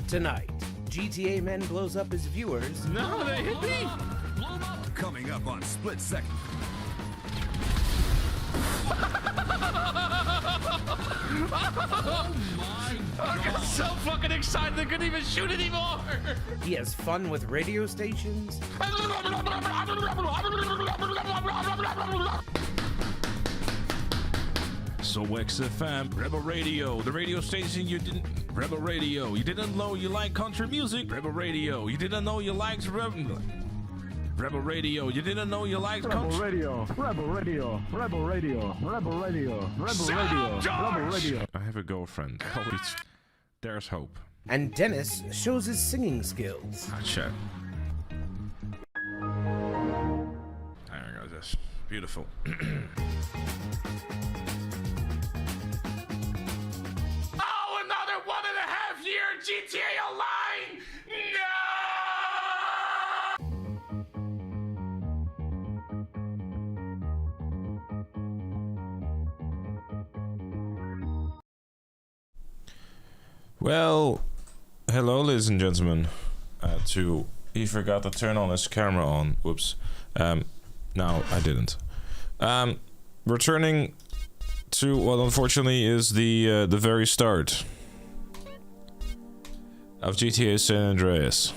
Tonight, GTA Men blows up his viewers. No, they hit me! Coming up on Split Second. Oh my God. I got so fucking excited I couldn't even shoot anymore! He has fun with radio stations. So XFM, Rebel Radio, the radio station you didn't... Rebel Radio, you didn't know you like country music? Rebel Radio, you didn't know you liked Rebel Radio, you didn't know you liked country... Rebel Radio, Rebel Radio, Rebel Radio, Rebel Radio, Rebel Radio. I have a girlfriend. Holy there's hope. And Dennis shows his singing skills. Ah, shit. There we go, this. Beautiful. Oh, another 1.5 year GTA Online! No! Well, hello, ladies and gentlemen. He forgot to turn on his camera on. Whoops. No, I didn't. Returning to what unfortunately is the very start of GTA San Andreas.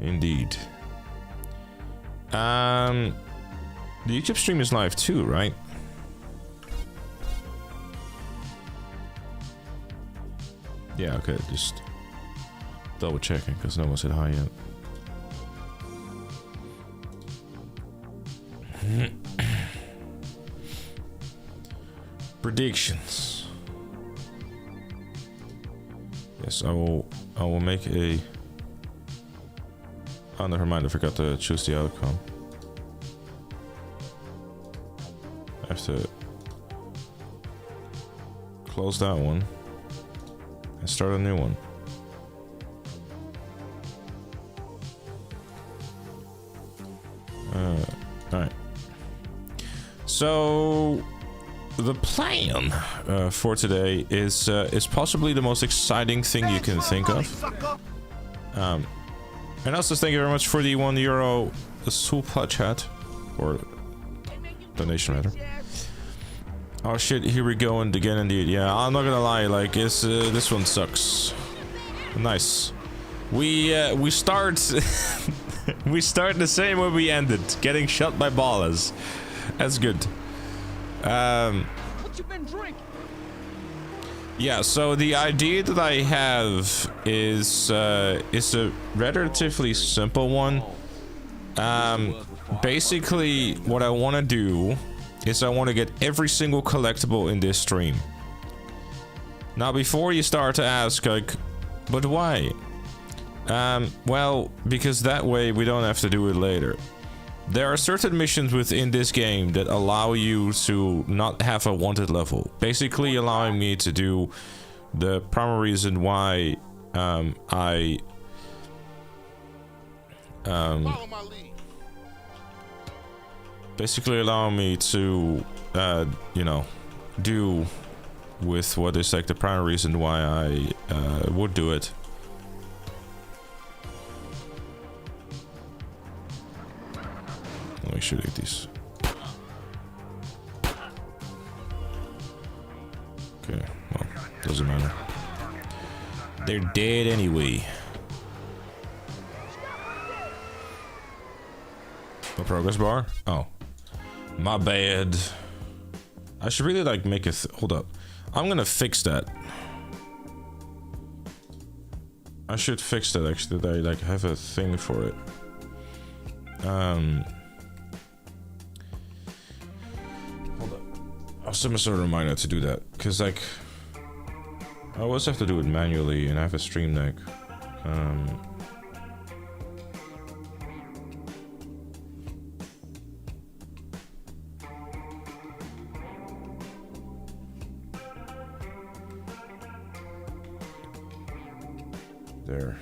Indeed. The YouTube stream is live too, right? Yeah, okay, just double checking because no one said hi yet. Predictions. Yes, I will make a... Oh, never mind, I forgot to choose the outcome. I have to close that one and start a new one. Alright. So the plan for today is possibly the most exciting thing you can think of. And also thank you very much for the €1 super chat, or donation rather. Oh shit, here we go and again indeed. Yeah, I'm not gonna lie, like this one sucks. Nice. We start we start the same way we ended, getting shot by ballers. That's good. What you been drinking? Yeah, so the idea that I have is a relatively simple one. Basically what I want to do is I want to get every single collectible in this stream. Now before you start to ask like, but why? Well, because that way we don't have to do it later. There are certain missions within this game that allow you to not have a wanted level. Basically allowing me to do the primary reason why basically allowing me to you know, do with what is like the primary reason why I would do it. Let me shoot at these. Okay, well, doesn't matter. They're dead anyway. A progress bar? Oh. My bad. I should really like make it. Hold up. I'm gonna fix that. I should fix that actually. That I like have a thing for it. Hold up. I'll send myself a reminder to do that. Cause like I always have to do it manually and I have a stream deck. There.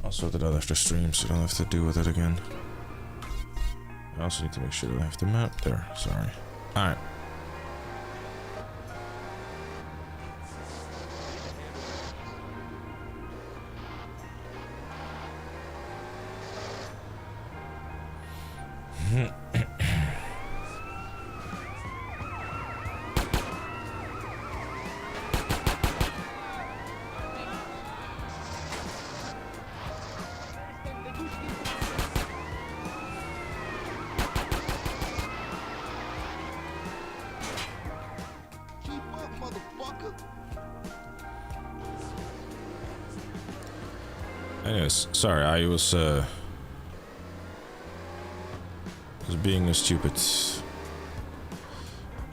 I'll sort it out after stream so I don't have to deal with it again. I also need to make sure that I have the map there. Sorry. Alright. Anyways, sorry, I was being stupid.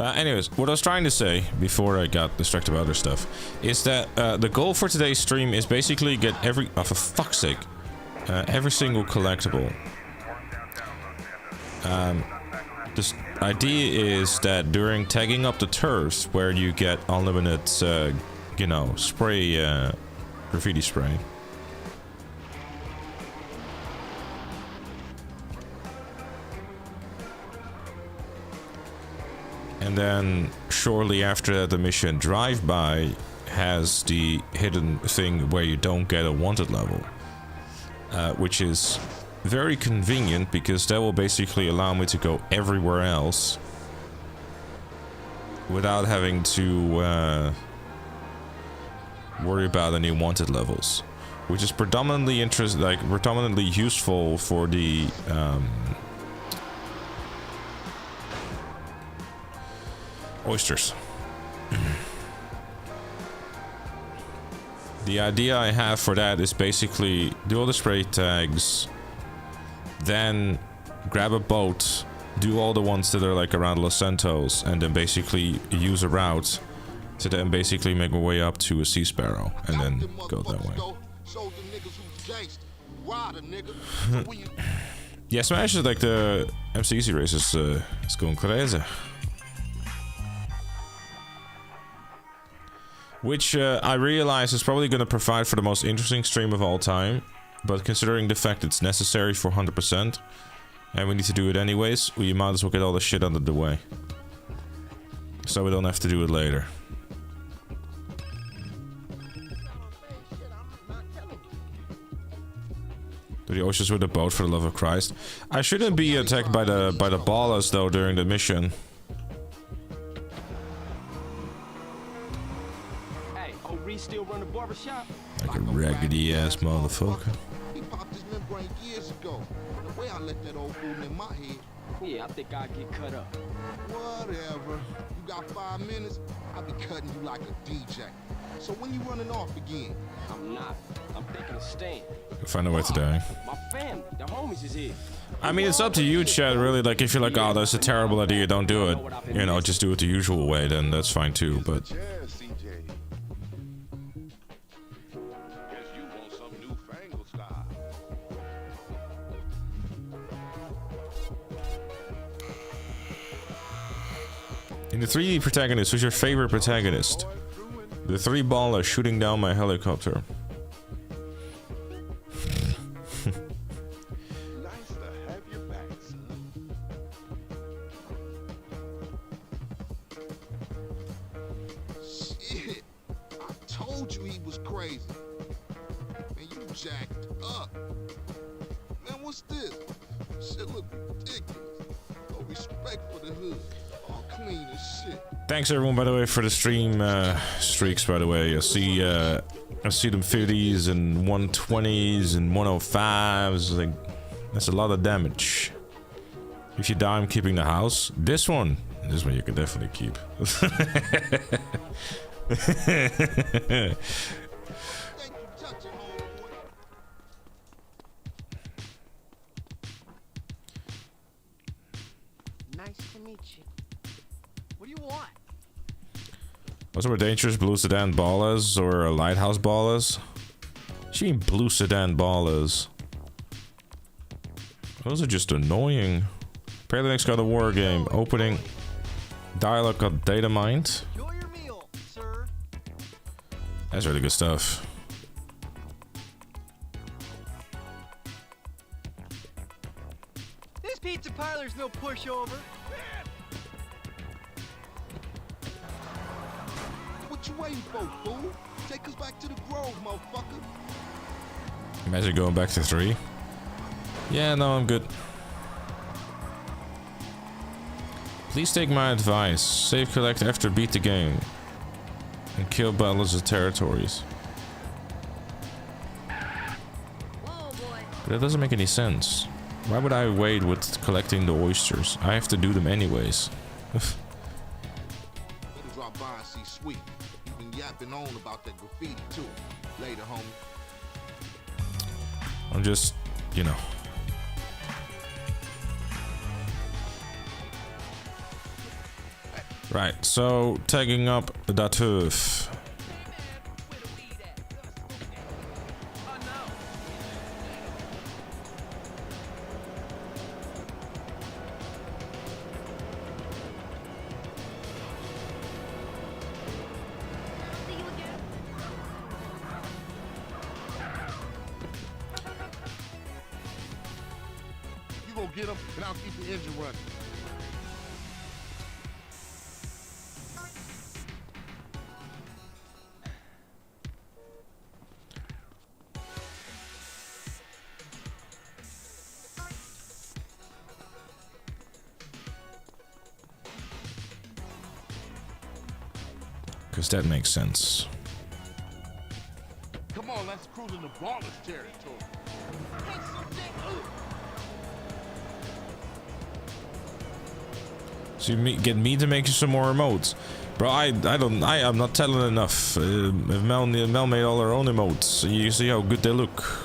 Anyways, what I was trying to say before I got distracted by other stuff is that the goal for today's stream is basically get every, oh, for fuck's sake, every single collectible. This idea is that during tagging up the turfs, where you get unlimited, you know, spray, graffiti spray. And then shortly after that, the mission Drive-By has the hidden thing where you don't get a wanted level, which is very convenient because that will basically allow me to go everywhere else without having to worry about any wanted levels, which is predominantly predominantly useful for the oysters. The idea I have for that is basically do all the spray tags, then grab a boat, do all the ones that are like around Los Santos, and then basically use a route to then basically make my way up to a Sea Sparrow and then go that way. Yeah, Smash is like the MCEC race is going crazy. Which I realize is probably going to provide for the most interesting stream of all time. But considering the fact it's necessary for 100%, and we need to do it anyways, we might as well get all the shit out of the way. So we don't have to do it later. Do the oysters with the boat, for the love of Christ. I shouldn't be attacked by the ballers though during the mission. Still run the barbershop? Like a raggedy ass motherfucker. He popped his membrane years ago. The way I let that old fool in my head. Yeah, I think I'd get cut up. Whatever. You got 5 minutes, I'll be cutting you like a DJ. So when you running off again? I'm not. I'm thinking of staying. Find a way today. My family, the homies is here. I mean, it's up to you, Chad, really. Like, if you're like, oh, that's a terrible idea, don't do it. You know, just do it the usual way, then that's fine too, but... In the 3D protagonist, who's your favorite protagonist? The 3 ballers shooting down my helicopter. Nice to have your back, son. Shit. I told you he was crazy. Man, you jacked up. Man, what's this? Shit look ridiculous. No respect for the hood. Clean as shit. Thanks everyone, by the way, for the stream streaks. By the way, I see them 50s and 120s and 105s. Like, that's a lot of damage. If you die, I'm keeping the house. This one you can definitely keep. What's more dangerous, blue sedan ballers or lighthouse ballers? She mean blue sedan ballers. Those are just annoying. Parallax got a war game. Opening. Dialogue got data mined. Enjoy your meal, sir. That's really good stuff. This pizza parlor's no pushover. What you waiting for, fool? Take us back to the Grove, motherfucker. Imagine going back to 3. Yeah, no, I'm good. Please take my advice. Save collect after beat the game. And kill battles of territories. But that doesn't make any sense. Why would I wait with collecting the oysters? I have to do them anyways. Better drop by and see Sweet. He been yapping on about that graffiti too. Later, homie. I'm just, you know. Right, so tagging up that turf. You go get him, and I'll keep the engine running. Because that makes sense. Come on, let's cruise into baller's territory. So you get me to make you some more emotes. Bro, I'm not telling enough. If Mel made all her own emotes, you see how good they look.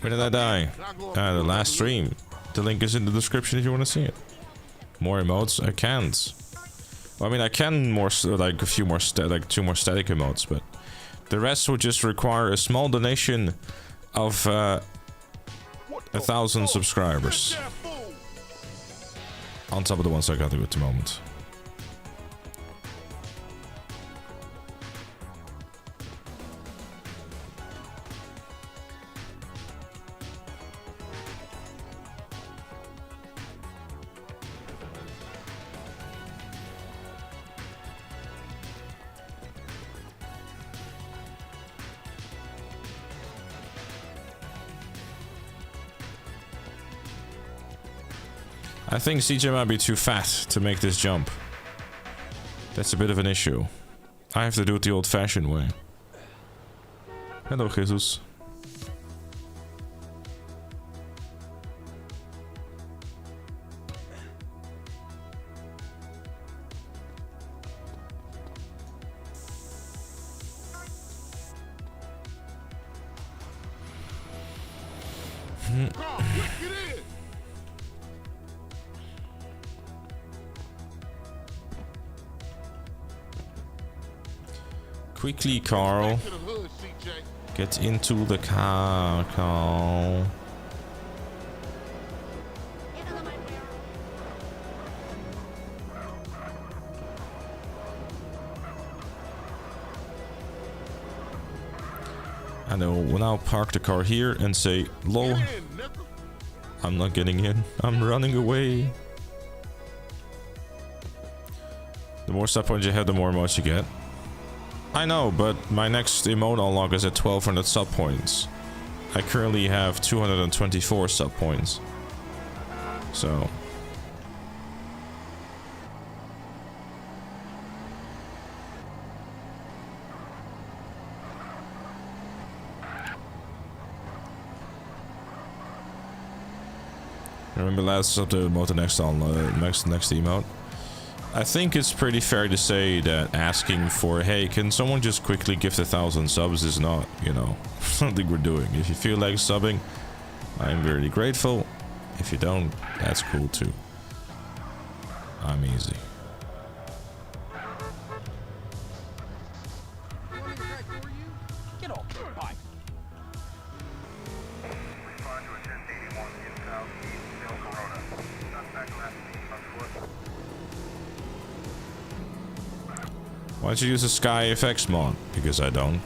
Where did I die? The last stream. The link is in the description if you want to see it. More emotes? I can't. Well, I mean, I can more, like a few more, like 2 more static emotes, but the rest would just require a small donation of 1,000 subscribers. On top of the ones I got at the moment. I think CJ might be too fat to make this jump. That's a bit of an issue. I have to do it the old-fashioned way. Hello, Jesus. Quickly, Carl. Get into the car, Carl. And I will now park the car here and say, lol, I'm not getting in, I'm running away. The more sub points you have, the more emotes you get. I know, but my next emote unlock is at 1200 sub points. I currently have 224 sub points. So... remember last up the emote, the next emote. I think it's pretty fair to say that asking for, hey, can someone just quickly gift 1,000 subs is not, you know, something we're doing. If you feel like subbing, I'm very grateful. If you don't, that's cool too. I'm easy. Get off the bike. Why don't you use a Sky FX mod? Because I don't.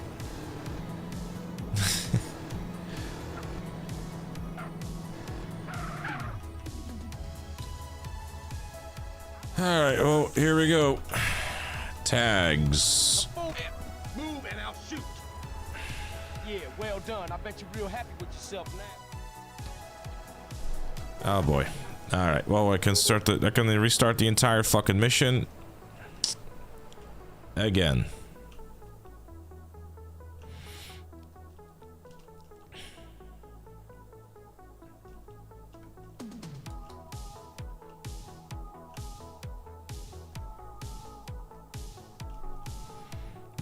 Alright, well, here we go. Tags. Move and I'll shoot. Yeah, well done. I bet you're real happy with yourself now. Oh boy. Alright, well I can restart the entire fucking mission. Again.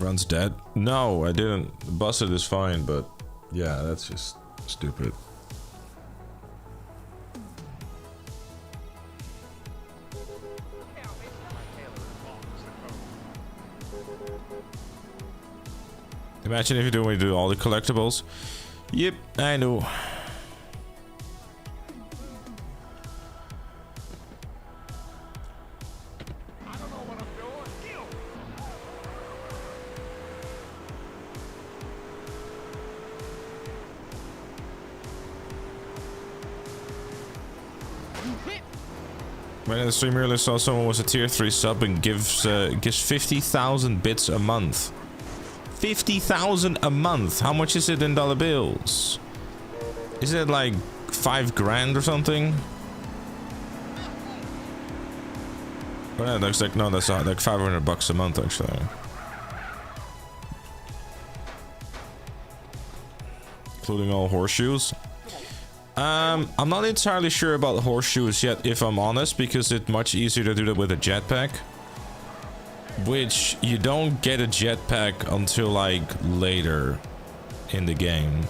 Run's dead? No, I didn't. Busted is fine, but yeah, that's just stupid. Imagine if you do all the collectibles. Yep, I know. When in the stream earlier saw someone was a tier 3 sub and gives 50,000 bits a month. 50,000 a month. How much is it in dollar bills? Is it like 5 grand or something? Oh, yeah, looks like no, that's like 500 bucks a month actually. Including all horseshoes. I'm not entirely sure about horseshoes yet, if I'm honest, because it's much easier to do that with a jetpack. Which you don't get a jetpack until like later in the game.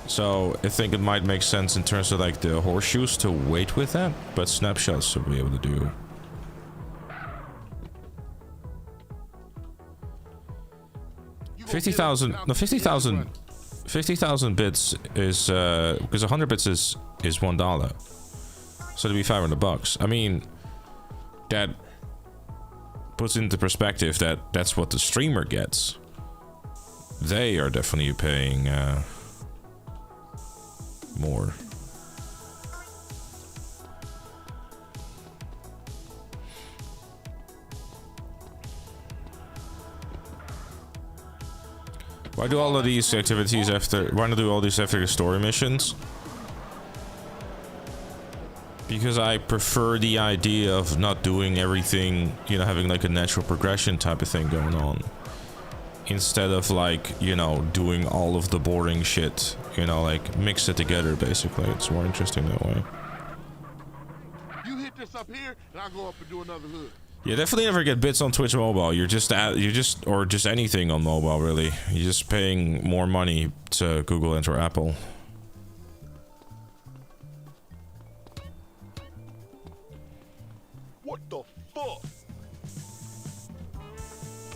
So I think it might make sense in terms of like the horseshoes to wait with that, but snapshots will be able to do. Fifty thousand bits is because 100 bits is $1, so it'd be 500 bucks. I mean, that puts into perspective that that's what the streamer gets. They are definitely paying more. Why do all of these activities after? Why not do all these after the story missions? Because I prefer the idea of not doing everything, you know, having like a natural progression type of thing going on. Instead of like, you know, doing all of the boring shit, you know, like mix it together basically. It's more interesting that way. You hit this up here, and I'll go up and do another hood. Yeah, definitely never get bits on Twitch Mobile. Or just anything on mobile really. You're just paying more money to Google and or Apple. What the fuck?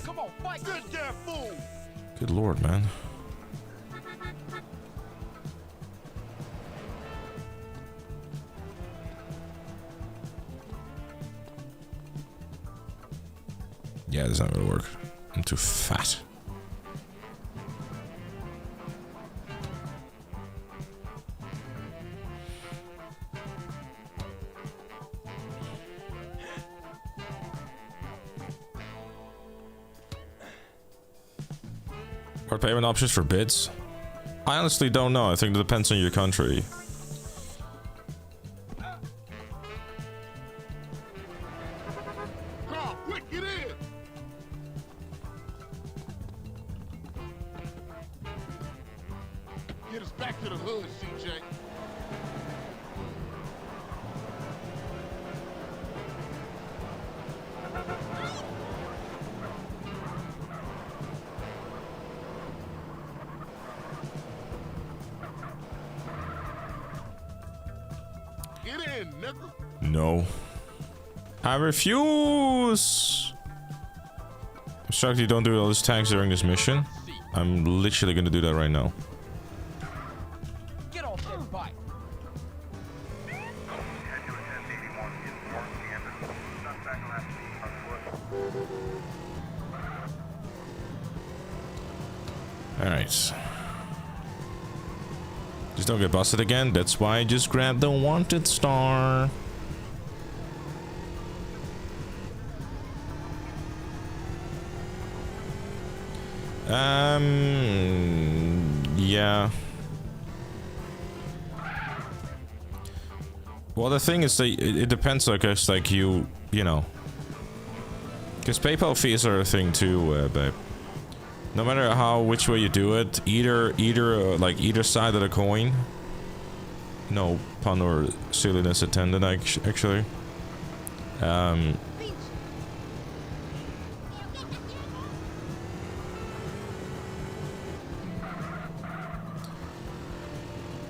Come on, fight! Get that fool! Good lord, man. Yeah, this is not gonna work. I'm too fat. What payment options for bits? I honestly don't know. I think it depends on your country. Carl, quick, get in! Get us back to the hood, CJ. Get in, nigga. No. I refuse! I'm shocked you don't do all these tags during this mission. I'm literally gonna do that right now. Get off that bike! Alright. Just don't get busted again. That's why I just grabbed the wanted star. Yeah. Well, the thing is that it depends, I guess, like you know. Because PayPal fees are a thing too, babe. No matter which way you do it, like either side of the coin. No pun or silliness intended, actually.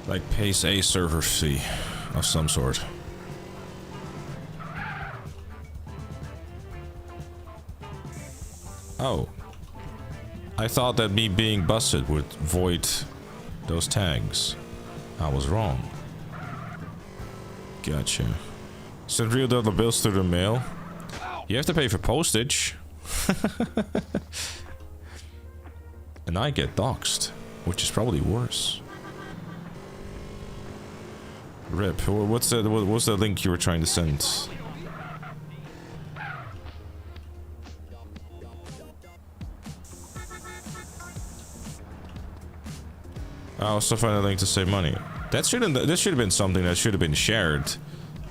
Like pays a server fee of some sort. Oh. I thought that me being busted would void those tags. I was wrong. Gotcha. Send real dollar bills through the mail. You have to pay for postage. And I get doxxed, which is probably worse. Rip, what's the link you were trying to send? I also find a link to save money. This should have been something that should have been shared.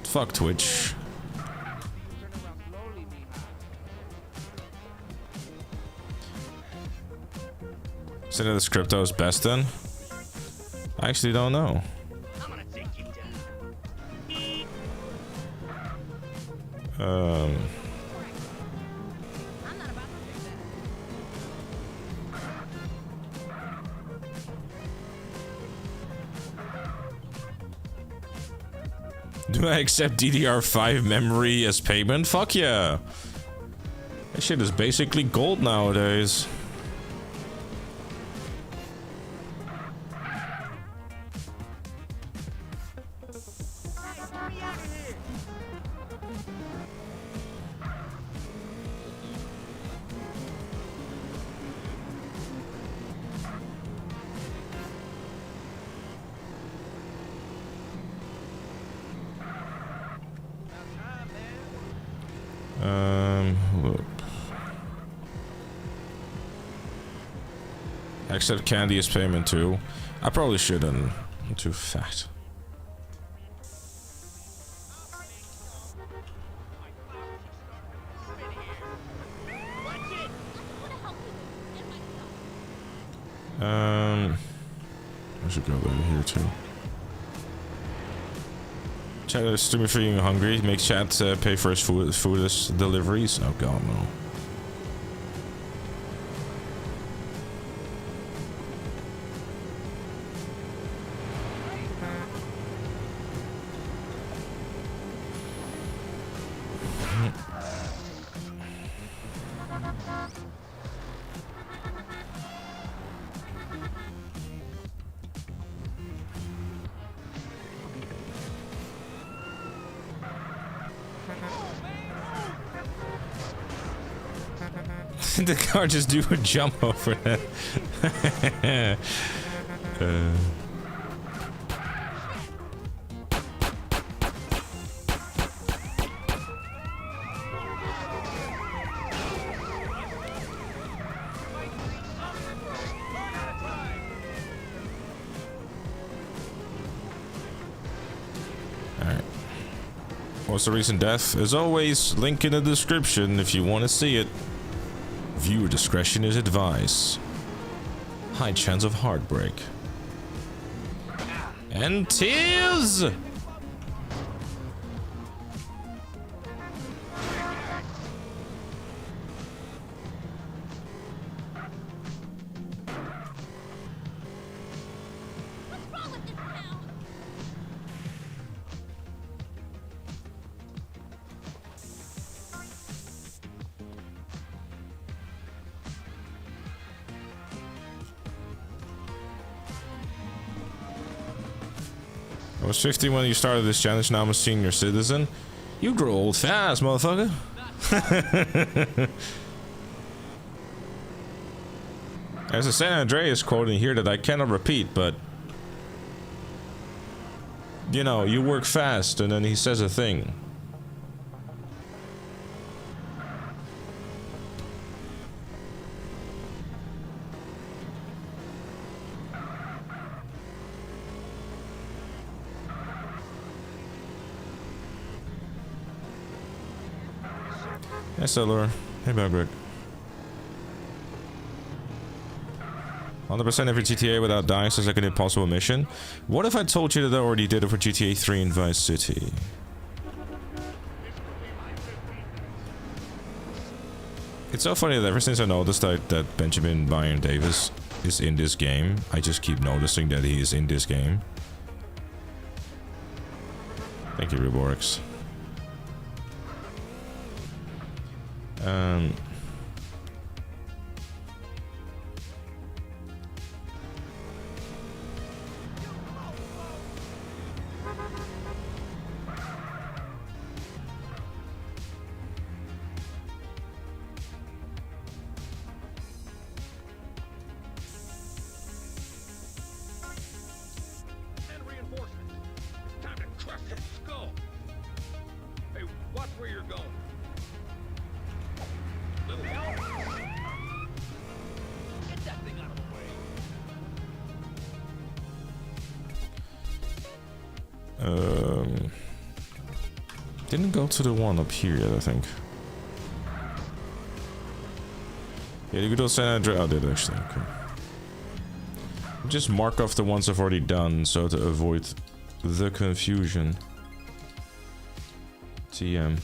Fuck Twitch. Send this crypto is best then? I actually don't know. Do I accept DDR5 memory as payment? Fuck yeah! That shit is basically gold nowadays. Look. Accept candy as payment too. I probably shouldn't. I'm too fat. I should go over here too. Chat is streaming for being hungry. Make chat pay for his food deliveries. Oh god, no. The car just do a jump over that. Alright. What's the recent death? As always, link in the description if you want to see it. Viewer discretion is advised. High chance of heartbreak. And tears! I was 15 when you started this challenge, now I'm a senior citizen. You grow old fast, motherfucker. There's a San Andreas quote in here that I cannot repeat, but... You know, you work fast, and then he says a thing. Hey, Stellar. Hey, Bagrick. 100% every GTA without dying sounds like an impossible mission. What if I told you that I already did it for GTA 3 and Vice City? It's so funny that ever since I noticed that Benjamin Byron Davis is in this game, I just keep noticing that he is in this game. Thank you, Reborx. Didn't go to the one up here yet, I think. Yeah, the good old San Andreas. I did actually. Okay. Just mark off the ones I've already done, so to avoid the confusion. TM.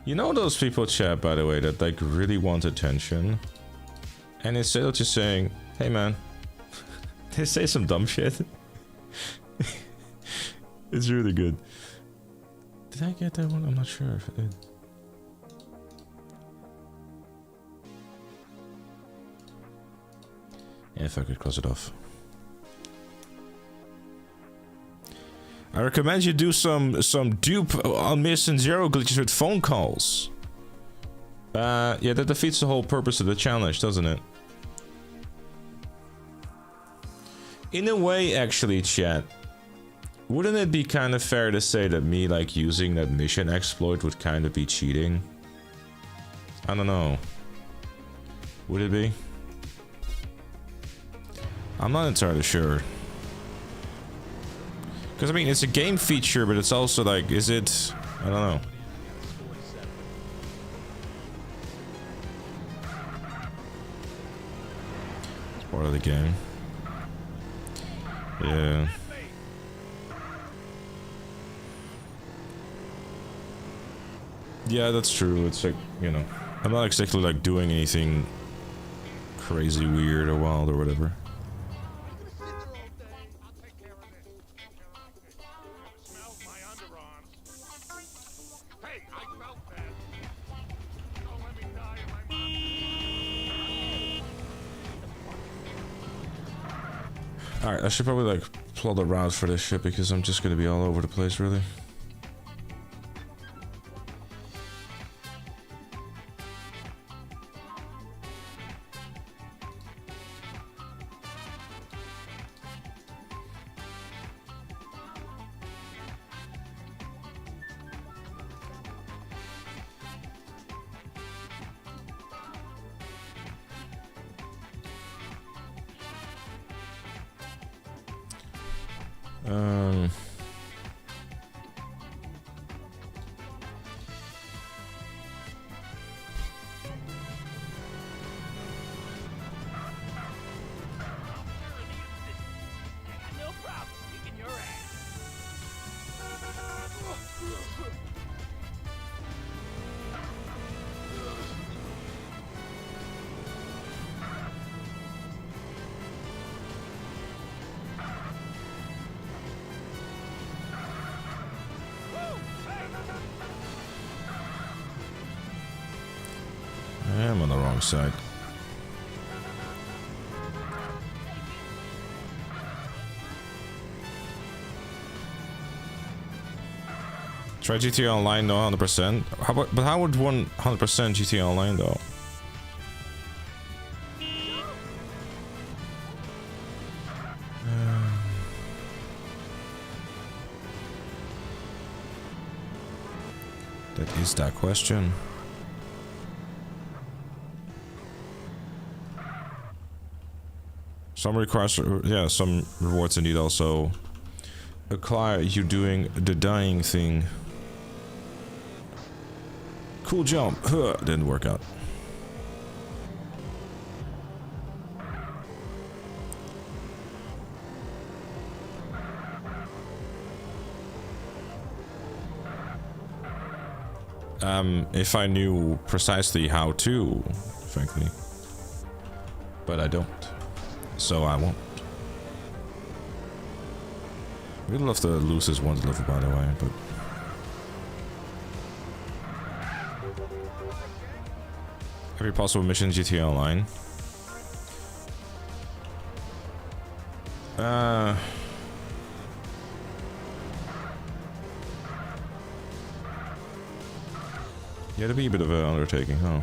You know those people, chat, by the way, that like really want attention, and instead of just saying, "Hey, man," they say some dumb shit. It's really good. Did I get that one? I'm not sure if I did. Yeah, if I could close it off. I recommend you do some dupe on miss and zero glitches with phone calls. Yeah, that defeats the whole purpose of the challenge, doesn't it? In a way, actually, chat. Wouldn't it be kind of fair to say that me, like, using that mission exploit would kind of be cheating? I don't know. Would it be? I'm not entirely sure. Because, I mean, it's a game feature, but it's also like, is it? I don't know. It's part of the game. Yeah. Yeah, that's true. It's like, you know, I'm not exactly like doing anything crazy weird or wild or whatever. Alright, I should probably like plot a route for this shit because I'm just gonna be all over the place, really. I'm on the wrong side. Try GTA Online though, 100%. But how would 100% GTA Online though? That is that question. Some requests, yeah, some rewards indeed also acquire you doing the dying thing. Cool jump. Huh, didn't work out. If I knew precisely how to, frankly. But I don't. So I won't. We'd love to lose this one level, by the way, but... Every possible mission in GTA Online. Yeah, it'd be a bit of an undertaking, huh?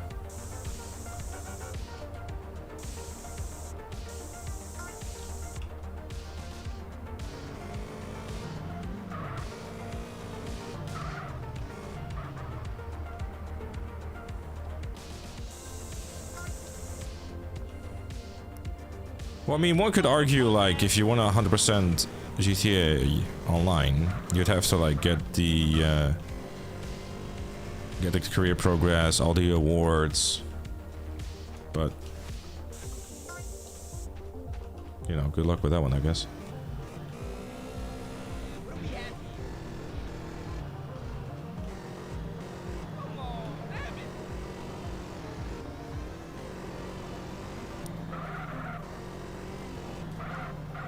Well, I mean, one could argue, like, if you want 100% GTA Online, you'd have to, like, get the career progress, all the awards, but, you know, good luck with that one, I guess.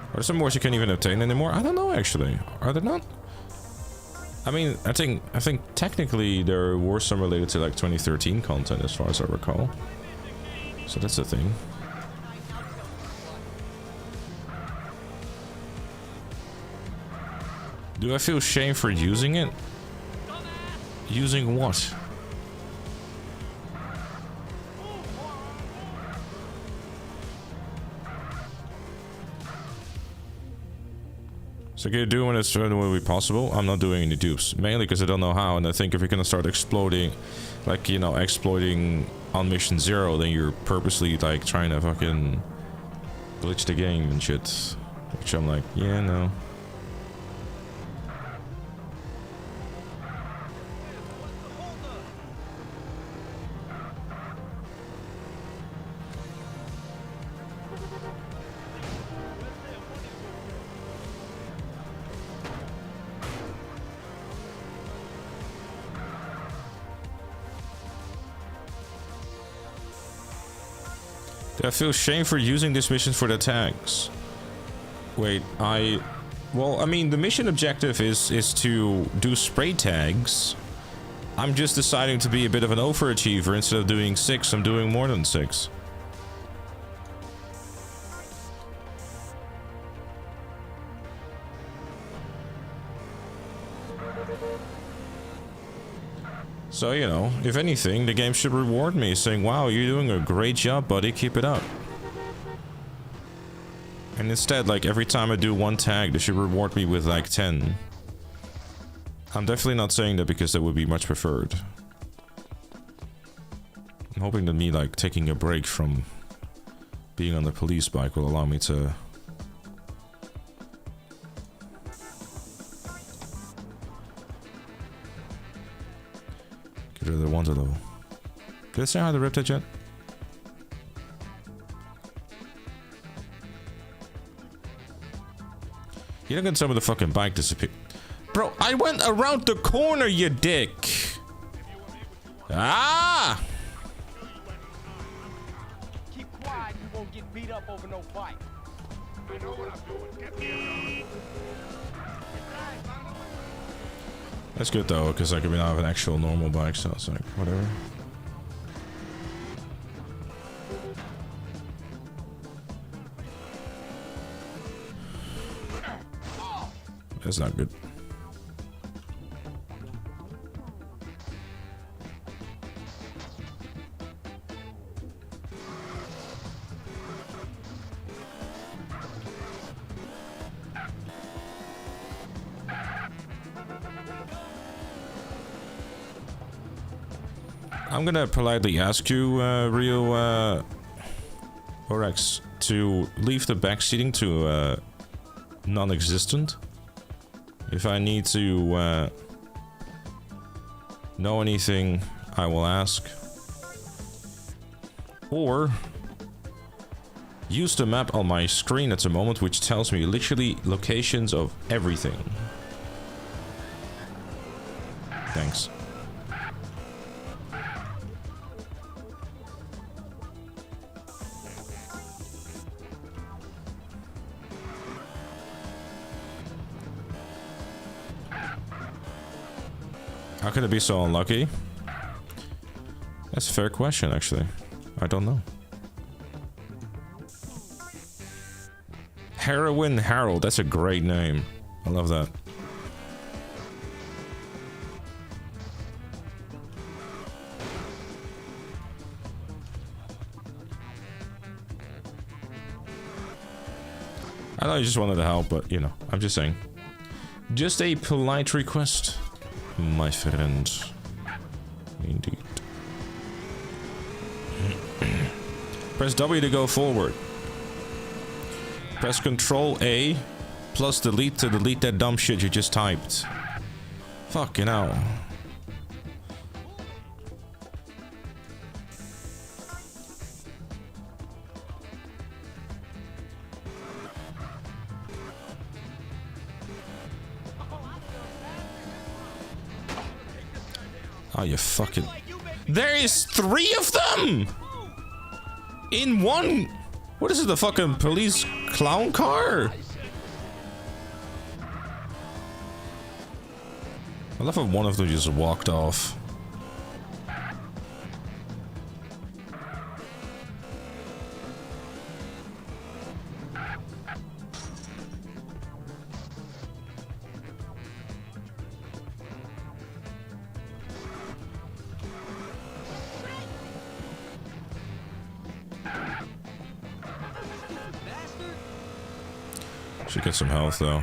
Are there some awards you can't even obtain anymore? I don't know, actually. Are there not? I mean, I think technically there were some related to like 2013 content, as far as I recall. So that's the thing. Do I feel shame for using it? Using what? So can you do when it's way possible? I'm not doing any dupes, mainly because I don't know how, and I think if you're gonna start exploding, like, you know, exploiting on mission 0, then you're purposely like trying to fucking glitch the game and shit. Which I'm like, yeah, no. I feel shame for using this mission for the tags. Wait, well, I mean, the mission objective is to do spray tags. I'm just deciding to be a bit of an overachiever. Instead of doing 6, I'm doing more than 6. So, you know, if anything, the game should reward me, saying, wow, you're doing a great job, buddy, keep it up. And instead, like, every time I do one tag, they should reward me with, like, 10. I'm definitely not saying that because that would be much preferred. I'm hoping that me, like, taking a break from being on the police bike will allow me to... get rid of the ones level. Did I say how to rip that yet? You don't get some of the fucking bike disappear. Bro, I went around the corner, you dick! Ah! Keep quiet, you won't get beat up over no bike. I know what I'm doing. Get me. That's good though, because like, I mean, I have an actual normal bike, so it's like, whatever. That's not good. I'm gonna politely ask you, Rio, Orex, to leave the backseating to non-existent. If I need to know anything, I will ask. Or use the map on my screen at the moment, which tells me literally locations of everything. Thanks. How can it be so unlucky? That's a fair question, actually. I don't know. Heroin Harold, that's a great name. I love that. I know you just wanted to help, but you know, I'm just saying. Just a polite request, my friend. Indeed. Press W to go forward. Press Control A plus delete to delete that dumb shit you just typed. Fucking hell. Oh, you fucking... There is 3 of them! In one... What is it, the fucking police clown car? I love how one of them just walked off. Should get some health though.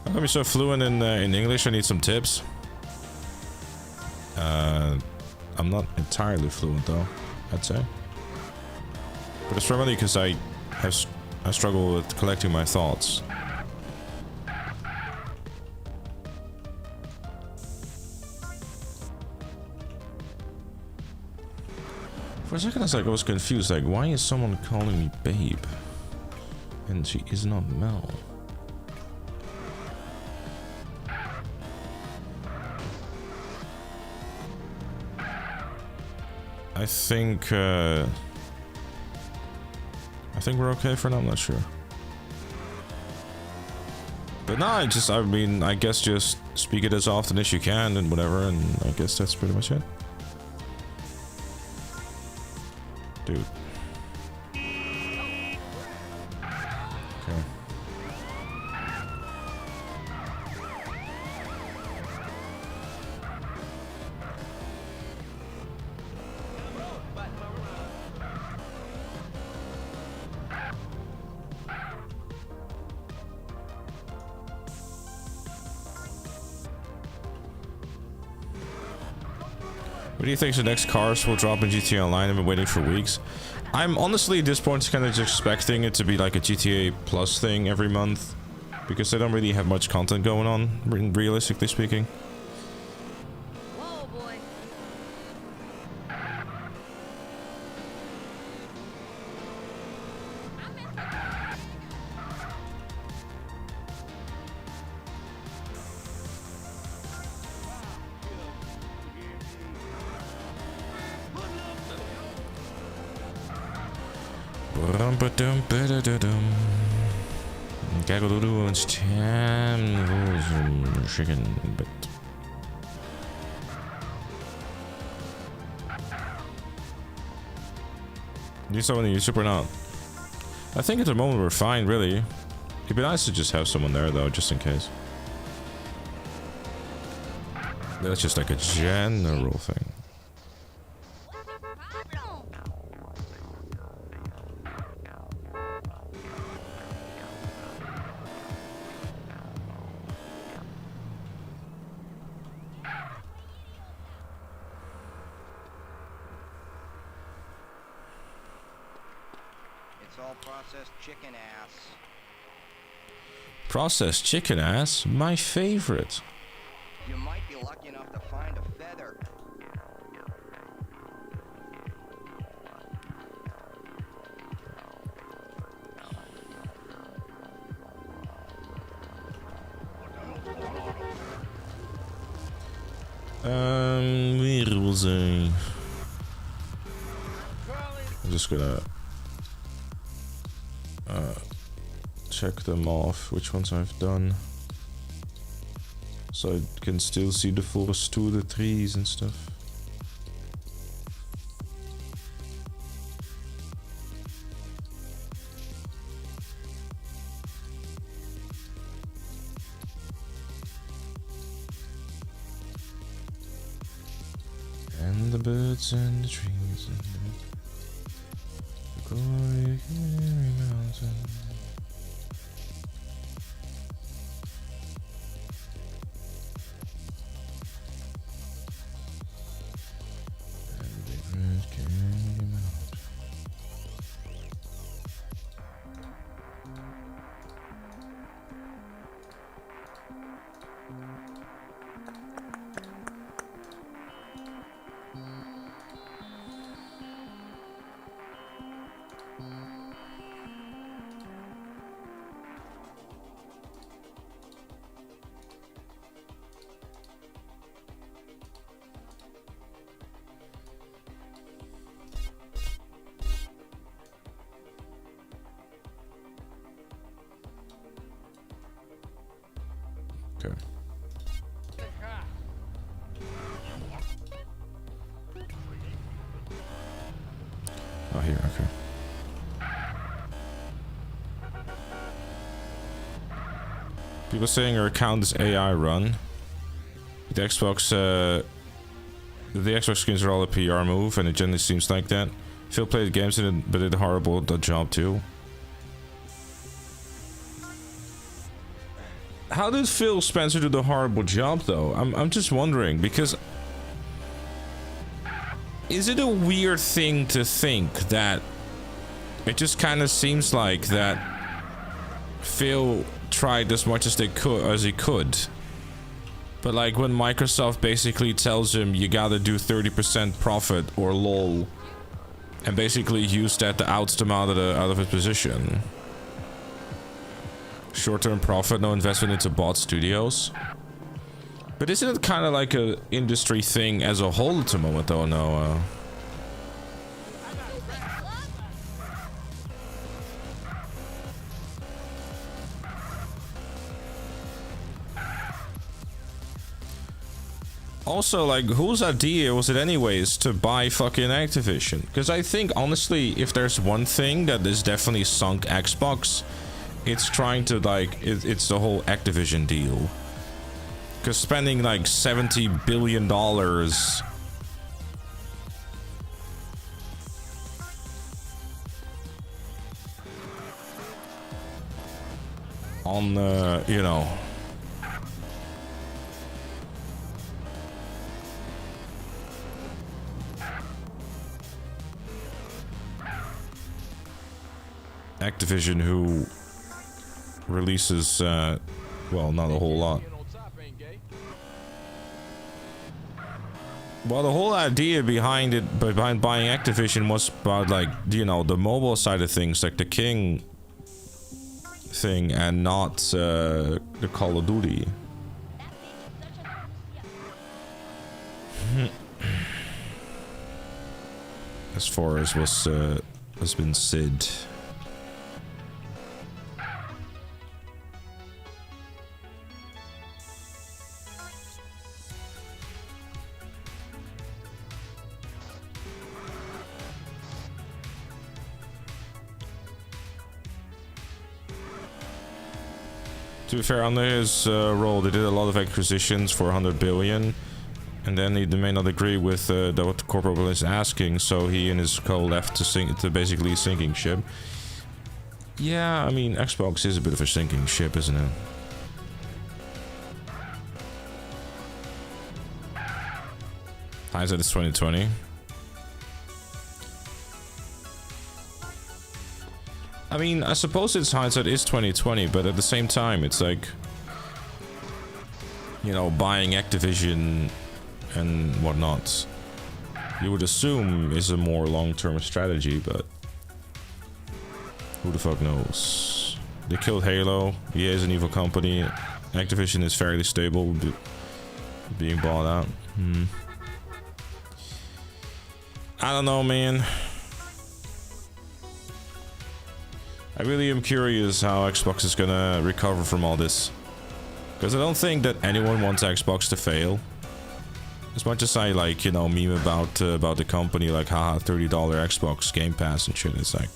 How come you're so fluent in English? I need some tips. I'm not entirely fluent though, I'd say. But it's primarily because I struggle with collecting my thoughts. For a second I was confused, like, why is someone calling me babe? And she is not Mel. I think we're okay for now, I'm not sure. But no, I mean, I guess just speak it as often as you can and whatever, and I guess that's pretty much it. Dude. Okay. What do you think the next cars will drop in GTA Online? I've been waiting for weeks. I'm honestly at this point kind of just expecting it to be like a GTA Plus thing every month, because they don't really have much content going on, realistically speaking. Whoa, boy. Gotta go do it's time chicken, but need someone on YouTube or not? I think at the moment we're fine, really. It'd be nice to just have someone there though, just in case. That's just like a general thing. It's all processed chicken ass. Processed chicken ass? My favorite. You might be lucky enough to find a feather. Where was I? I'm just gonna check them off, which ones I've done. So I can still see the forest to the trees and stuff. And the birds and the trees and the glory of every mountain. Okay. Oh, here, okay. People saying your account is AI run. The Xbox screens are all a PR move, and it generally seems like that. Phil played games in it, but did a horrible job too. How did Phil Spencer do the horrible job though? I'm just wondering, because is it a weird thing to think that it just kind of seems like that Phil tried as much as he could, but like when Microsoft basically tells him you gotta do 30% profit or lol, and basically used that to oust him out of his position. Short-term profit, no investment into bot studios. But isn't it kind of like a industry thing as a whole at the moment though, Noah? Also, like, whose idea was it anyways to buy fucking Activision? Because I think, honestly, if there's one thing that is definitely sunk Xbox, it's trying to, like, it's the whole Activision deal. Because spending, like, $70 billion on, you know... Activision, who releases, well, not a whole lot. Well, the whole idea behind buying Activision was about, like, you know, the mobile side of things, like the King thing, and not the Call of Duty. As far as has been said. To be fair, under his role, they did a lot of acquisitions for 100 billion. And then they may not agree with what the corporate is asking, so he and his co left to basically a sinking ship. Yeah, I mean, Xbox is a bit of a sinking ship, isn't it? Hindsight is 2020. I mean, I suppose it's hindsight is 2020, but at the same time, it's like, you know, buying Activision and whatnot, you would assume is a more long-term strategy, but who the fuck knows? They killed Halo. EA is an evil company. Activision is fairly stable, being bought out. I don't know, man. I really am curious how Xbox is gonna recover from all this, because I don't think that anyone wants Xbox to fail. As much as I, like, you know, meme about the company, like, haha, $30 Xbox Game Pass and shit, it's like,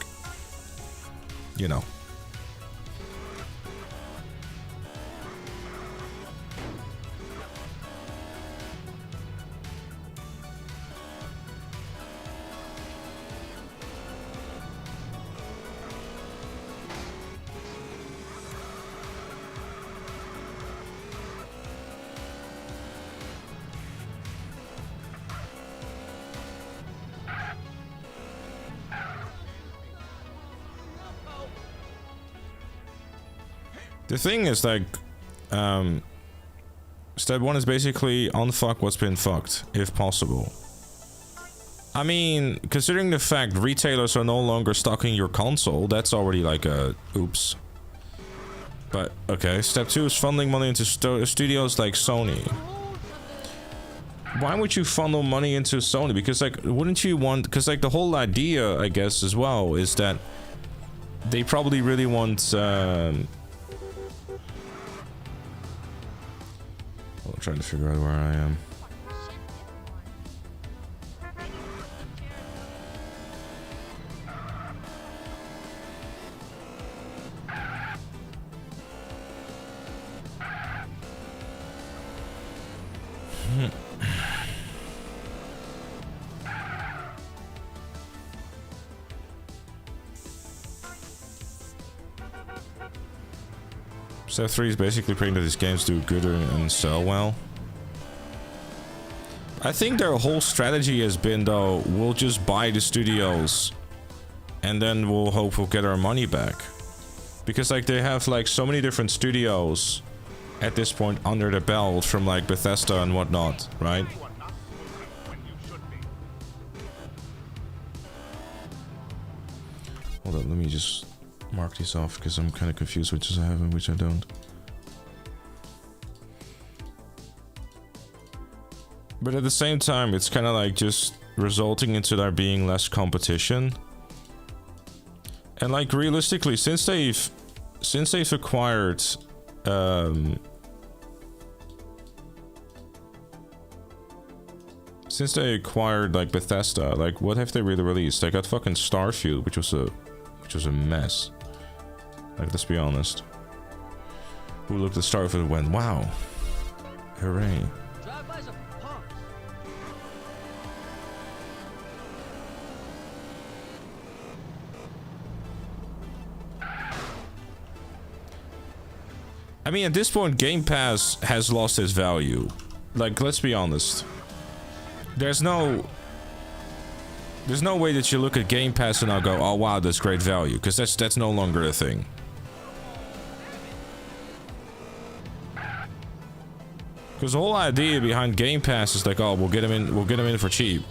you know. The thing is, like, step one is basically unfuck what's been fucked, if possible. I mean, considering the fact retailers are no longer stocking your console, that's already like a oops. But, okay, step two is funneling money into studios like Sony. Why would you funnel money into Sony? Because, like, wouldn't you want... Because, like, the whole idea, I guess, as well, is that they probably really want... I'm trying to figure out where I am. Step 3 is basically praying that these games do good and sell well. I think their whole strategy has been, though, we'll just buy the studios and then we'll hope we'll get our money back. Because, like, they have, like, so many different studios at this point under the belt from, like, Bethesda and whatnot, right? Hold up, let me just mark these off because I'm kind of confused which I have and which I don't. But at the same time, it's kind of like just resulting into there being less competition. And, like, realistically, since they've acquired since they acquired, like, Bethesda, like, what have they really released? They got fucking Starfield, which was a mess. Like, let's be honest. Who looked at Starfield and went, wow, hooray. I mean, at this point, Game Pass has lost its value. Like, let's be honest. There's no way that you look at Game Pass and I'll go, oh wow, that's great value, because that's no longer a thing. Because the whole idea behind Game Pass is like, oh, we'll get them in for cheap.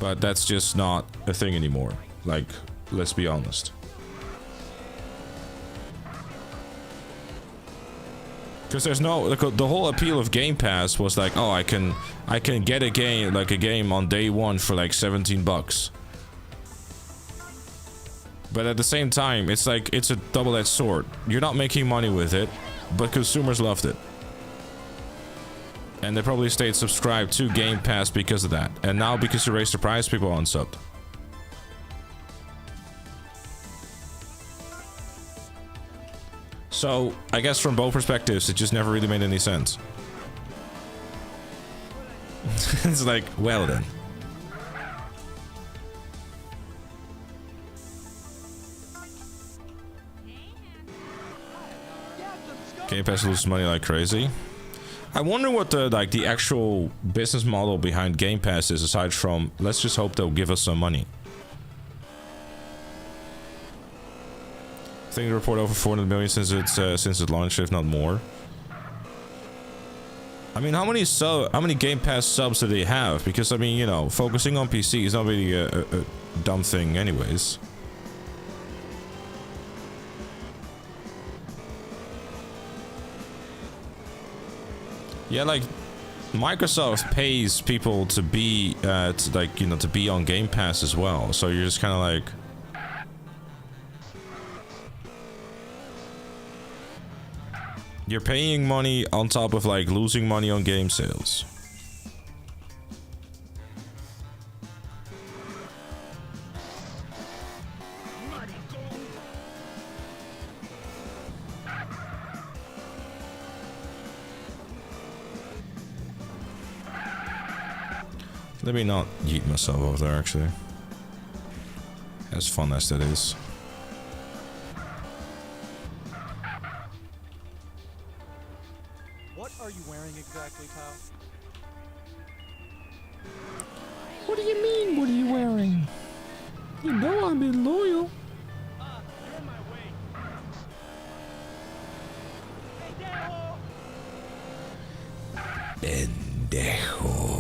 But that's just not a thing anymore. Like, let's be honest. Because there's no, like, the whole appeal of Game Pass was like, oh, I can get a game on day one for like $17. But at the same time, it's like, it's a double-edged sword. You're not making money with it, but consumers loved it. And they probably stayed subscribed to Game Pass because of that. And now because you raised the price, people are unsubbed. So, I guess from both perspectives, it just never really made any sense. It's like, well then. Game Pass loses money like crazy. I wonder what the the actual business model behind Game Pass is, aside from let's just hope they'll give us some money. I think they report over 400 million since it launched, if not more. I mean, how many Game Pass subs do they have? Because I mean, you know, focusing on PC is not really a dumb thing, anyways. Yeah, like Microsoft pays people to be to be on Game Pass as well. So you're just kind of like, you're paying money on top of like losing money on game sales. Let me not yeet myself over there, actually. As fun as that is. What are you wearing exactly, pal? What do you mean, what are you wearing? You know I'm being loyal. You're in my way. Hey, Pendejo.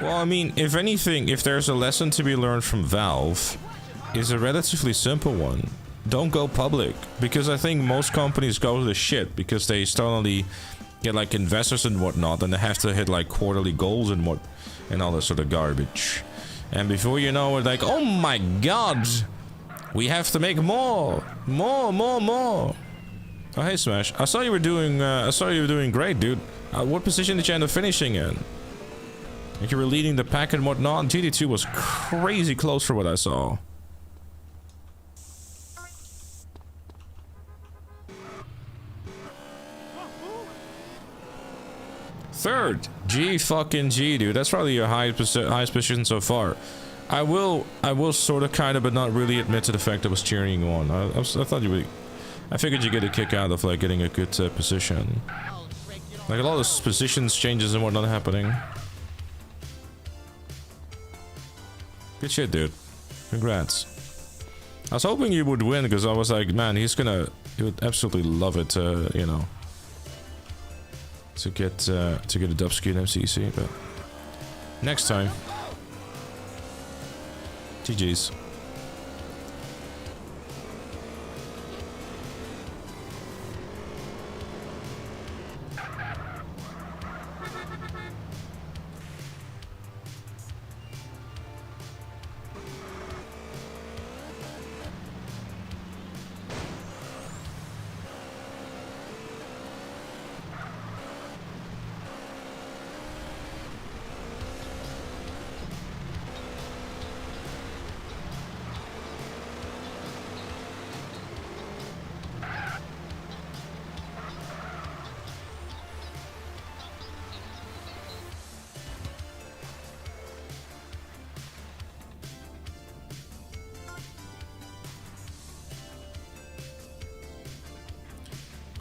Well, I mean, if anything, if there's a lesson to be learned from Valve, is a relatively simple one. Don't go public, because I think most companies go to the shit because they suddenly get like investors and whatnot, and they have to hit like quarterly goals and all that sort of garbage. And before you know it, like, oh my god, we have to make more. Oh hey Smash, I saw you were doing great, dude. What position did you end up finishing in? Like you were leading the pack and whatnot. GT2 was crazy close for what I saw. Third, G fucking G, dude. That's probably your highest position so far. I will sort of, kind of, but not really admit to the fact I was cheering you on. I thought you would. I figured you get a kick out of like getting a good position. Like a lot of positions changes and whatnot happening. Good shit, dude. Congrats. I was hoping you would win because I was like, man, he would absolutely love it, you know, to get a dub ski in MCC, but next time. GG's.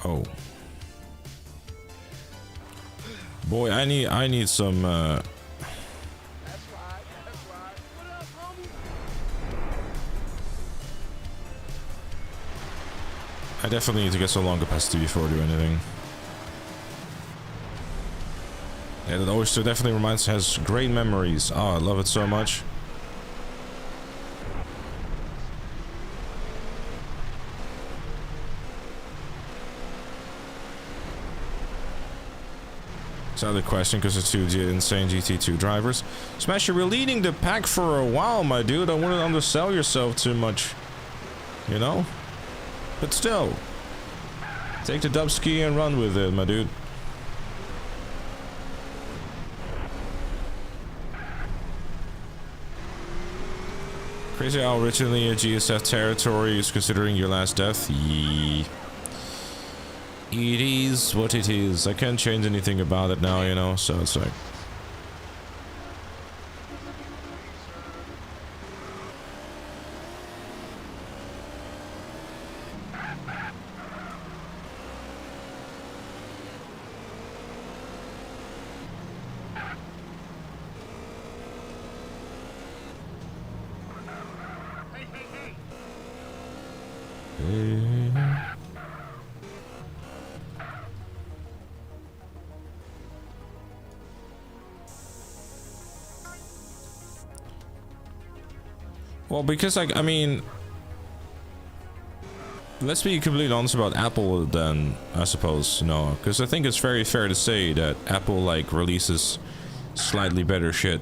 Oh. Boy, I need some That's right. What up, homie? I definitely need to get some lung capacity before I do anything. Yeah, that oyster definitely has great memories. Oh, I love it so much. Other question, because it's two insane GT2 drivers. Smash, you were leading the pack for a while, my dude. I wouldn't undersell yourself too much, you know? But still, take the dub ski and run with it, my dude. Crazy how originally a GSF territory is considering your last death. Yee. It is what it is. I can't change anything about it now, you know, so it's like... Well, because like, I mean, let's be completely honest about Apple then, I suppose, no, because I think it's very fair to say that Apple like releases slightly better shit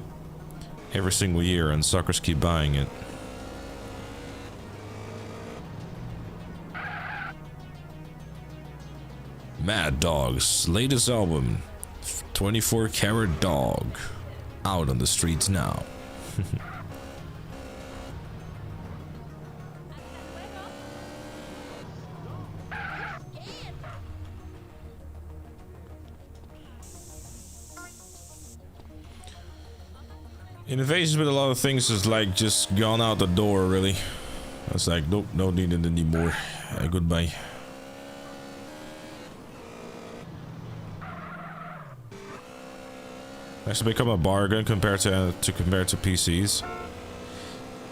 every single year and suckers keep buying it. Mad Dog's latest album, 24 Karat Dog, out on the streets now. Innovations with a lot of things is like just gone out the door, really. It's like, nope, don't need it anymore. Goodbye. Has to become a bargain compared to PCs.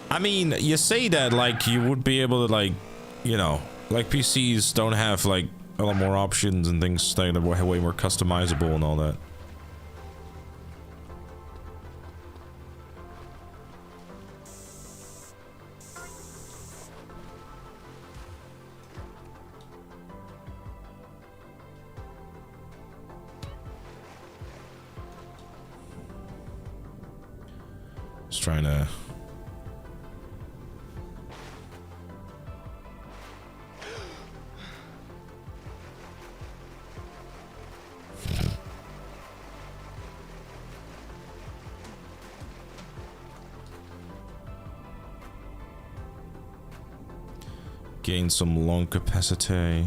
I mean, you say that like you would be able to like, you know, like PCs don't have like a lot more options and things that are way more customizable and all that. Just trying to... gain some lung capacity.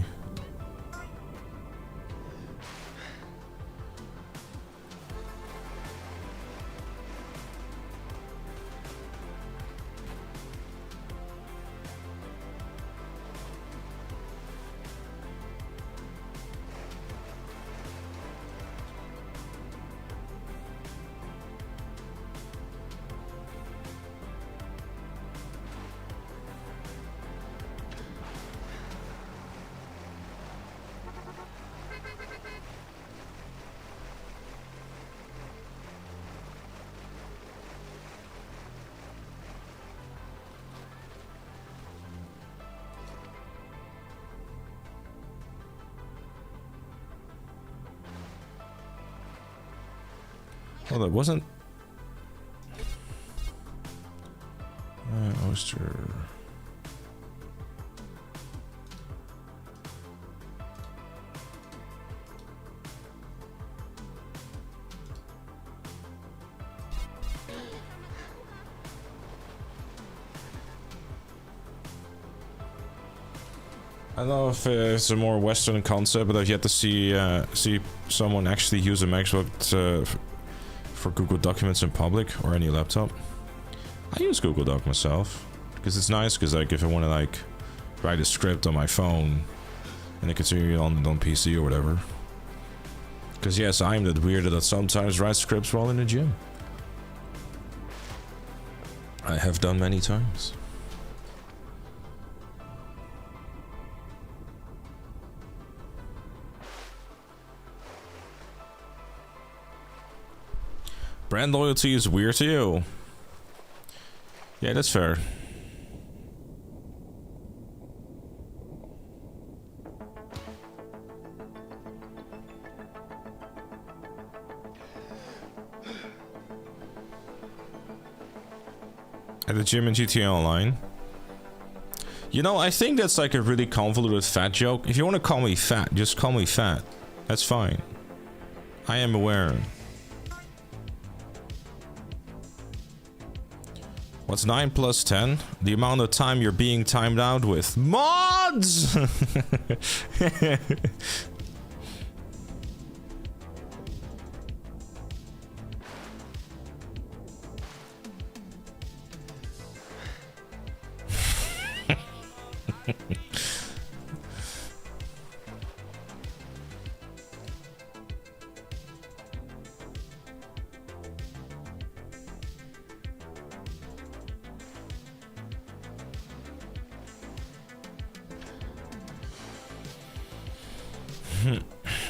Oh, that wasn't... oyster... I don't know if it's a more Western concept, but I've yet to see someone actually use a MacBook for Google Documents in public or any laptop. I use Google Doc myself because it's nice. Because like if I want to like write a script on my phone and I continue it on PC or whatever. Because yes, I'm that weirdo that sometimes writes scripts while in the gym. I have done many times. Brand loyalty is weird to you. Yeah, that's fair. At the gym in GTA Online. You know, I think that's like a really convoluted fat joke. If you want to call me fat, just call me fat. That's fine. I am aware. What's 9 plus 10? The amount of time you're being timed out with. Mods!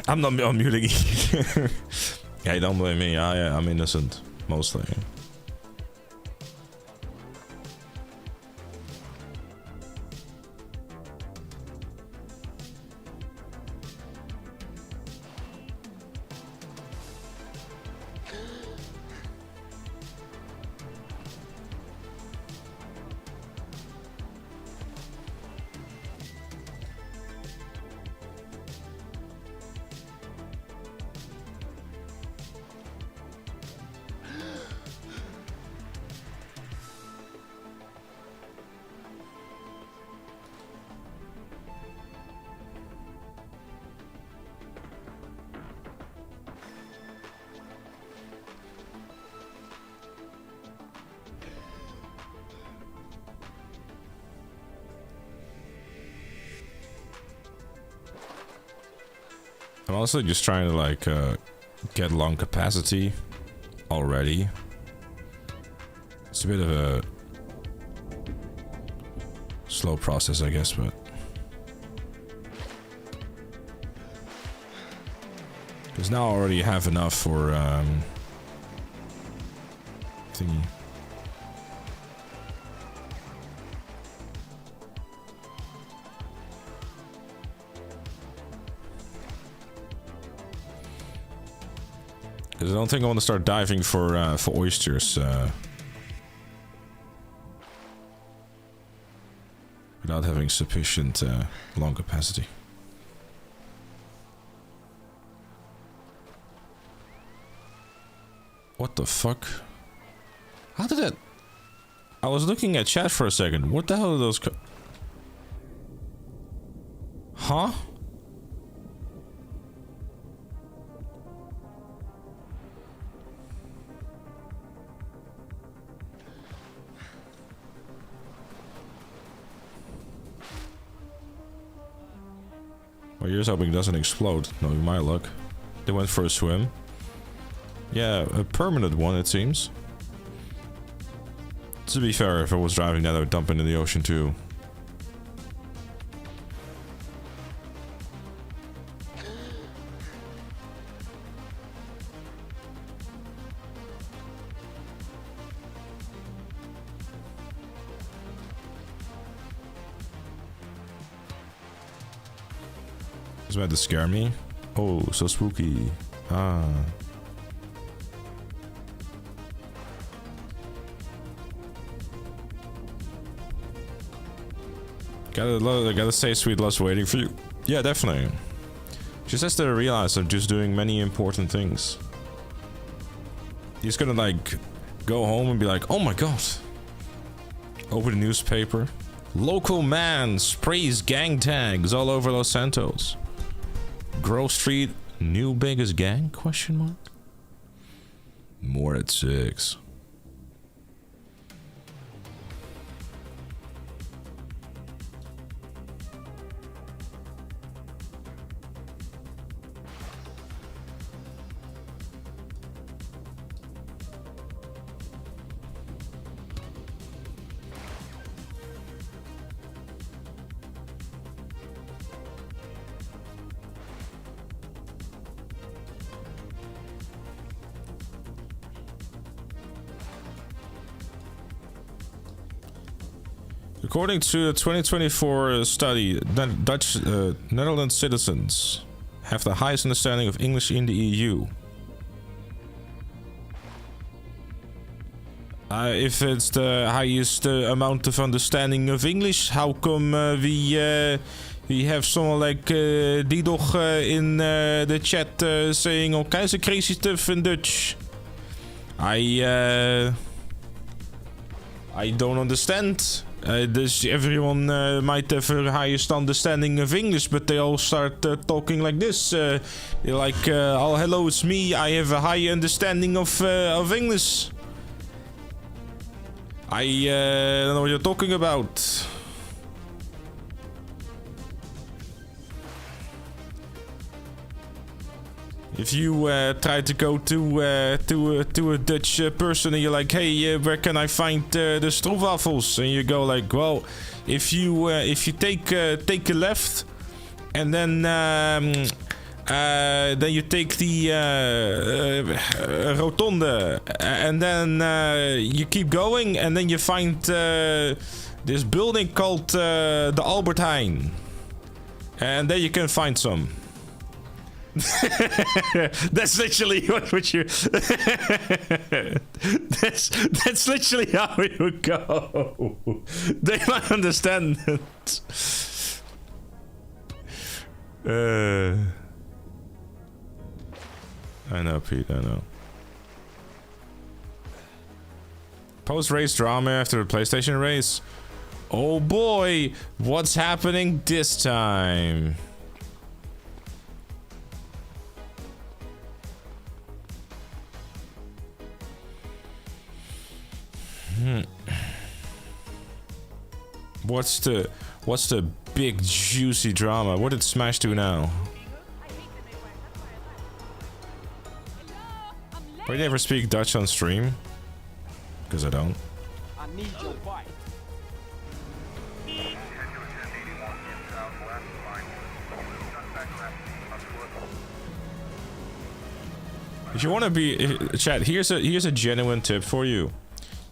I'm not muting. Hey, don't blame me. I'm innocent, mostly. I'm also just trying to like get lung capacity already. It's a bit of a slow process, I guess, but because now I already have enough for thingy. Because I don't think I want to start diving for oysters without having sufficient lung capacity. What the fuck? How did that? I was looking at chat for a second. What the hell are those? Huh? Well, here's hoping it doesn't explode. No, my luck. They went for a swim. Yeah, a permanent one, it seems. To be fair, if I was driving that, I would dump it in the ocean too. It's about to scare me. Oh, so spooky. Ah. Gotta say, sweet love's waiting for you. Yeah, definitely. Just has to realize I'm just doing many important things. He's gonna like go home and be like, oh my god. Open the newspaper. Local man sprays gang tags all over Los Santos. Grove Street, new biggest gang? Question mark. More at 6. According to a 2024 study, Dutch Netherlands citizens have the highest understanding of English in the EU. If it's the highest amount of understanding of English, how come we have someone like Didog in the chat saying all kinds of crazy stuff in Dutch? I don't understand. Everyone might have a highest understanding of English, but they all start talking like this. Like, oh, hello, it's me. I have a high understanding of English. I don't know what you're talking about. If you try to go to a Dutch person and you're like, hey, where can I find the stroopwafels? And you go like, well, if you take a left, and then you take the rotonde, and then you keep going, and then you find this building called the Albert Heijn, and there you can find some. That's literally what you. that's literally how it would go. They might understand it. I know, Pete. I know. Post-race drama after the PlayStation race. Oh boy, what's happening this time? What's the big juicy drama? What did Smash do now? Why do you ever speak Dutch on stream? Because I don't. I need your bike. If you want to be chat, here's a genuine tip for you.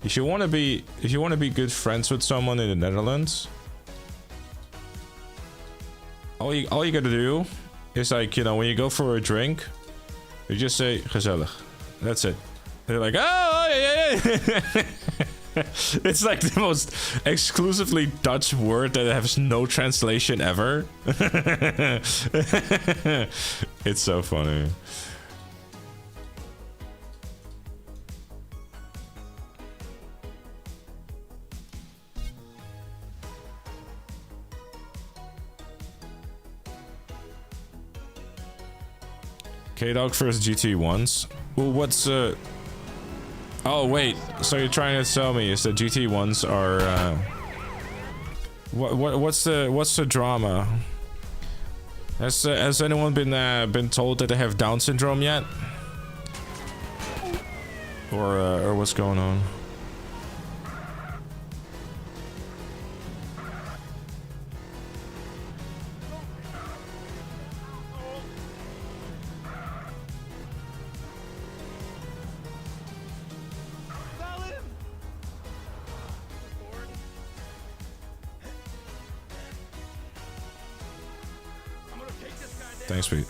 If you want to be good friends with someone in the Netherlands, all you gotta do is, like, you know, when you go for a drink, you just say gezellig. That's it. They're like, oh yeah. It's like the most exclusively Dutch word that has no translation ever. It's so funny. K-Dog first GT1s. Well, what's oh wait, so you're trying to tell me is that GT1s are what's the drama? Has anyone been told that they have Down syndrome yet? Or what's going on? Thanks, Pete.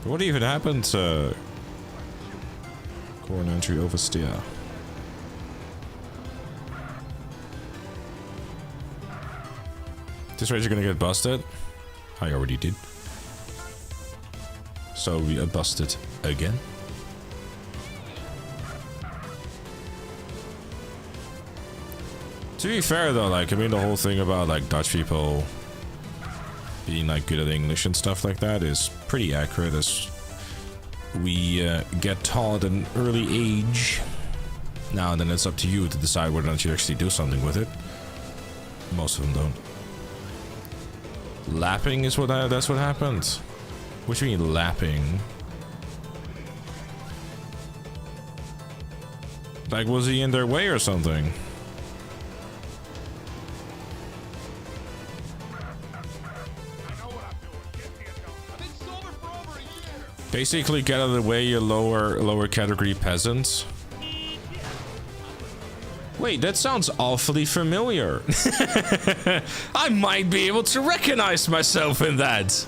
What even happened to Corn entry oversteer? This race you're gonna get busted? I already did. So we are busted again. To be fair though, like, I mean, the whole thing about like Dutch people being like good at English and stuff like that is pretty accurate, as we get taught at an early age. Now then it's up to you to decide whether or not you actually do something with it. Most of them don't. Lapping is that's what happened. What do you mean lapping? Like, was he in their way or something? Basically, get out of the way, you lower category peasants. Wait, that sounds awfully familiar. I might be able to recognize myself in that.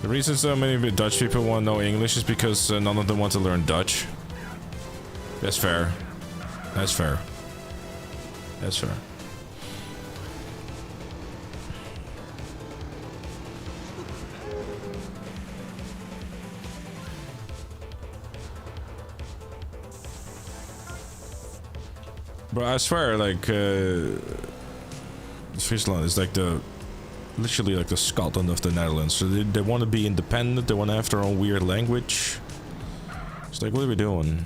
The reason so many Dutch people want to know English is because none of them want to learn Dutch. That's fair. That's fair. That's fair. But I swear, like, Friesland is like literally like the Scotland of the Netherlands. So they want to be independent, they want to have their own weird language. It's like, what are we doing?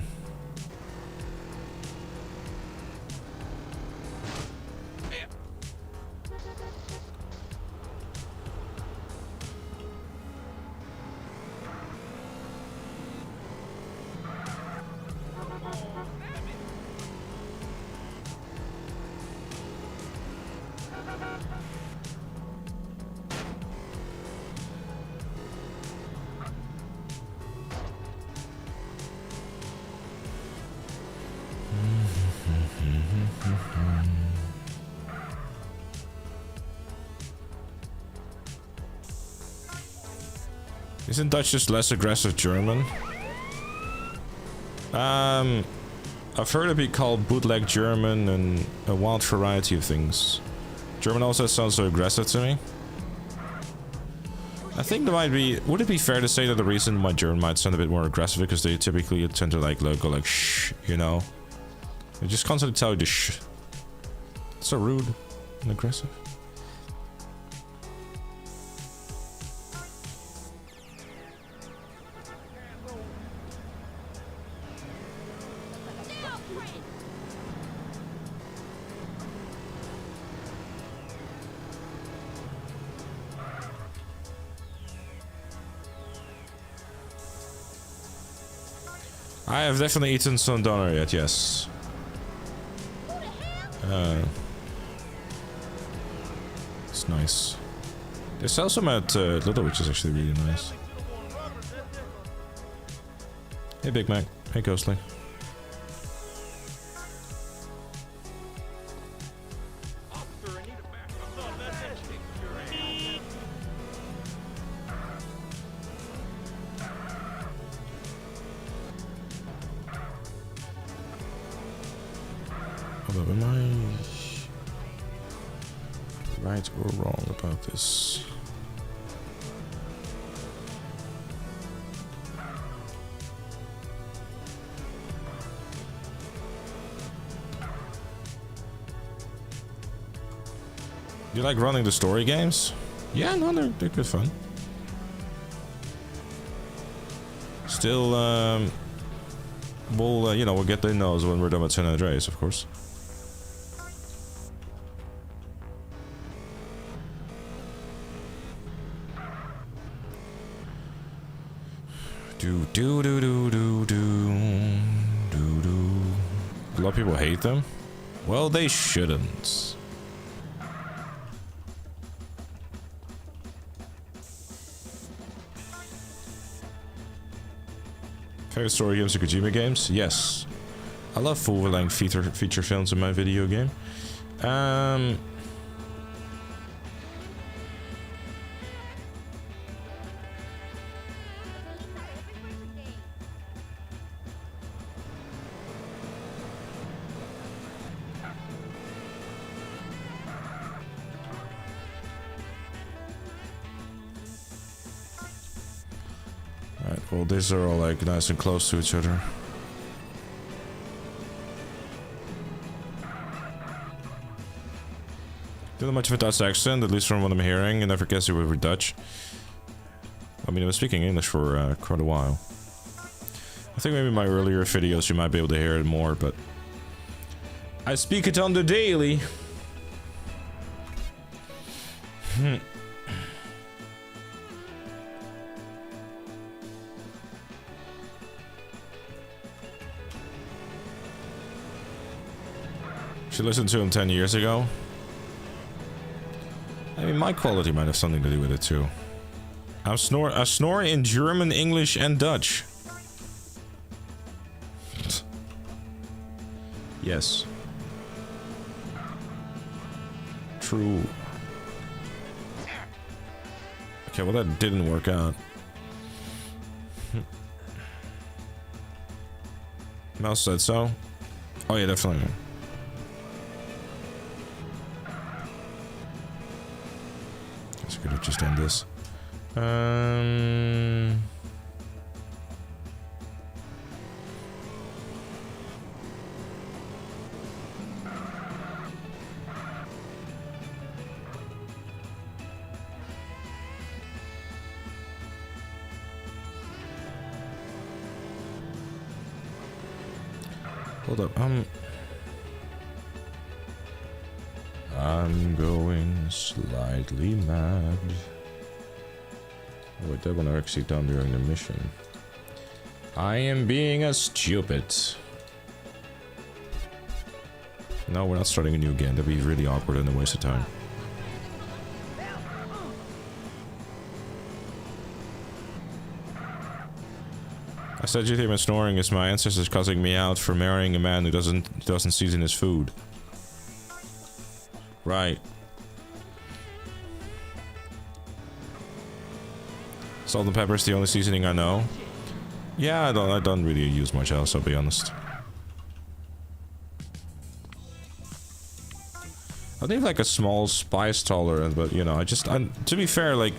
Isn't Dutch just less aggressive German? I've heard it be called bootleg German and a wild variety of things. German also sounds so aggressive to me. I think there might be... Would it be fair to say that the reason why German might sound a bit more aggressive because they typically tend to like go like shh, you know? They just constantly tell you to shh. It's so rude and aggressive. I have definitely eaten some doner yet, yes. It's nice. They sell some at Lidl, which is actually really nice. Hey Big Mac. Hey Ghostly. Hold up, am I right or wrong about this? You like running the story games? Yeah, no, they're good fun. Still, we'll, you know, we'll get the nose when we're done with San Andreas, of course. Do. A lot of people hate them. Well, they shouldn't. Favorite story games or Kojima games? Yes. I love full-length feature films in my video game. Well, these are all like nice and close to each other. Don't have much of a Dutch accent, at least from what I'm hearing. I never guessed you were Dutch. I mean, I was speaking English for quite a while. I think maybe my earlier videos you might be able to hear it more, but I speak it on the daily. She listened to him 10 years ago. I mean, my quality might have something to do with it too. I snore in German, English, and Dutch. Yes. True. Okay, well that didn't work out. Mouse said so. Oh yeah, definitely. Guess I could have just done this. Hold up, I'm going slightly mad. Wait, that one I actually done during the mission. I am being a stupid. No, we're not starting anew again. That'd be really awkward and a waste of time. I said GTM and snoring is my ancestors cussing me out for marrying a man who doesn't season his food. Right. Salt and pepper is the only seasoning I know. Yeah, I don't really use much else, I'll be honest. I think like a small spice tolerance, but you know, to be fair, like,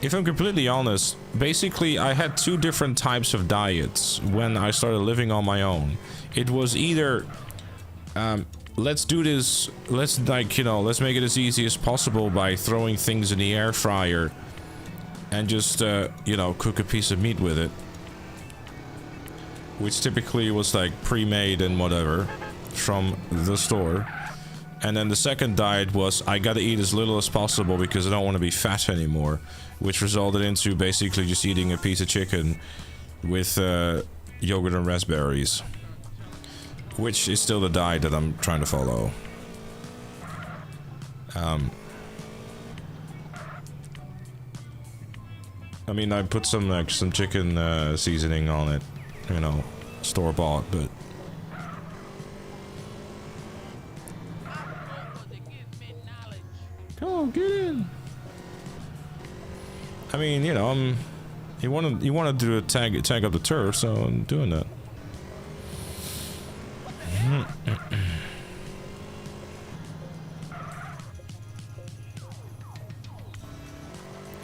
if I'm completely honest, basically I had two different types of diets when I started living on my own. It was either, let's do this, let's make it as easy as possible by throwing things in the air fryer and just, cook a piece of meat with it. Which typically was like pre-made and whatever from the store. And then the second diet was I gotta eat as little as possible because I don't want to be fat anymore. Which resulted into basically just eating a piece of chicken with yogurt and raspberries. Which is still the diet that I'm trying to follow. I mean, I put some chicken seasoning on it, you know, store-bought, but come on, get in. I mean, you know, you want to do a tag up the turf, so I'm doing that.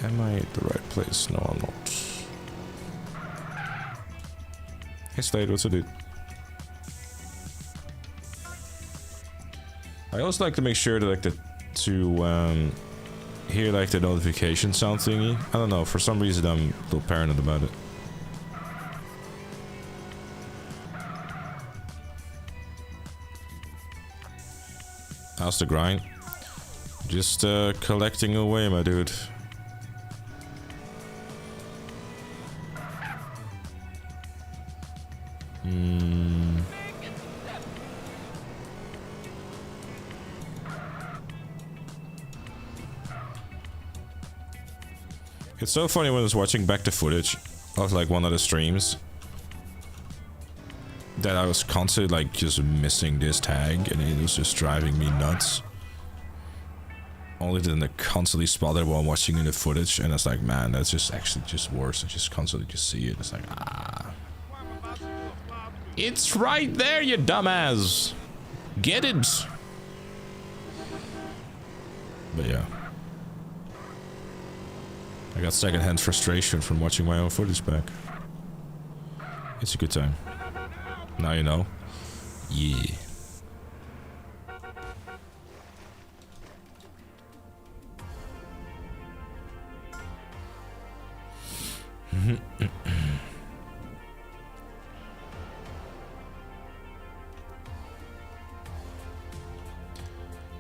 Am I at the right place? No, I'm not. Hey, Slade, what's it do? I always like to make sure that hear like the notification sound thingy. I don't know, for some reason I'm a little paranoid about it. How's the grind? Just collecting away, my dude. It's so funny when I was watching back the footage of like one of the streams that I was constantly like just missing this tag and it was just driving me nuts. Only then I constantly spot it while watching in the footage and it's like, man, that's just actually just worse. I just constantly just see it. It's like, ah. It's right there, you dumbass. Get it. But yeah. I got secondhand frustration from watching my own footage back. It's a good time. Now you know. Yeah.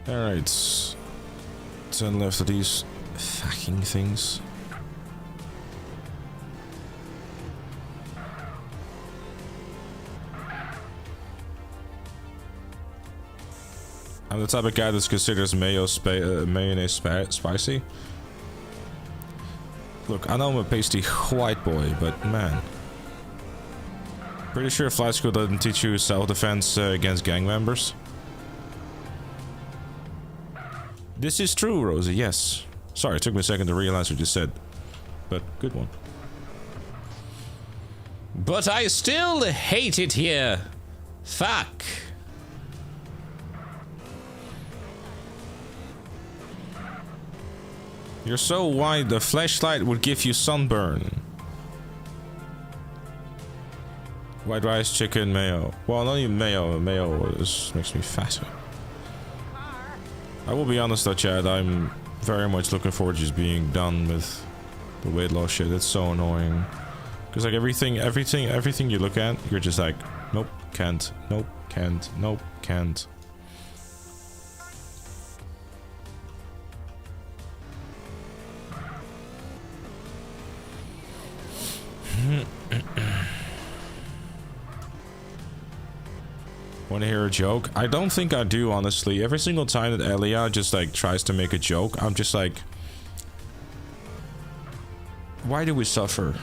Alright. 10 left of these fucking things. I'm the type of guy that considers mayonnaise spicy. Look, I know I'm a pasty white boy, but man. Pretty sure flight school doesn't teach you self-defense against gang members. This is true, Rosie, yes. Sorry, it took me a second to realize what you said. But, good one. But I still hate it here. Fuck. You're so white, the flashlight would give you sunburn. White rice, chicken, mayo. Well, not even mayo. Mayo makes me fatter. I will be honest though, Chad, I'm very much looking forward to just being done with the weight loss shit. It's so annoying. Because like everything you look at, you're just like, nope, can't, nope, can't, nope, can't. Want to hear a joke? I don't think I do, honestly. Every single time that Elia just like tries to make a joke, I'm just like, why do we suffer?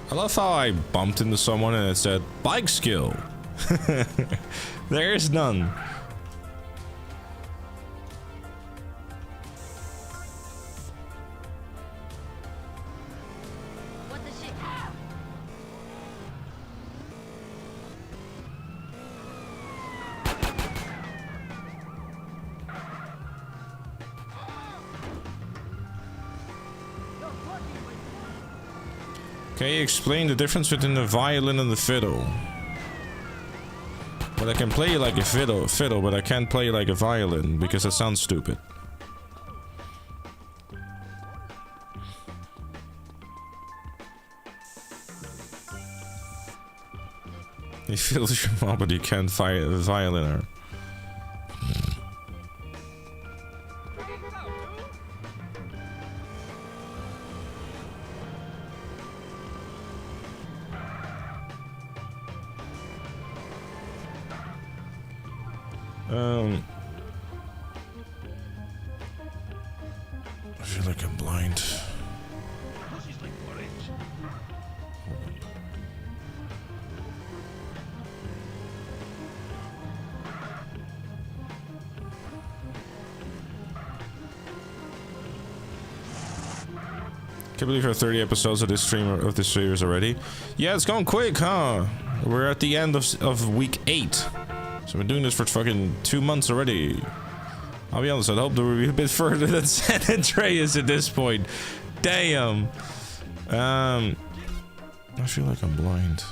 I love how I bumped into someone and it said, bike skill. There's none. What the shit? Can you explain the difference between the violin and the fiddle? But I can play like a fiddle, but I can't play like a violin because that sounds stupid. He feels your mom, but you can't violin her. I feel like I'm blind. Can't believe we're 30 episodes of this series already. Yeah, it's going quick, huh? We're at the end of week 8. So I've been doing this for fucking 2 months already. I'll be honest, I'd hope that we'd be a bit further than San Andreas at this point. Damn. I feel like I'm blind.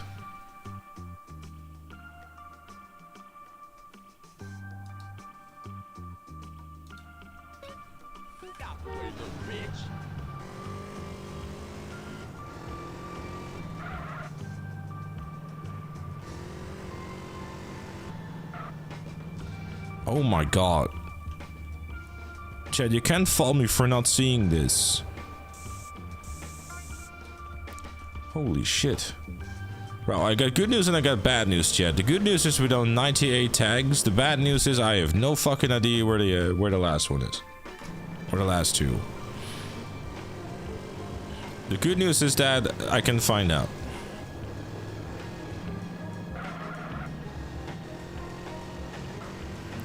Oh my god. Chad, you can't fault me for not seeing this. Holy shit. Well, I got good news and I got bad news, Chad. The good news is we done 98 tags. The bad news is I have no fucking idea where the last one is. Or the last two. The good news is that I can find out.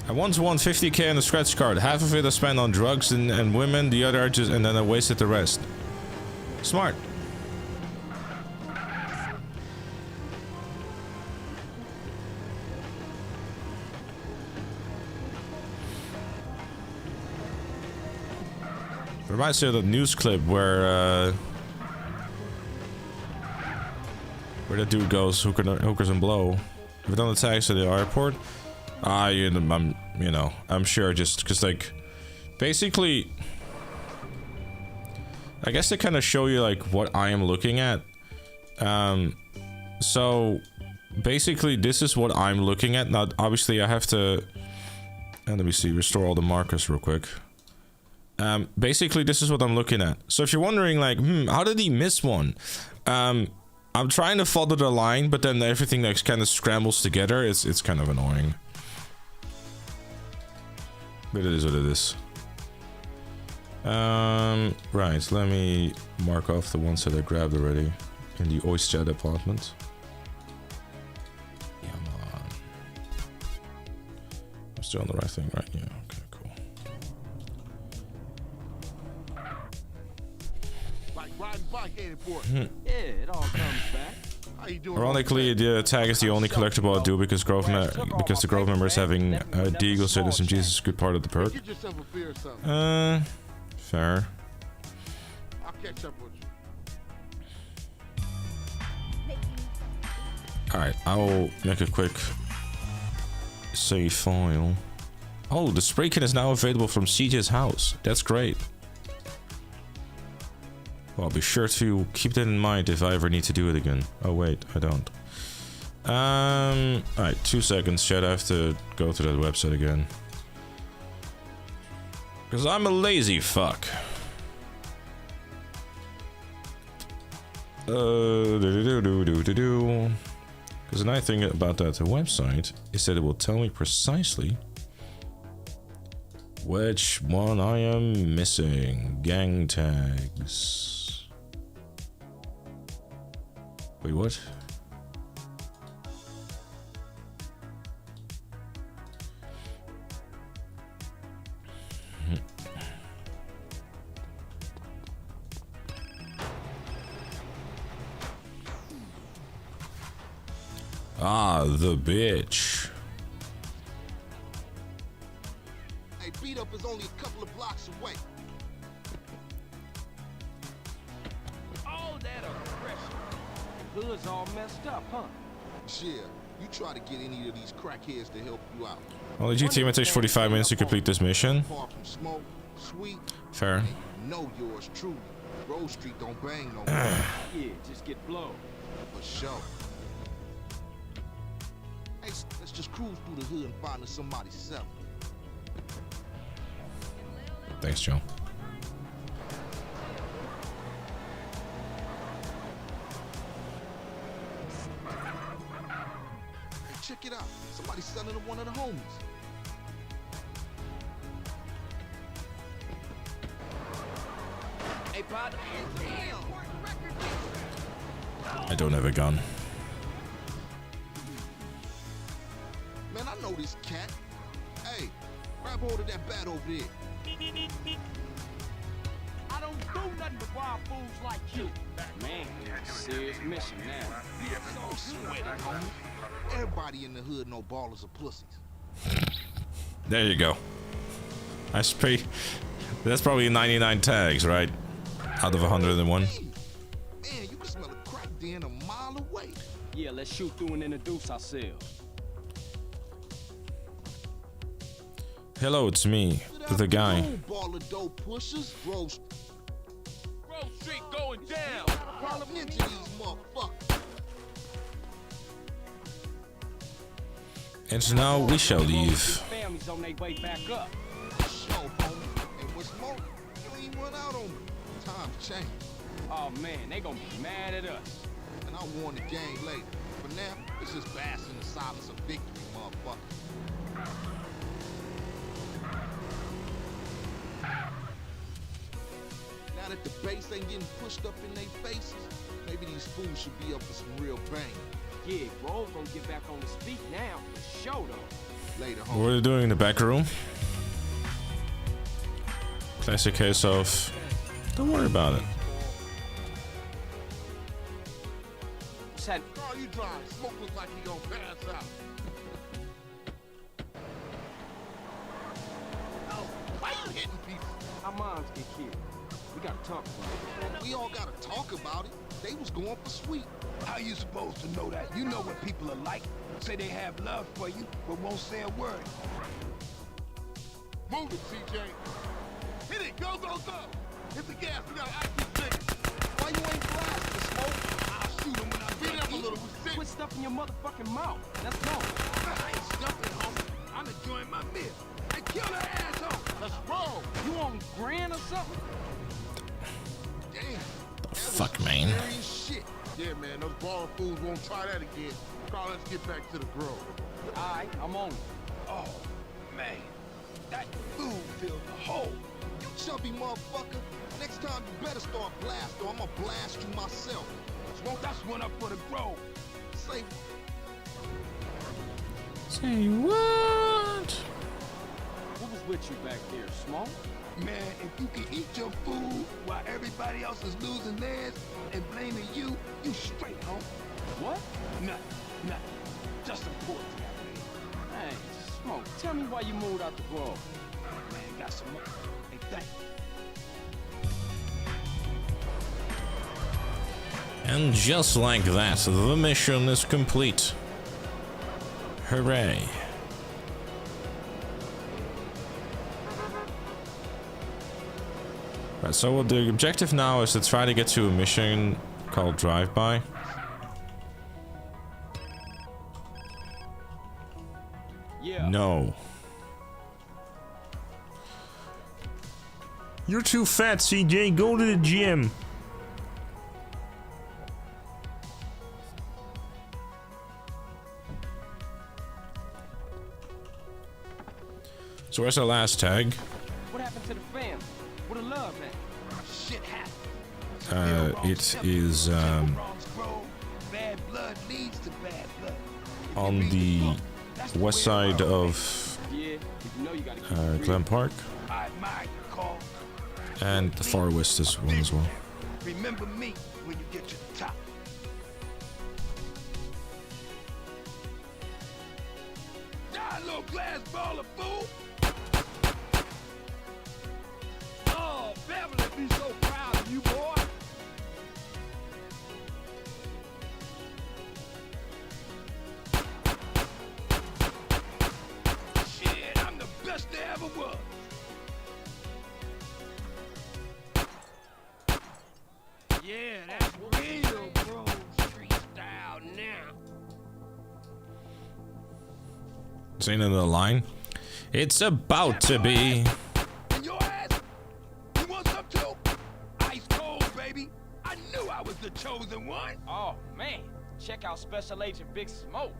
I once won 50k on a scratch card. Half of it I spent on drugs and women, the other and then I wasted the rest. Smart. Reminds me of that news clip where the dude goes hookers and blow. Have you done the tags at the airport? I'm sure just because, like, basically, I guess they kind of show you like what I am looking at. So basically this is what I'm looking at. Now obviously I have to, let me see, restore all the markers real quick. Basically this is what I'm looking at. So if you're wondering like, how did he miss one? I'm trying to follow the line, but then everything like kind of scrambles together. It's kind of annoying. But it is what it is. Right, let me mark off the ones that I grabbed already in the oyster department. Come on. I'm still on the right thing, right? Yeah, okay, cool. Like riding bike, ain't it, boy? Yeah, it all comes back. How you doing? Ironically, the tag is the only collectible I do because the Grove members having Deagle Citizen Jesus is a good part of the perk. Get yourself a beer or something. Fair. I'll catch up with you. Alright, I will make a quick save file. Oh, the spray can is now available from CJ's house. That's great. Well, I'll be sure to keep that in mind if I ever need to do it again. Oh wait, I don't. Alright, 2 seconds, chat. I have to go to that website again. Because I'm a lazy fuck. Because the nice thing about that website is that it will tell me precisely which one I am missing. Gang tags. Wait, what? Ah, the bitch. Hey, beat up is only a couple of blocks away. All that aggression. Hood's all messed up, huh? Yeah, you try to get any of these crackheads to help you out. Well, the GTM takes 45 minutes to complete this mission. Far from smoke, sweet, Fair. and you know yours truly. Rose Street don't bang no more. Yeah, just get blown. For sure. Hey, let's just cruise through the hood and find us somebody selling. Thanks, Joe. Hey, check it out. Somebody's selling to one of the homies. Hey, partner. I don't have a gun. Man, I know this cat. Hey, grab hold of that bat over there. I don't do nothing but rob fools like you. Man, it's a serious mission now. So sweaty, homie. Everybody in the hood know ballers are pussies. There you go. I spray. That's probably 99 tags, right? Out of 101. Man, you can smell a crack den a mile away. Yeah, let's shoot through and introduce ourselves. Hello, it's me, the guy. Baller dope pushers, Rose Street going down. Parliament to these motherfuckers. And now we shall leave. Families on their way back up. Show, homie. And what's more, you ain't run out on me. Times change. Oh man, they gonna be mad at us. And I'll warn the gang later. For now, it's just bask in the silence of victory, motherfucker. Now out at the base ain't getting pushed up in their faces, maybe these fools should be up for some real bang. Yeah, Grove gonna get back on his feet now, for sure though. Later, What are homie. they doing in the back room? Classic case of, don't worry about it. What's that? Car you drive, smoke looks like he gonna pass out. Oh, why you hitting people? Our moms get killed. We gotta talk about it. We all gotta talk about it. They was going for sweet. How you supposed to know that? You know what people are like. Say they have love for you, but won't say a word. Move it, CJ. Hit it, go, go, go. Hit the gas, we gotta act this nigga. Why you ain't blasting, Smoke? I'll shoot him when I beat him up a little. Quit stuffing your motherfucking mouth. Let's go. I ain't stuffing, homie. I'm enjoying my meal. Hey, kill that asshole. Let's roll. You on Grand or something? Damn. That was Fuck, some man. serious shit. Yeah, man, those ball fools won't try that again. Carl, let's get back to the grove. Alright, I'm on it. Oh, man. That food filled the hole. You chubby motherfucker. Next time you better start blasting or I'm gonna blast you myself. Smoke, that's one up for the grove. Say, Say what? Who was with you back there, Smoke? Man, if you can eat your food while everybody else is losing theirs and blaming you, you straight, home. What? Nothing. Just some poor Hey, Smoke, tell me why you moved out the Grove. man, got some more. Hey, thank you. And just like that, the mission is complete. Hooray. Right, so what the objective now is to try to get to a mission called Drive-By. Yeah. No. You're too fat, CJ. Go to the gym. So where's our last tag? What happened to the family? What a love man. Shit happened. It is Bronx Grove, bad blood leads to bad blood. If you on read the book, that's the west way side around. of Yeah, you know you gotta keep it real. Glen Park, I admire your call. and the far west is one as well. Remember me when you get to the top. Die, little glass ball of fool. Oh, Beverly be so proud of you, boy. Shit, I'm the best there ever was. Yeah, that's real Grove Street style now. Saying another line. It's about to be. And your ass? You want some too? Ice cold, baby. I knew I was the chosen one. Oh man, check out Special Agent Big Smoke.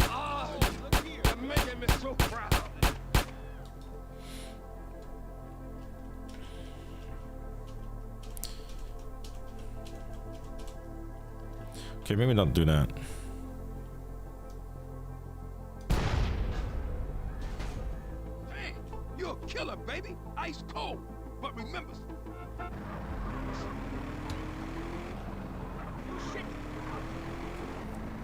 Oh, look here. You're making me so proud. Okay, maybe not do that. Hey, you're a killer, baby. Ice cold. But remember,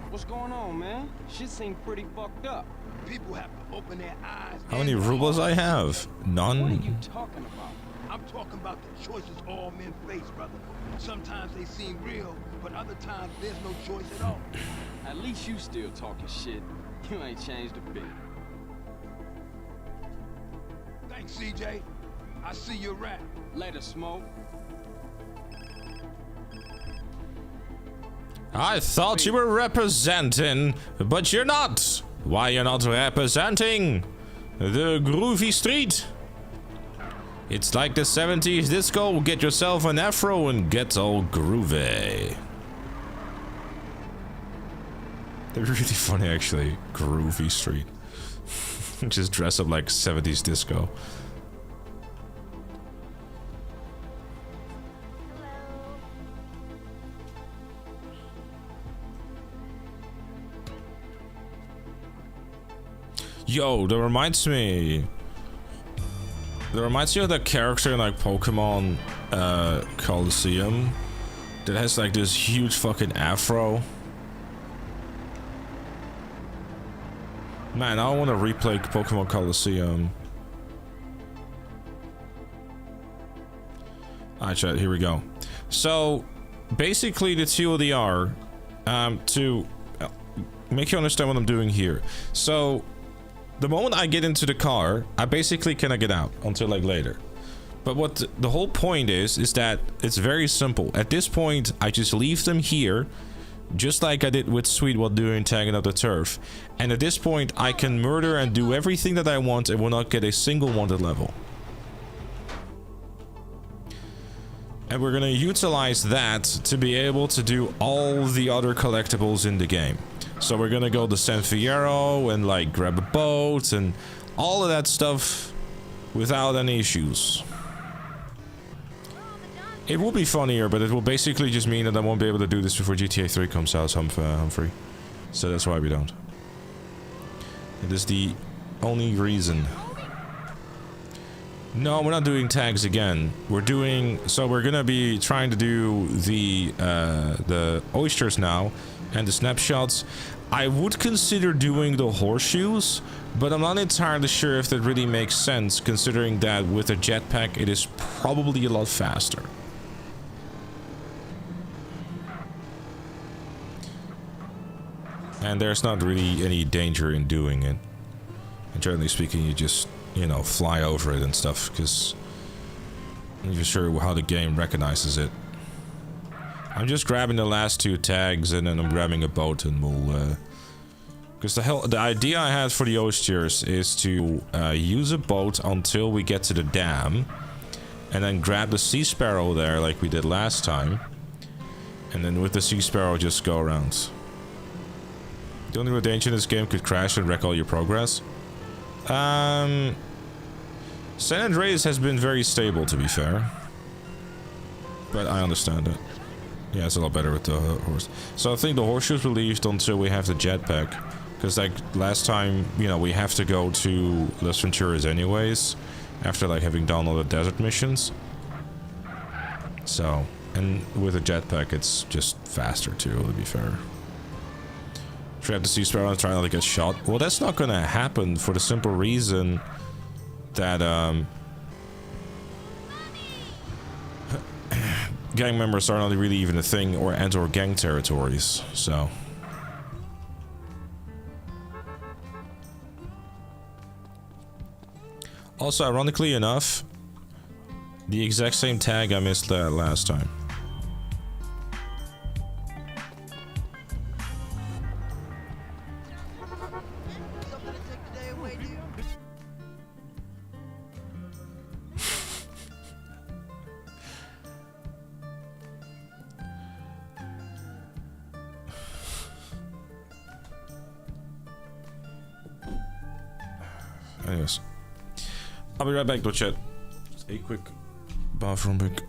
What's going on, man? Shit seems pretty fucked up. people have to open their eyes. How many and rubles I hearts. have? What are None. you talking about? I'm talking about the choices all men face, brother. Sometimes they seem real, but other times there's no choice at all. At least you still talking shit. You ain't changed a bit. Thanks, CJ. I see you're right. Later, Smoke. I thought you were representing, but you're not. Why you're not representing the groovy street? It's like the 70s disco. Get yourself an afro and get all groovy. They're really funny, actually. Groovy street. Just dress up like 70s disco. Yo, that reminds me. That reminds me of that character in like Pokemon Coliseum that has like this huge fucking afro. Man, I want to replay Pokemon Coliseum. Alright, chat, here we go. So, basically the TLDR, to make you understand what I'm doing here. So, the moment I get into the car, I basically cannot get out until like later. But what the whole point is that it's very simple. At this point, I just leave them here, just like I did with Sweet while doing tagging up the turf. And at this point, I can murder and do everything that I want and will not get a single wanted level. And we're gonna utilize that to be able to do all the other collectibles in the game. So we're gonna go to San Fierro and like grab a boat and all of that stuff without any issues. It will be funnier, but it will basically just mean that I won't be able to do this before GTA 3 comes out, Humphrey. So that's why we don't. It is the only reason. No, we're not doing tags again. We're doing... So we're gonna be trying to do the oysters now and the snapshots. I would consider doing the horseshoes, but I'm not entirely sure if that really makes sense, considering that with a jetpack it is probably a lot faster. And there's not really any danger in doing it. And generally speaking, you just, you know, fly over it and stuff, because I'm not sure how the game recognizes it. I'm just grabbing the last two tags and then I'm grabbing a boat and we'll, because the idea I had for the oysters is to use a boat until we get to the dam and then grab the sea sparrow there like we did last time, and then with the sea sparrow just go around. The only real danger in this game could crash and wreck all your progress. San Andreas has been very stable, to be fair. But I understand it. Yeah, it's a lot better with the horse. So I think the horseshoes will leave until we have the jetpack. Because like last time, you know, we have to go to Las Venturas anyways. After like having done all the desert missions. So, and with a jetpack it's just faster too, to be fair. Trap the sea sparrow and try not to get shot. Well, that's not gonna happen for the simple reason that gang members are not really even a thing or gang territories, so. Also, ironically enough, the exact same tag I missed last time. Anyways, I'll be right back to chat. Just a quick bathroom break.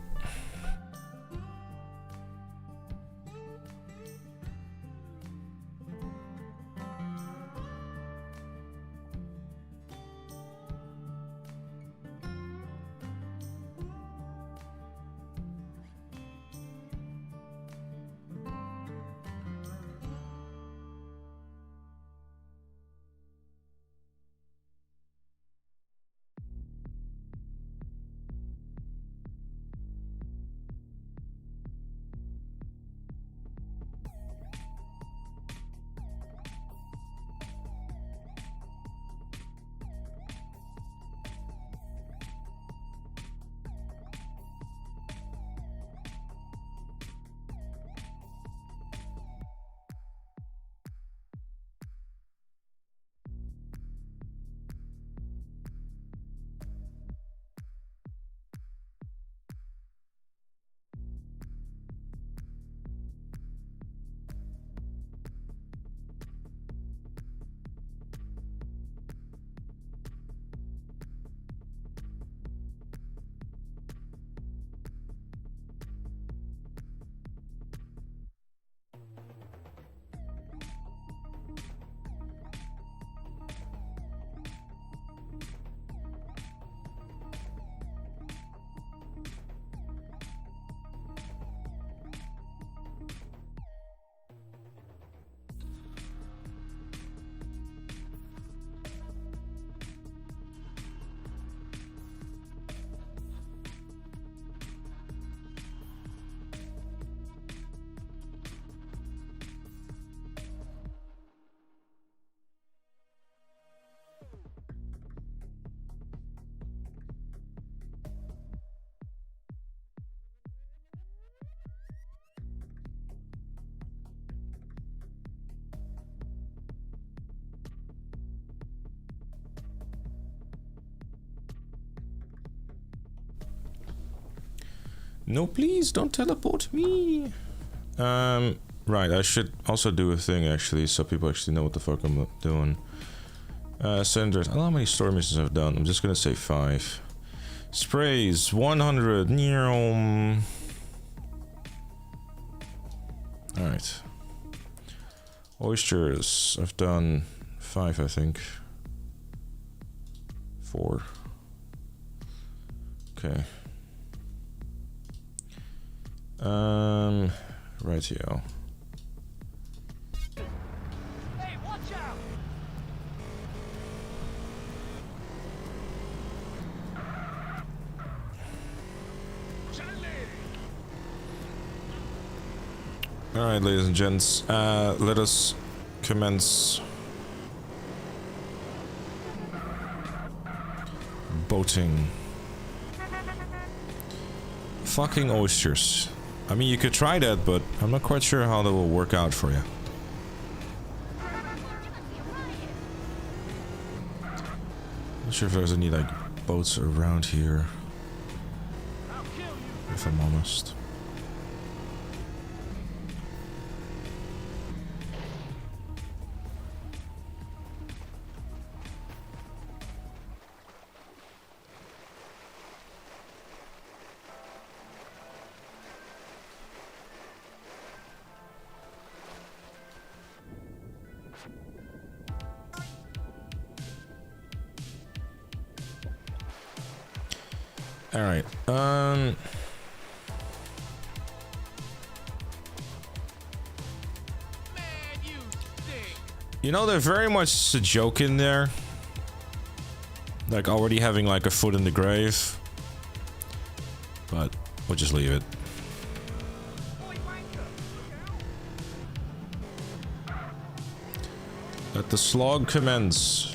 No, please don't teleport me. Right, I should also do a thing actually, so people actually know what the fuck I'm doing. Senders. I don't know how many story missions I've done. I'm just gonna say 5. Sprays 100. Alright. Oysters. I've done 5, I think. 4. Okay. Rightio. Hey, watch out! Alright, ladies and gents, let us commence boating. Fucking oysters. I mean, you could try that, but I'm not quite sure how that will work out for you. Not sure if there's any, like, boats around here, if I'm honest. All right. You know, there's very much a joke in there. Like already having like a foot in the grave. But we'll just leave it. Let the slog commence.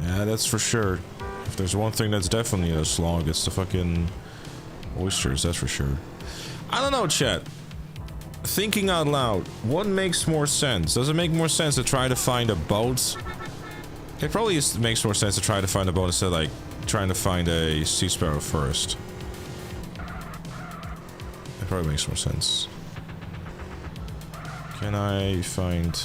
Yeah, that's for sure. If there's one thing that's definitely a slog, it's the fucking oysters, that's for sure. I don't know, chat. Thinking out loud, what makes more sense? Does it make more sense to try to find a boat? It probably makes more sense to try to find a boat instead of like trying to find a sea sparrow first. It probably makes more sense. Can I find...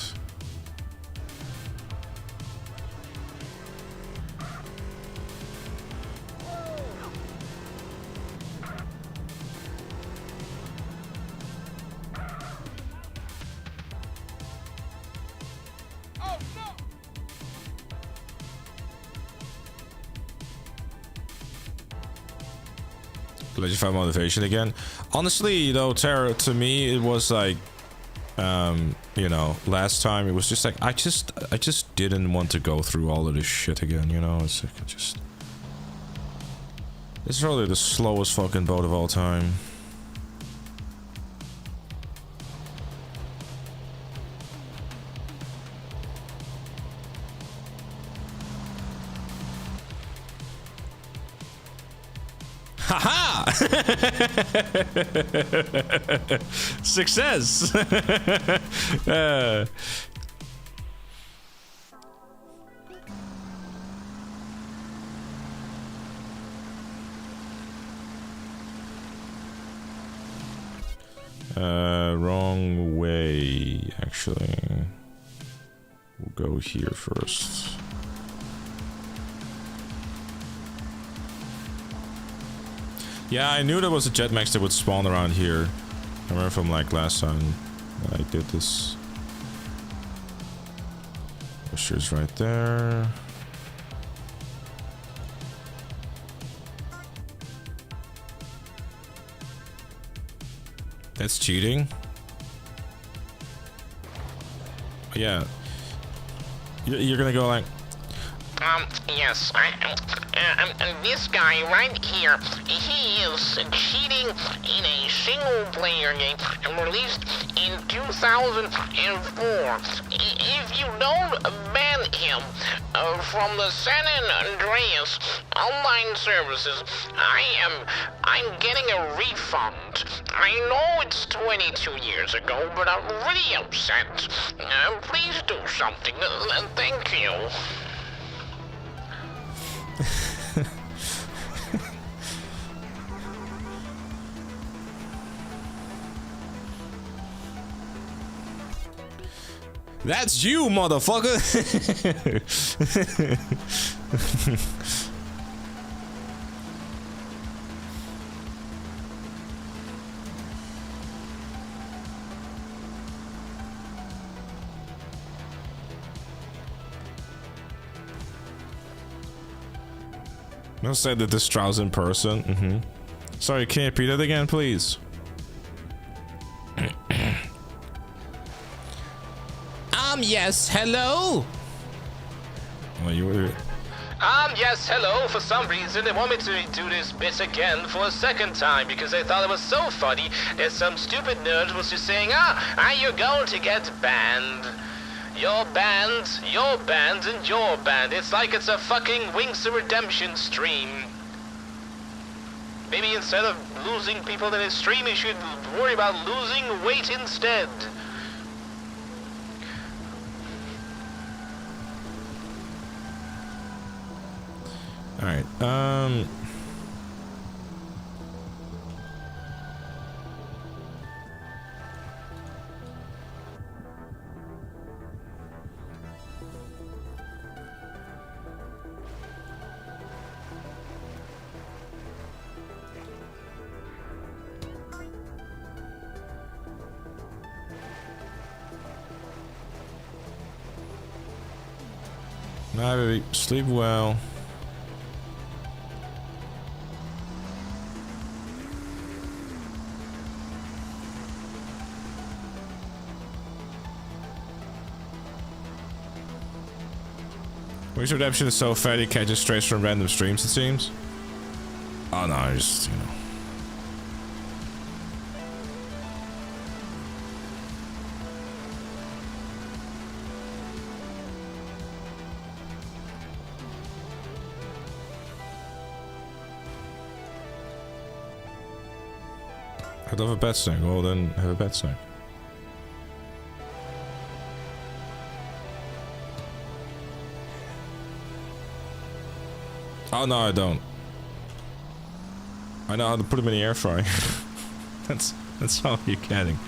Legendary motivation again. Honestly, though, Terra, to me, it was like, you know, last time it was just like I just didn't want to go through all of this shit again. You know, it's like this is probably the slowest fucking boat of all time. Haha! Success! Wrong way, actually. We'll go here first. Yeah, I knew there was a jetmax that would spawn around here. I remember from like last time I did this. Pusher's right there. That's cheating. Yeah. You're gonna go like... Yes, this guy right here, he is cheating in a single-player game released in 2004. If you don't ban him from the San Andreas online services, I'm getting a refund. I know it's 22 years ago, but I'm really upset. Please do something. Thank you. That's you, motherfucker! I'll say that this Strauss in person. Sorry, can you repeat that again, please? Yes, hello? Well, you were... Yes, hello. For some reason, they want me to do this bit again for a second time because they thought it was so funny that some stupid nerd was just saying, you're going to get banned. Your band, and your band. It's like it's a fucking Wings of Redemption stream. Maybe instead of losing people in his stream, you should worry about losing weight instead. Alright, Bye, baby. Sleep well. Wings of Redemption is so fat he catches straight from random streams, it seems. Oh no, I just, you know. I'd love a pet snack. Well, then have a pet snack. Oh no, I don't. I know how to put them in the air fryer. that's all you're getting.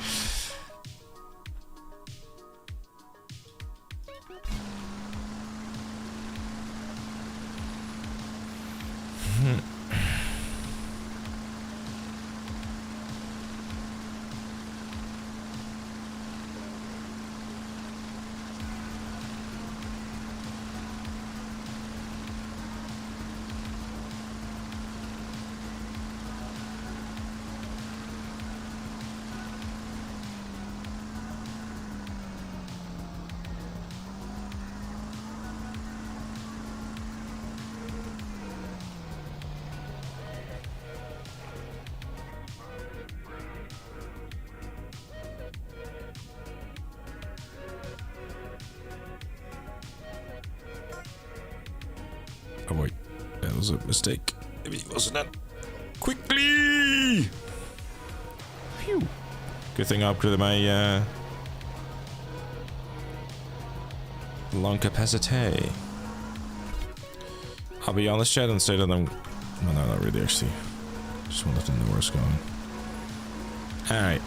Oh wait, that was a mistake. Maybe it wasn't that. Quickly! Phew. Good thing I upgraded my lung capacity. I'll be honest, chat, and say that I'm... Well, no, not really, actually. Just want to know where it's going. Alright.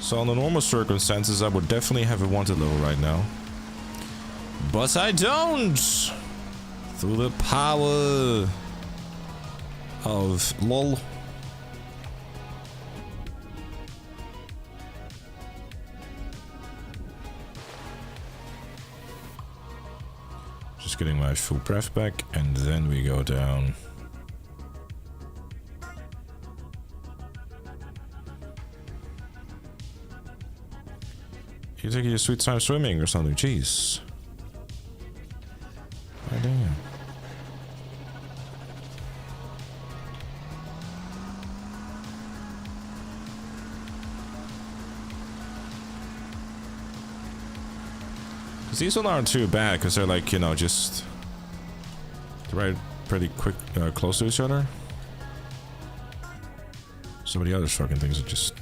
So under normal circumstances, I would definitely have a wanted level right now. But I don't! Through the power of LOL. Just getting my full breath back, and then we go down. You taking your sweet time swimming or something? Jeez. Oh, damn. These ones aren't too bad because they're like, you know, just right pretty quick, close to each other. Some of the other fucking things are just...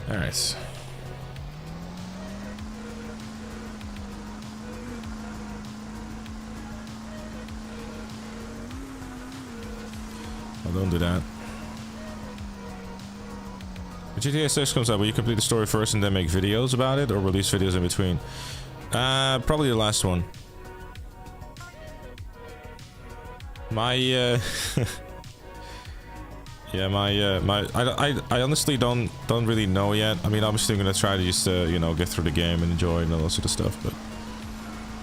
Alright. don't do that. If GTA 6 comes out, will you complete the story first and then make videos about it, or release videos in between? Probably the last one. My yeah, I honestly don't really know yet. I mean, obviously I'm gonna try to just you know, get through the game and enjoy it and all that sort of stuff, but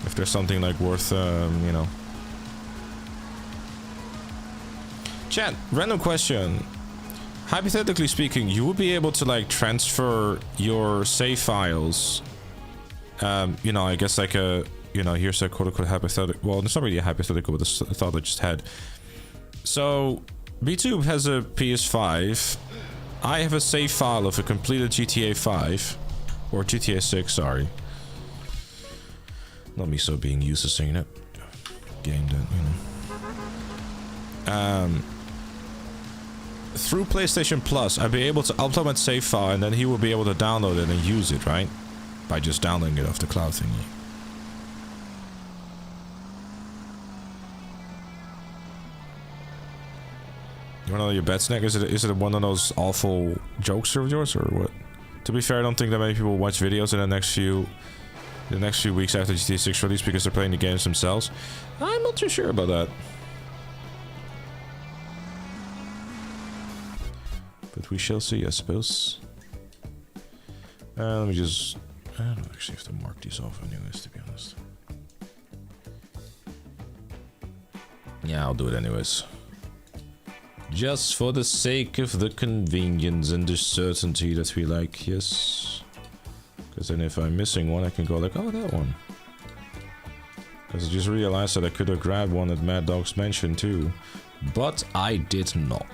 if there's something like worth you know. Chat, random question. Hypothetically speaking, you would be able to like transfer your save files. You know, I guess like a, you know, here's a quote-unquote hypothetical. Well, it's not really a hypothetical, but it's a thought I just had. So, B-Tube has a PS5. I have a save file of a completed GTA 5. Or GTA 6, sorry. Not me so being used to saying it. Game that, you know. Through PlayStation Plus, I'd be able to upload my save file, and then he will be able to download it and use it, right? By just downloading it off the cloud thingy. You wanna know your bet snack? Is it one of those awful jokes of yours, or what? To be fair, I don't think that many people watch videos in the next few weeks after GTA 6 release because they're playing the games themselves. I'm not too sure about that. But we shall see, I suppose. Let me just... I don't actually have to mark these off anyways, to be honest. Yeah, I'll do it anyways. Just for the sake of the convenience and the certainty that we like, yes. Because then if I'm missing one, I can go like, oh, that one. Because I just realized that I could have grabbed one at Mad Dog's Mansion too. But I did not.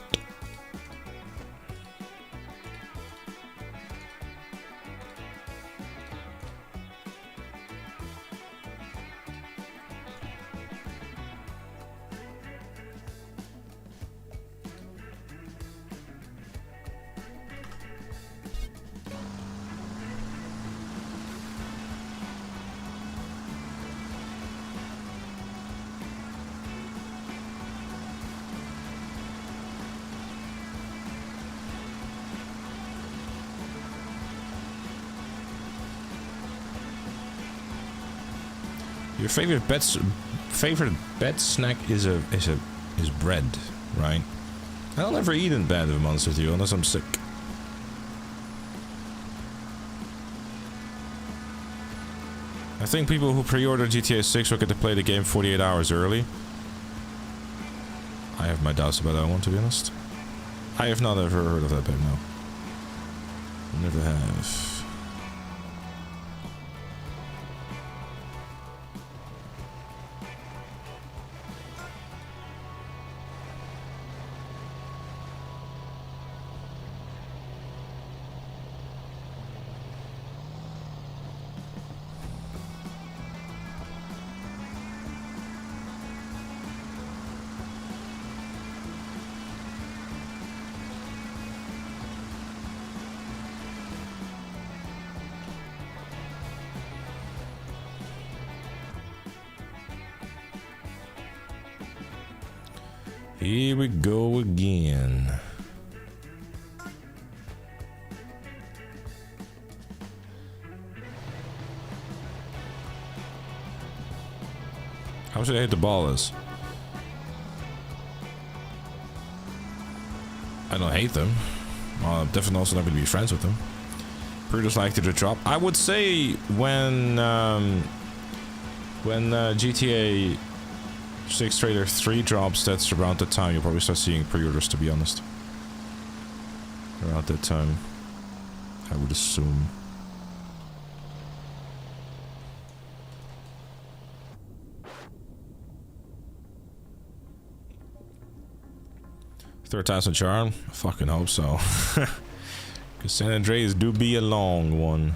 Your favorite bed snack is bread, right? I don't ever eat in bed, if I'm honest with you, unless I'm sick. I think people who pre-order GTA 6 will get to play the game 48 hours early. I have my doubts about that one, to be honest. I have not ever heard of that bed, no. Never have. Here we go again. How should I hit the ball is? I don't hate them. I'm definitely also not going to be friends with them. Pretty just like to drop. I would say when GTA 6 Trailer 3 drops, that's around the time you'll probably start seeing pre-orders, to be honest. Around that time, I would assume. Third time's a charm? I fucking hope so. Because San Andreas do be a long one.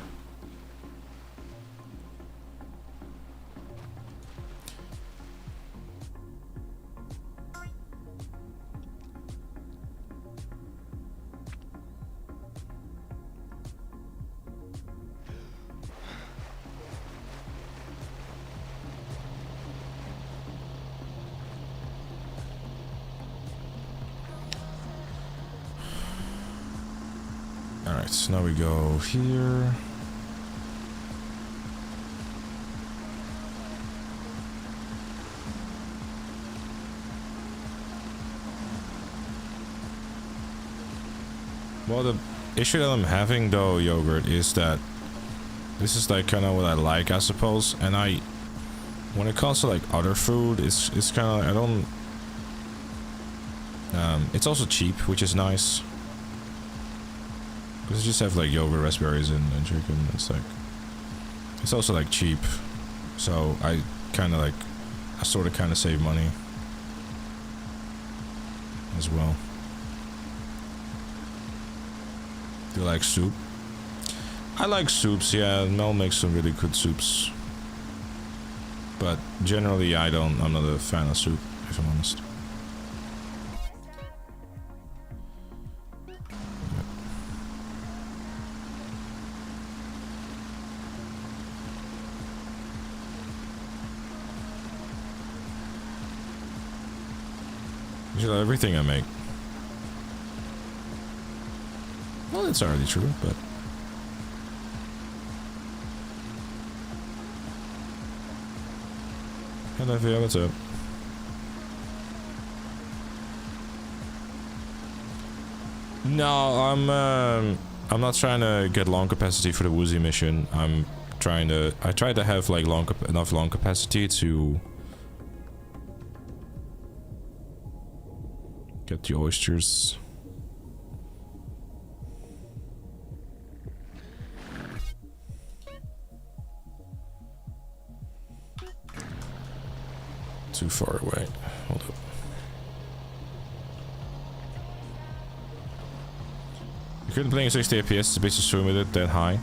Alright, now we go here. Well, the issue that I'm having though, Yogurt, is that this is like kind of what I like, I suppose, and when it comes to like other food, it's kind of, I don't, it's also cheap, which is nice, because you just have like yogurt, raspberries, and chicken. It's also like cheap, so I sort of kind of save money as well. Do you like soup? I like soups, yeah. Mel makes some really good soups. But generally, I'm not a fan of soup, if I'm honest. Usually everything I make. Well, it's already true, but... Hello, Via, what's up? No, I'm not trying to get long capacity for the Woozy mission. I try to have like enough long capacity to get the oysters. Too far away. Hold up. You couldn't play in 60 FPS to basically swim with it that high.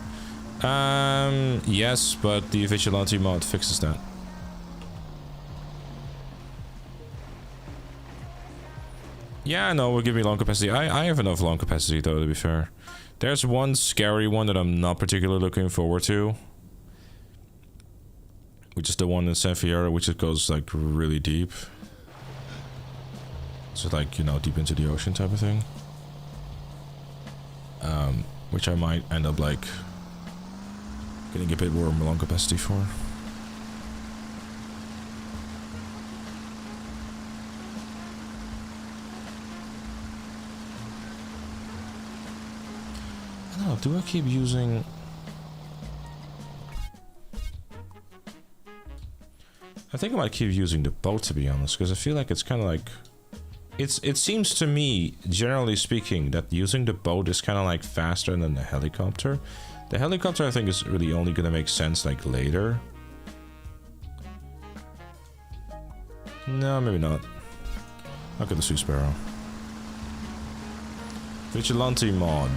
Yes, but the Vigilante mod fixes that. Yeah, no, will give me long capacity. I have enough long capacity though, to be fair. There's one scary one that I'm not particularly looking forward to, which is the one in San Fierro, which it goes like really deep. So like, you know, deep into the ocean type of thing. Which I might end up like getting a bit more long capacity for. I don't know, do I keep using... I think I might keep using the boat, to be honest, because I feel like it's kind of like... It seems to me, generally speaking, that using the boat is kind of like faster than the helicopter. The helicopter, I think, is really only going to make sense like later. No, maybe not. Look at the Sea Sparrow. Vigilante mod.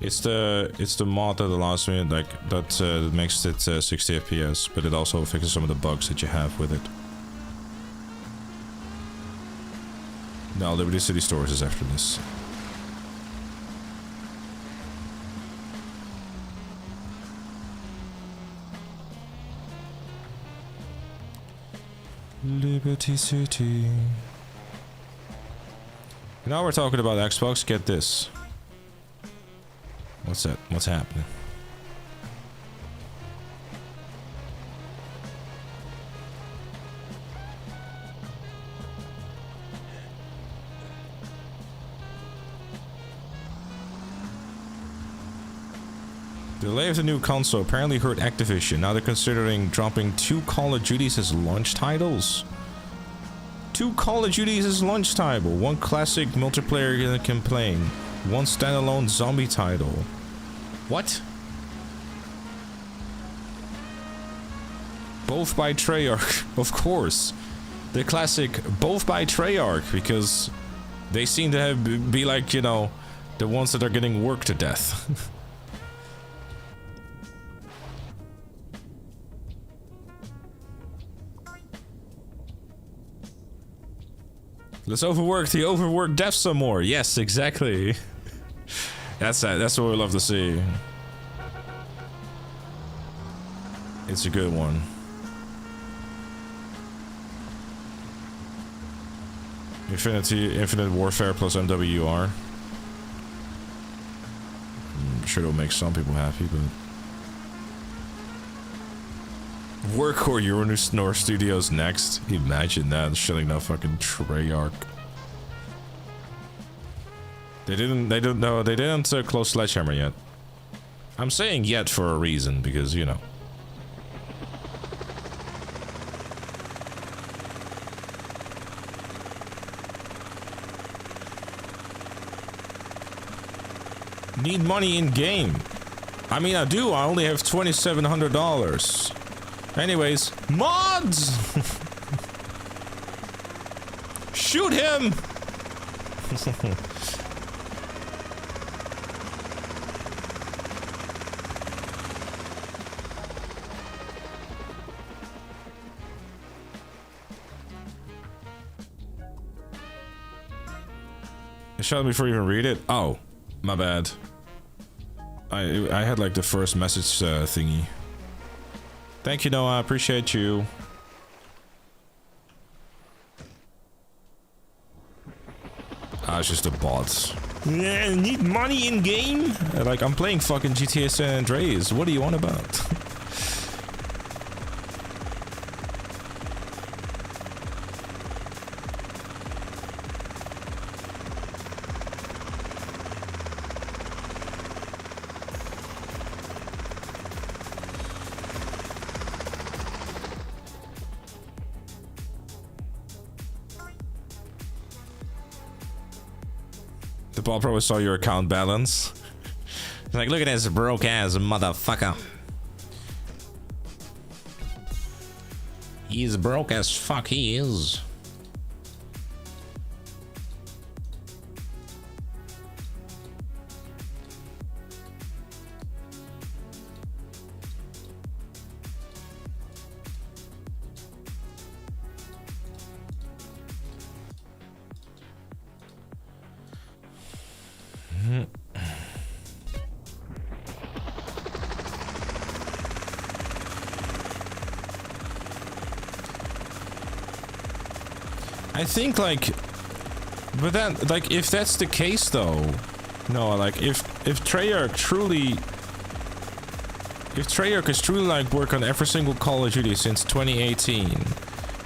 It's the mod that allows me that makes it 60 FPS, but it also fixes some of the bugs that you have with it. No, Liberty City Stores is after this. Liberty City. Now we're talking about Xbox. Get this. What's that? What's happening? The delay of the new console apparently hurt Activision. Now they're considering dropping 2 Call of Duties as launch titles. 2 Call of Duties as launch title. 1 classic multiplayer campaign. 1 standalone zombie title. What? Both by Treyarch, of course. The classic both by Treyarch, because they seem to be like, you know, the ones that are getting worked to death. Let's overwork the overworked devs some more. Yes, exactly. That's what we love to see. It's a good one. Infinite Warfare plus MWR. I'm sure it'll make some people happy, but... Work or Uranus North Studios next. Imagine that, shilling that fucking Treyarch. They didn't close Sledgehammer yet. I'm saying yet for a reason, because, you know. Need money in game. I mean, I do. I only have $2,700. Anyways, mods! Shoot him! I shot him before you even read it? Oh, my bad. I had like the first message thingy. Thank you, Noah. I appreciate you. Ah, it's just a bot. Yeah, need money in game? Like, I'm playing fucking GTA San Andreas. What do you want about? Paul probably saw your account balance. Like, look at this broke ass motherfucker. He's broke as fuck, he is. I think, like, but then, like, if that's the case, though, no, like, if Treyarch is truly, like, work on every single Call of Duty since 2018,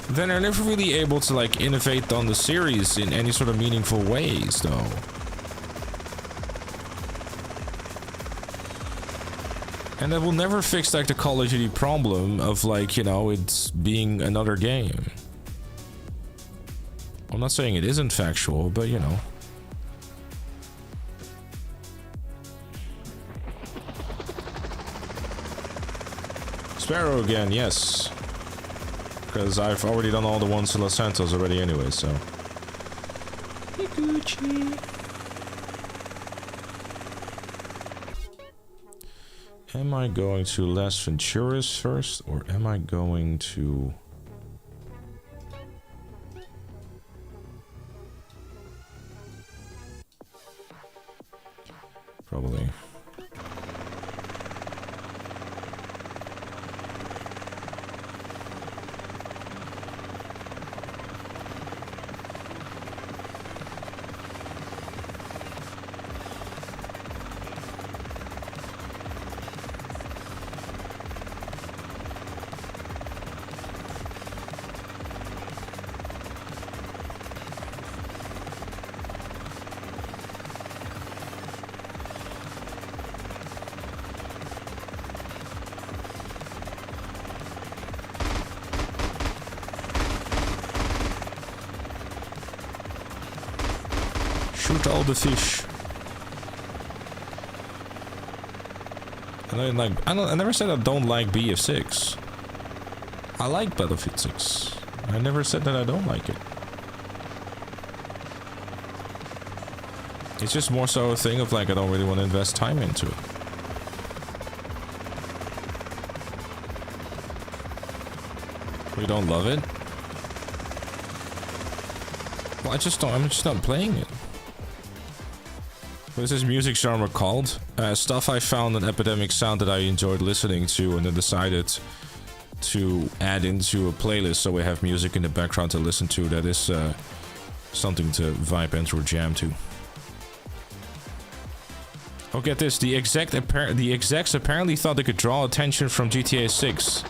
then they're never really able to, like, innovate on the series in any sort of meaningful ways, though. And that will never fix, like, the Call of Duty problem of, like, you know, it's being another game. I'm not saying it isn't factual, but you know. Sparrow again, yes. Because I've already done all the ones in Los Santos already anyway, so. Am I going to Las Venturas first, or am I going to... Probably. Shoot all the fish. And I never said I don't like BF6. I like Battlefield 6. I never said that I don't like it. It's just more so a thing of like I don't really want to invest time into it. We don't love it. Well, I'm just not playing it. What is this music genre called? Stuff I found in Epidemic Sound that I enjoyed listening to and then decided to add into a playlist so we have music in the background to listen to that is something to vibe into or jam to. Oh, get this. The execs apparently thought they could draw attention from GTA 6.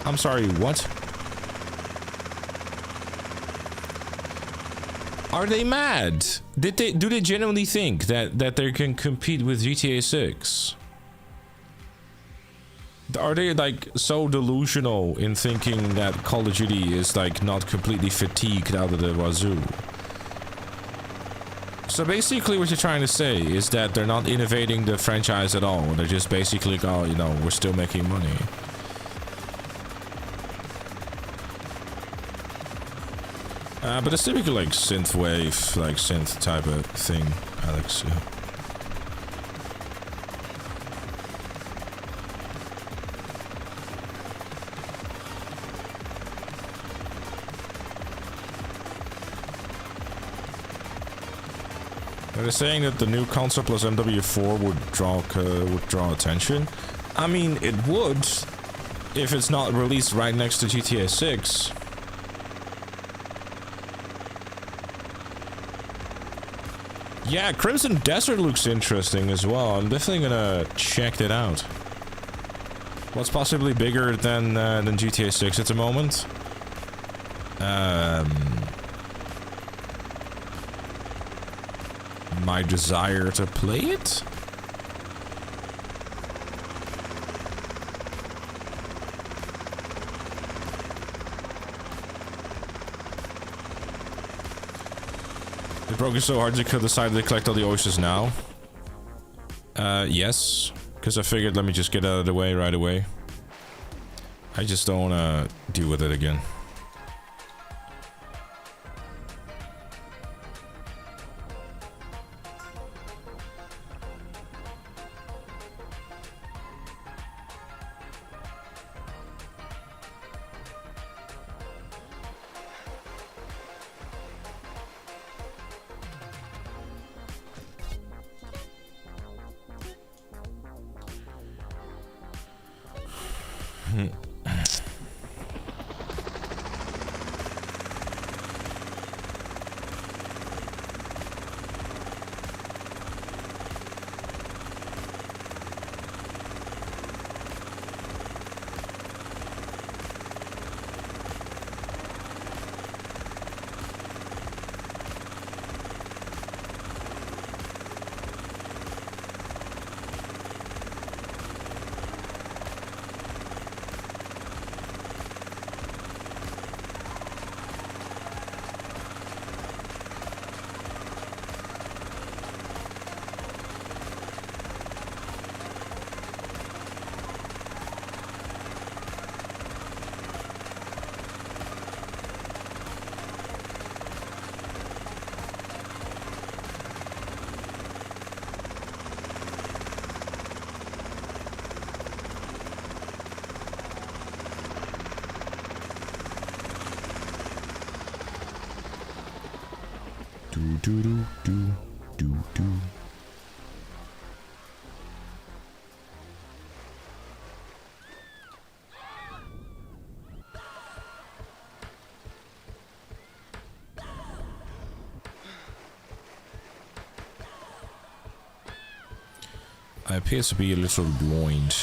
I'm sorry, what? Are they mad? Do they genuinely think that they can compete with GTA 6? Are they like so delusional in thinking that Call of Duty is like not completely fatigued out of the wazoo? So basically what you're trying to say is that they're not innovating the franchise at all. They're just basically like, oh, you know, we're still making money. But it's typically like synthwave, like synth type of thing, Alex. Yeah. They're saying that the new console plus MW4 would draw attention. I mean, it would if it's not released right next to GTA 6. Yeah, Crimson Desert looks interesting as well. I'm definitely gonna check that out. What's possibly bigger than GTA 6 at the moment? My desire to play it? It broke it so hard they could decide to collect all the oysters now. Yes. Because I figured let me just get out of the way right away. I just don't wanna deal with it again. I appear to be a little blind.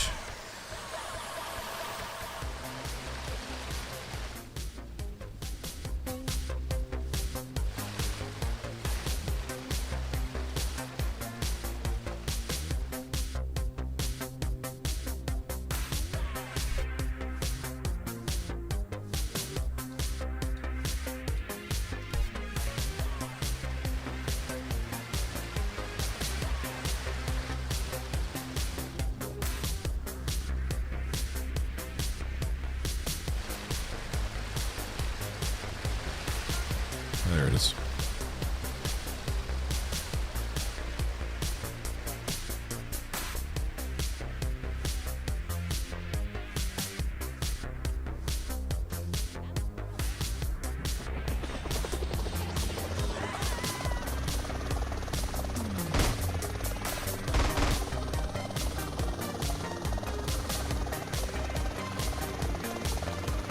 There it is.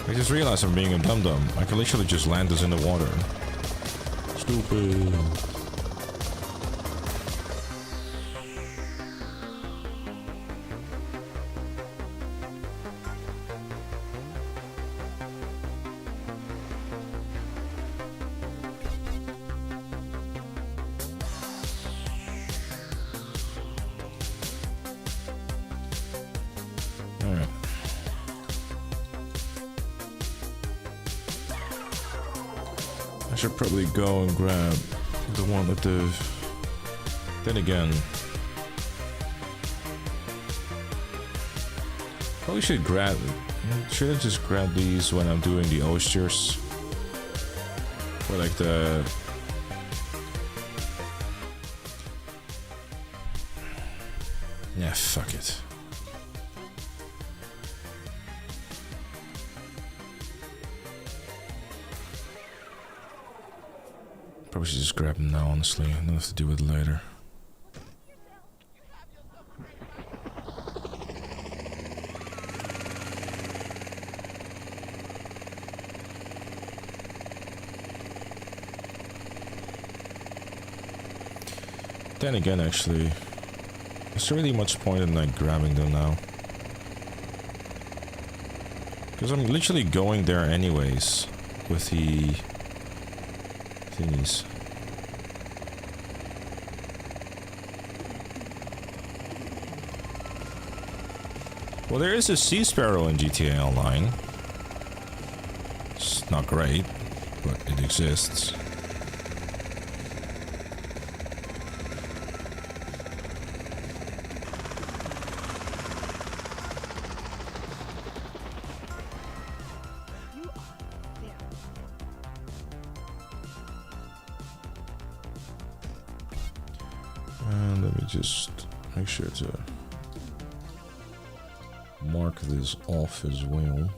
I just realized I'm being a dum-dum. I can literally just land this in the water. stupid. Alright. I should probably go and grab the one with the... Then again... Probably should grab... Should I just grab these when I'm doing the oysters? Or like the... Yeah, fuck it. Probably should just grab them now, honestly. I don't have to do it later. Then again, actually, there's really much point in like grabbing them now. Because I'm literally going there anyways with the thingies. Well, there is a Sea Sparrow in GTA Online. It's not great, but it exists. And let me just make sure to mark this off as well.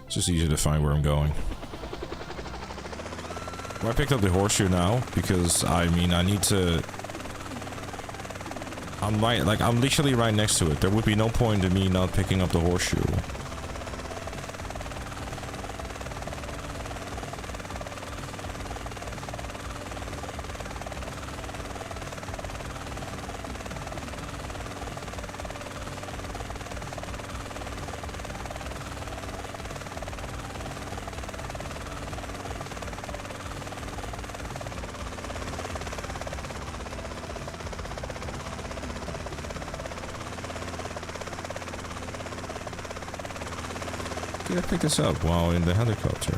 It's just easier to find where I'm going. Well, I picked up the horseshoe now because I mean I need to. I'm right, like I'm literally right next to it. There would be no point in me not picking up the horseshoe. Did I pick this up while in the helicopter?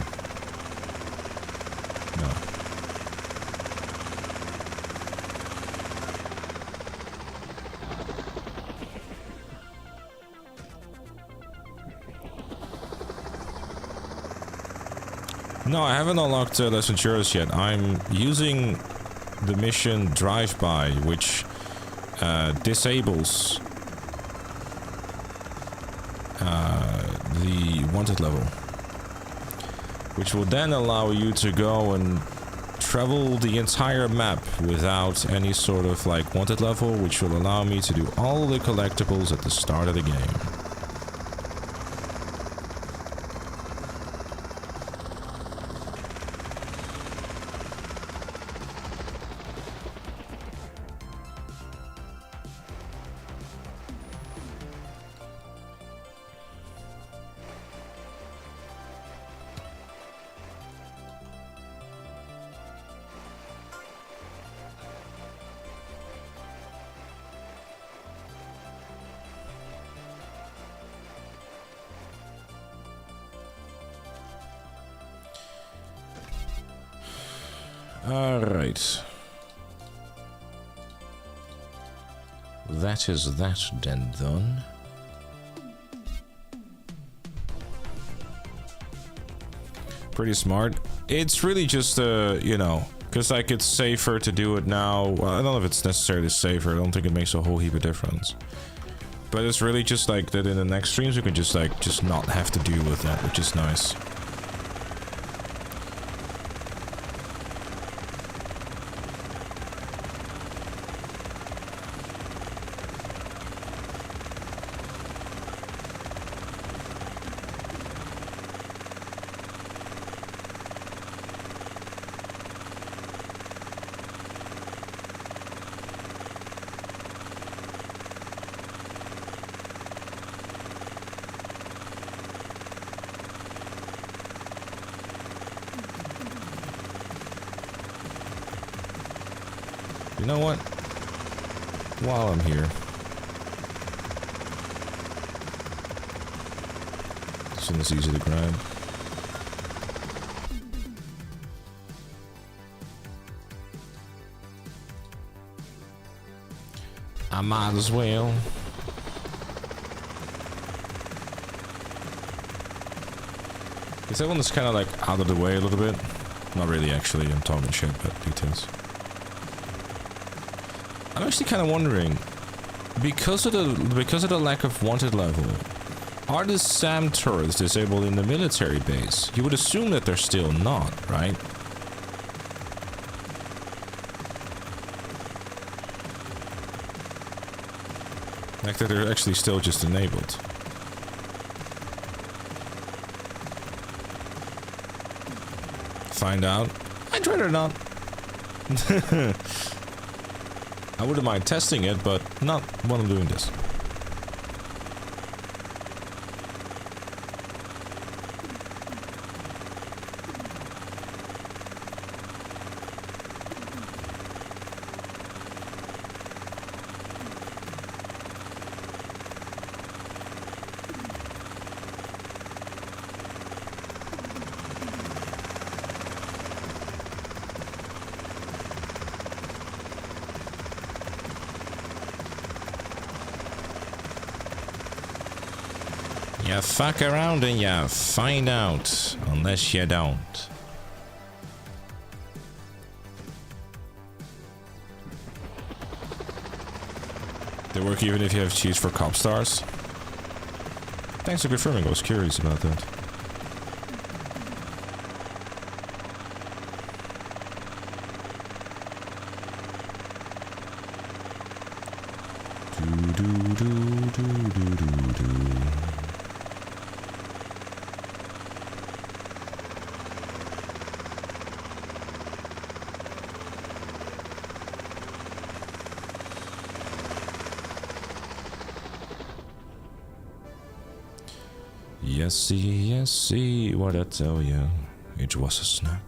No. No, I haven't unlocked Las Venturas yet. I'm using the mission Drive-By, which disables the wanted level, which will then allow you to go and travel the entire map without any sort of like wanted level, which will allow me to do all the collectibles at the start of the game. Alright. That is that then done. Pretty smart. It's really just, you know, because like it's safer to do it now. Well, I don't know if it's necessarily safer. I don't think it makes a whole heap of difference. But it's really just like that in the next streams we can just like, just not have to deal with that, which is nice. You know what? While I'm here, this one is easy to grab. I might as well. That one is kind of like out of the way a little bit. Not really, actually. I'm talking shit about details. I'm actually kind of wondering, because of the lack of wanted level, are the SAM turrets disabled in the military base? You would assume that they're still not, right? Like that they're actually still just enabled. Find out. I'd rather not. I wouldn't mind testing it, but not when I'm doing this. You fuck around and you find out, unless you don't. They work even if you have cheats for cop stars? Thanks for confirming, I was curious about that. Yes, see what I tell you. It was a snap.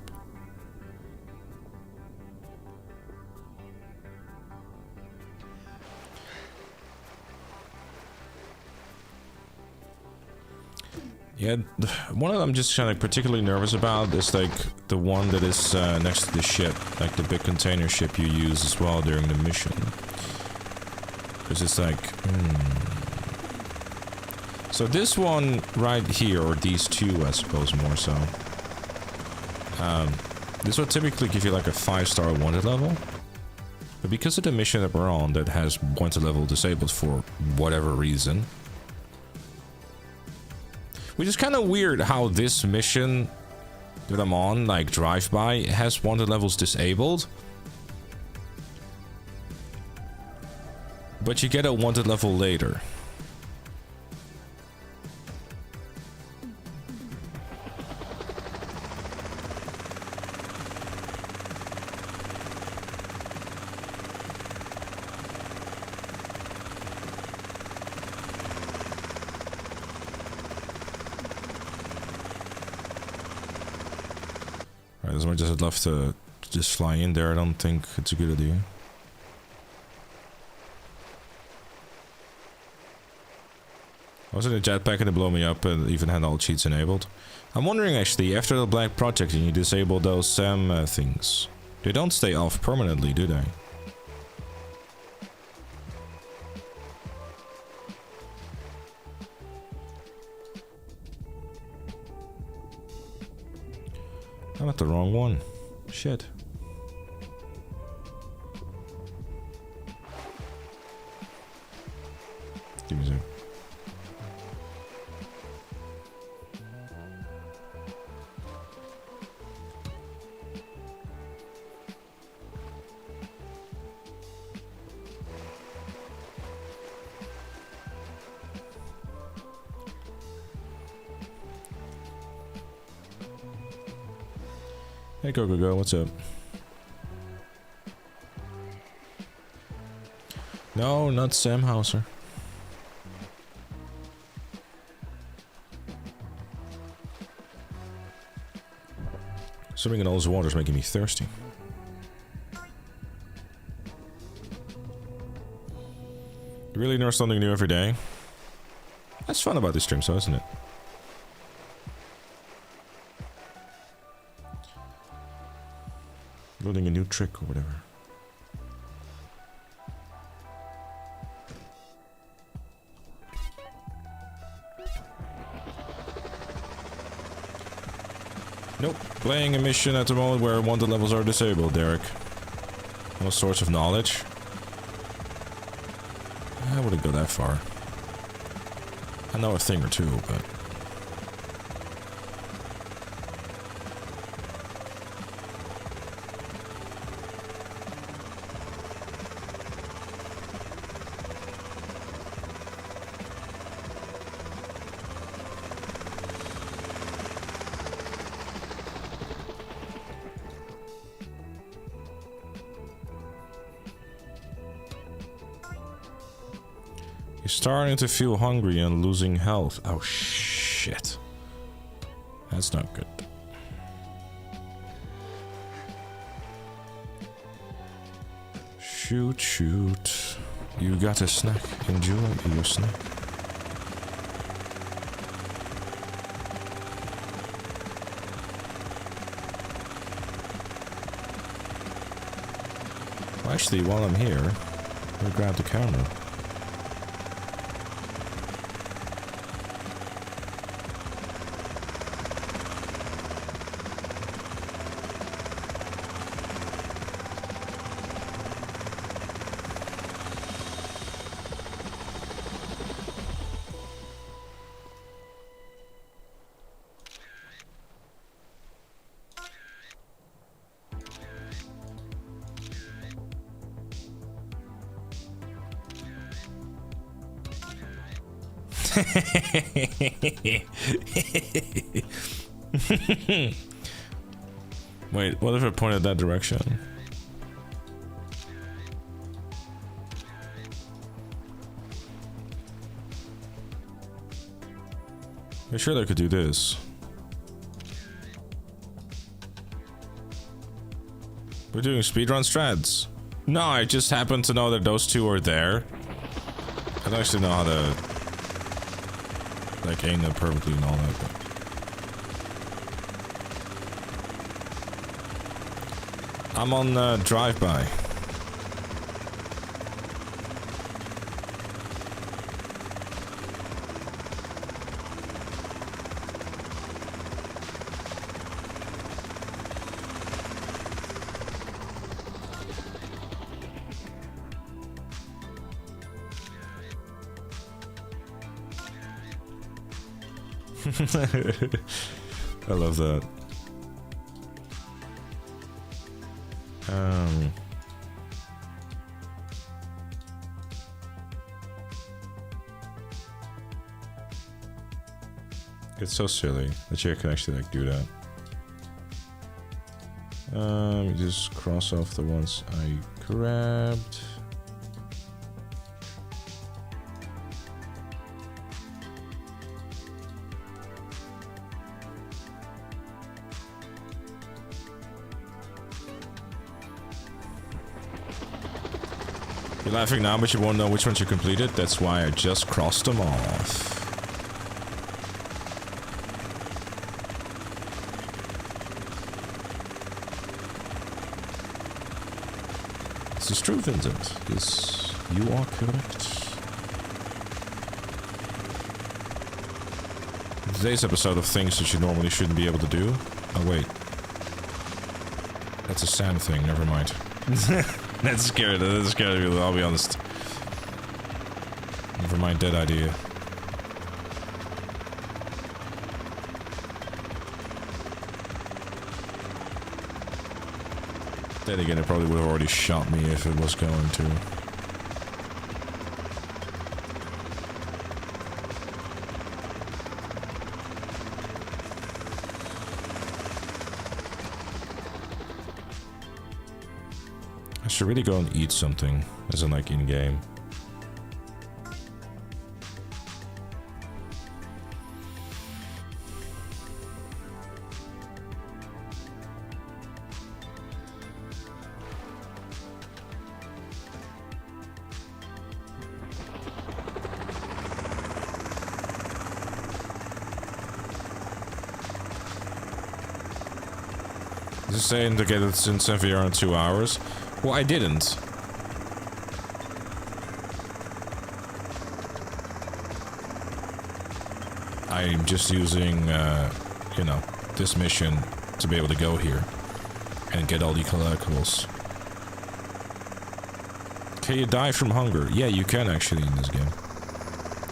Yeah, one of them I'm just kind of particularly nervous about is like the one that is next to the ship, like the big container ship you use as well during the mission. Because it's like, So this one right here, or these two I suppose more so. This would typically give you like a 5-star wanted level. But because of the mission that we're on that has wanted level disabled for whatever reason. Which is kind of weird how this mission that I'm on, like drive-by, has wanted levels disabled. But you get a wanted level later. As much as I'd love to just fly in there, I don't think it's a good idea. I was in a jetpack and it blew me up and even had all cheats enabled. I'm wondering actually, after the Black Project and you disable those SAM things, they don't stay off permanently, do they? I'm at the wrong one. Shit. Give me a sec. Hey, go, what's up? No, not Sam Hauser. Swimming in all this water is making me thirsty. really learn something new every day. That's fun about this stream, so isn't it? Learning a new trick or whatever. Nope. Playing a mission at the moment where wanted levels are disabled, Derek. No source of knowledge. I wouldn't go that far. I know a thing or two, but... starting to feel hungry and losing health. Oh shit. That's not good. Shoot, shoot. You got a snack. Enjoy your snack. Well, actually, while I'm here, I'll grab the camera. Wait, what if I pointed that direction? I'm sure I could do this. We're doing speedrun strats. No, I just happen to know that those two are there. I don't actually know how to like aim them perfectly and all that, but I'm on drive-by. I love that. It's so silly that you can actually like do that. You just cross off the ones I grabbed. You're laughing now, but you won't know which ones you completed. That's why I just crossed them off. This is true, Vincent. Yes, you are correct. In today's episode of things that you normally shouldn't be able to do. Oh, wait. That's a Sam thing, never mind. That's scary, that's scary, I'll be honest. Never mind that idea. Then again, it probably would have already shot me if it was going to. I should really go and eat something, as in like in-game. This is saying to get it in VR in 2 hours. Well, I didn't. I'm just using, you know, this mission to be able to go here and get all the collectibles. Can you die from hunger? Yeah, you can actually in this game.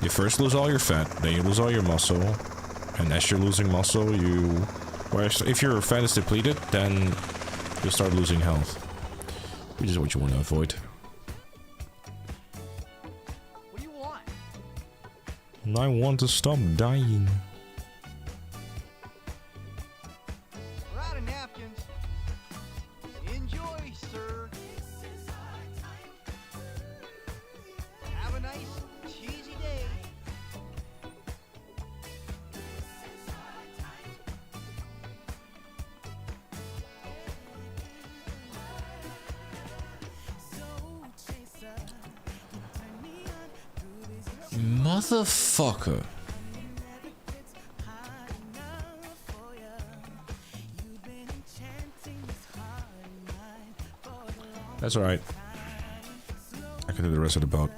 You first lose all your fat, then you lose all your muscle, and as you're losing muscle, you... Well, if your fat is depleted, then you'll start losing health. Which is what you want to avoid. What do you want? And I want to stop dying. We're out of napkins. Enjoy, sir. Have a nice, cheesy day. Motherfucker. That's alright. I can do the rest of the boat.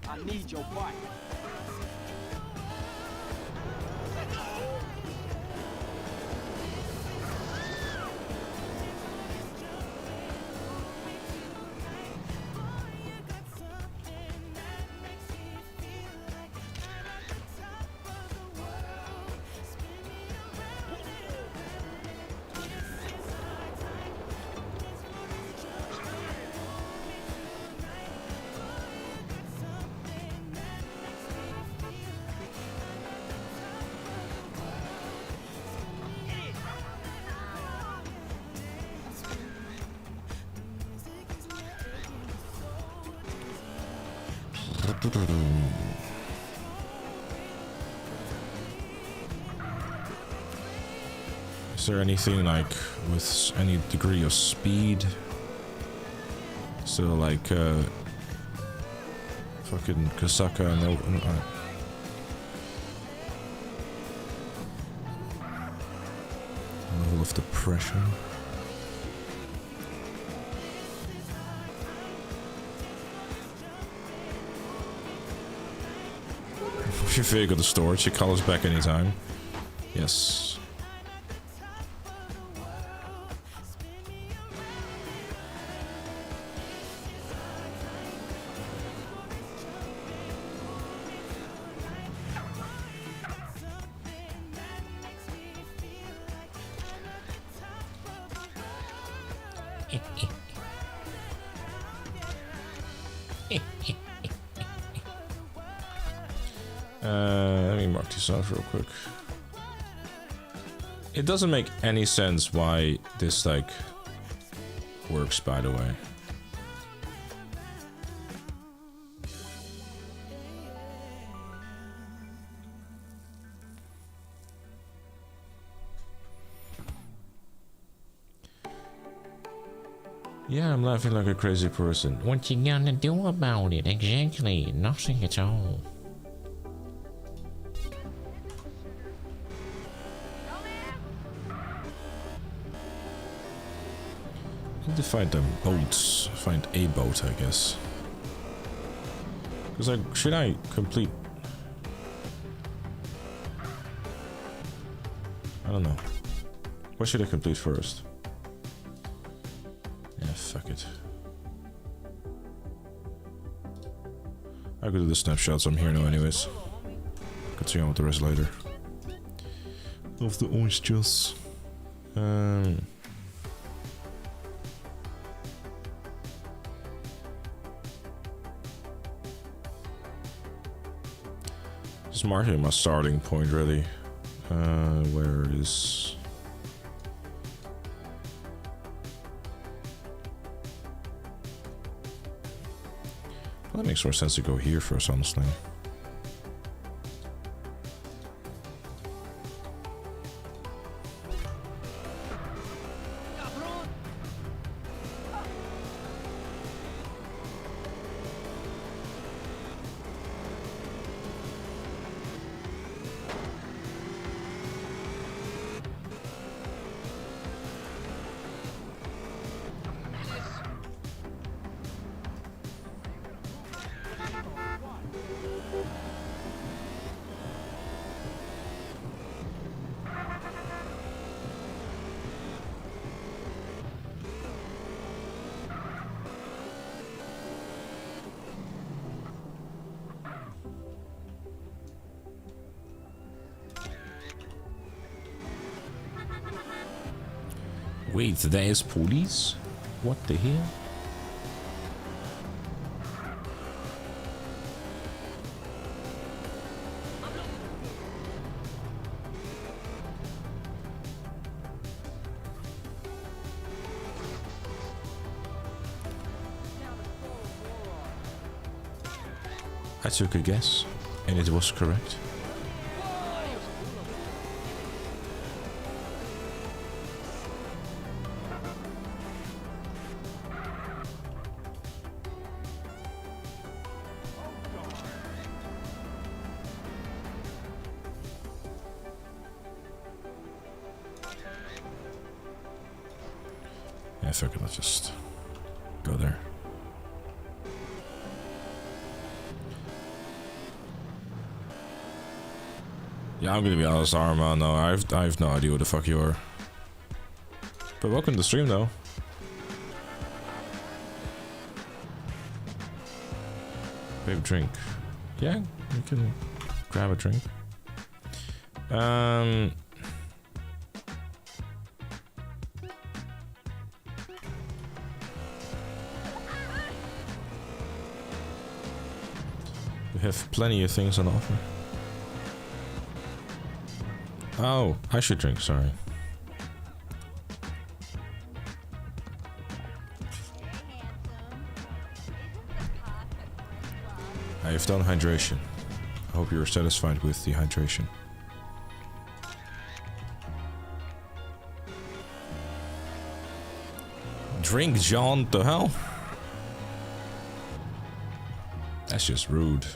I need your bike. Is there anything like with any degree of speed? So like fucking Kasaka and level of depression. If your vehicle to storage, you call us back anytime. Yes. Let me mark this off real quick. It doesn't make any sense why this, like, works, by the way. Yeah, I'm laughing like a crazy person. What you gonna do about it? Exactly, nothing at all. I need to find them boats. Find a boat, I guess. Because should I complete... I don't know. What should I complete first? Yeah, fuck it. I could do the snapshots. I'm here now anyways. Continue on with the rest later. Of the oysters. Just marking my starting point really. Where is... Well, that makes more sense to go here first, honestly. Wait, there's police? What the hell? I took a guess, and it was correct. Yeah, fuck it, let's just go there. Yeah, I'm gonna be honest, Arma. No, I have no idea what the fuck you are. But welcome to the stream, though. Babe, drink. Yeah, you can grab a drink. We have plenty of things on offer. Oh, I should drink, sorry. I have done hydration. I hope you're satisfied with the hydration. Drink, John, the hell? That's just rude.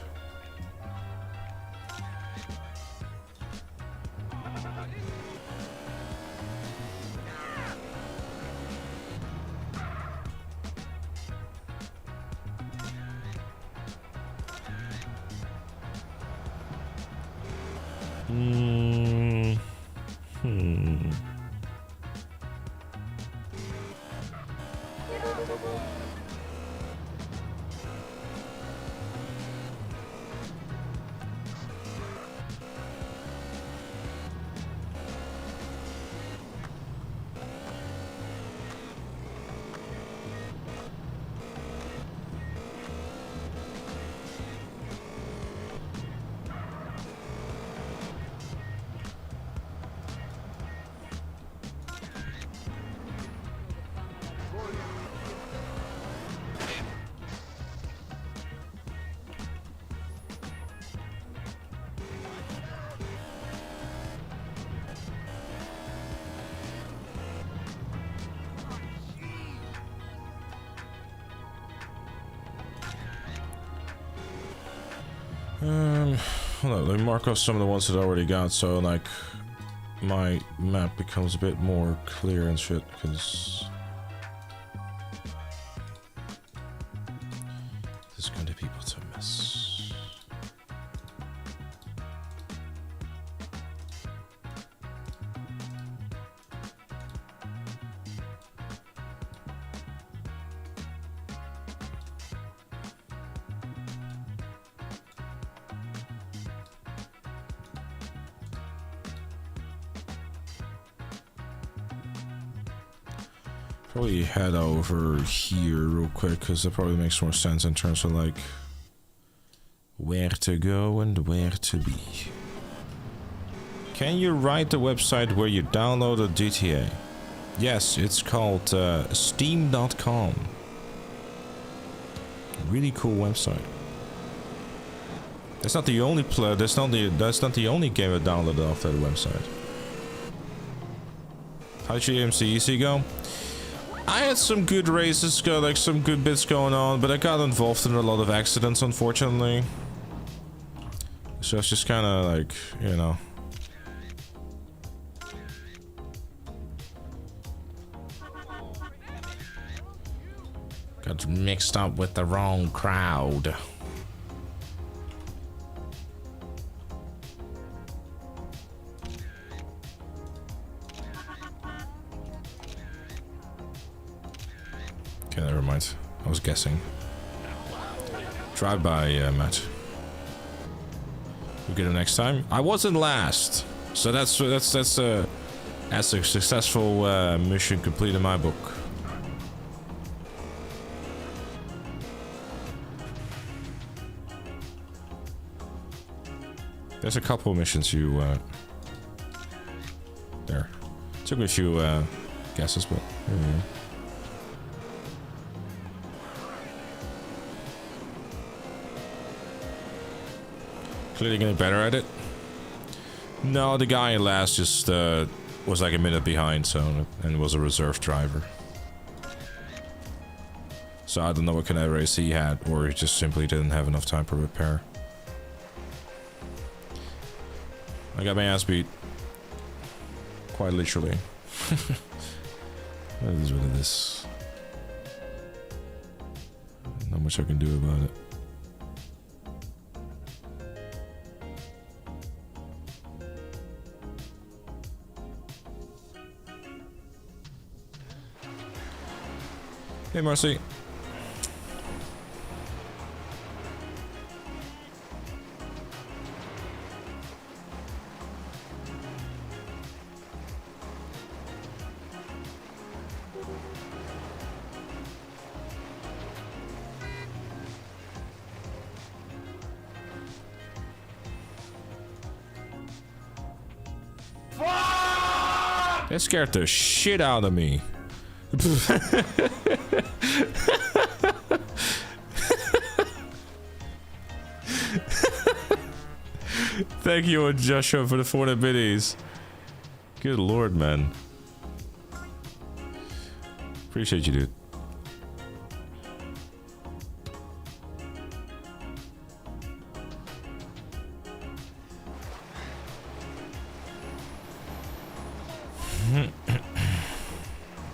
Hold on, let me mark off some of the ones that I already got, so like my map becomes a bit more clear and shit, because there's going to be people to miss. Probably head over here real quick, because that probably makes more sense in terms of like where to go and where to be. Can you write the website where you downloaded GTA? Yes, it's called steam.com. Really cool website. That's not the only that's not the only game I downloaded off that website. How did your AMC go? I had some good races, got like some good bits going on, but I got involved in a lot of accidents, unfortunately. So it's just kind of like, you know. Got mixed up with the wrong crowd. Okay, never mind. I was guessing. Drive by, Matt. We get it next time. I wasn't last, so that's That's a successful mission complete in my book. There's a couple of missions you, there. Took me a few, guesses, but here we go. Clearly getting better at it. No, the guy in last just, was like a minute behind, so, and was a reserve driver. So I don't know what kind of race he had, or he just simply didn't have enough time to repair. I got my ass beat. Quite literally. That is what it is. Not much I can do about it. Hey, Marcy. That scared the shit out of me. Thank you, Joshua, for the 400 biddies. Good lord, man. Appreciate you, dude.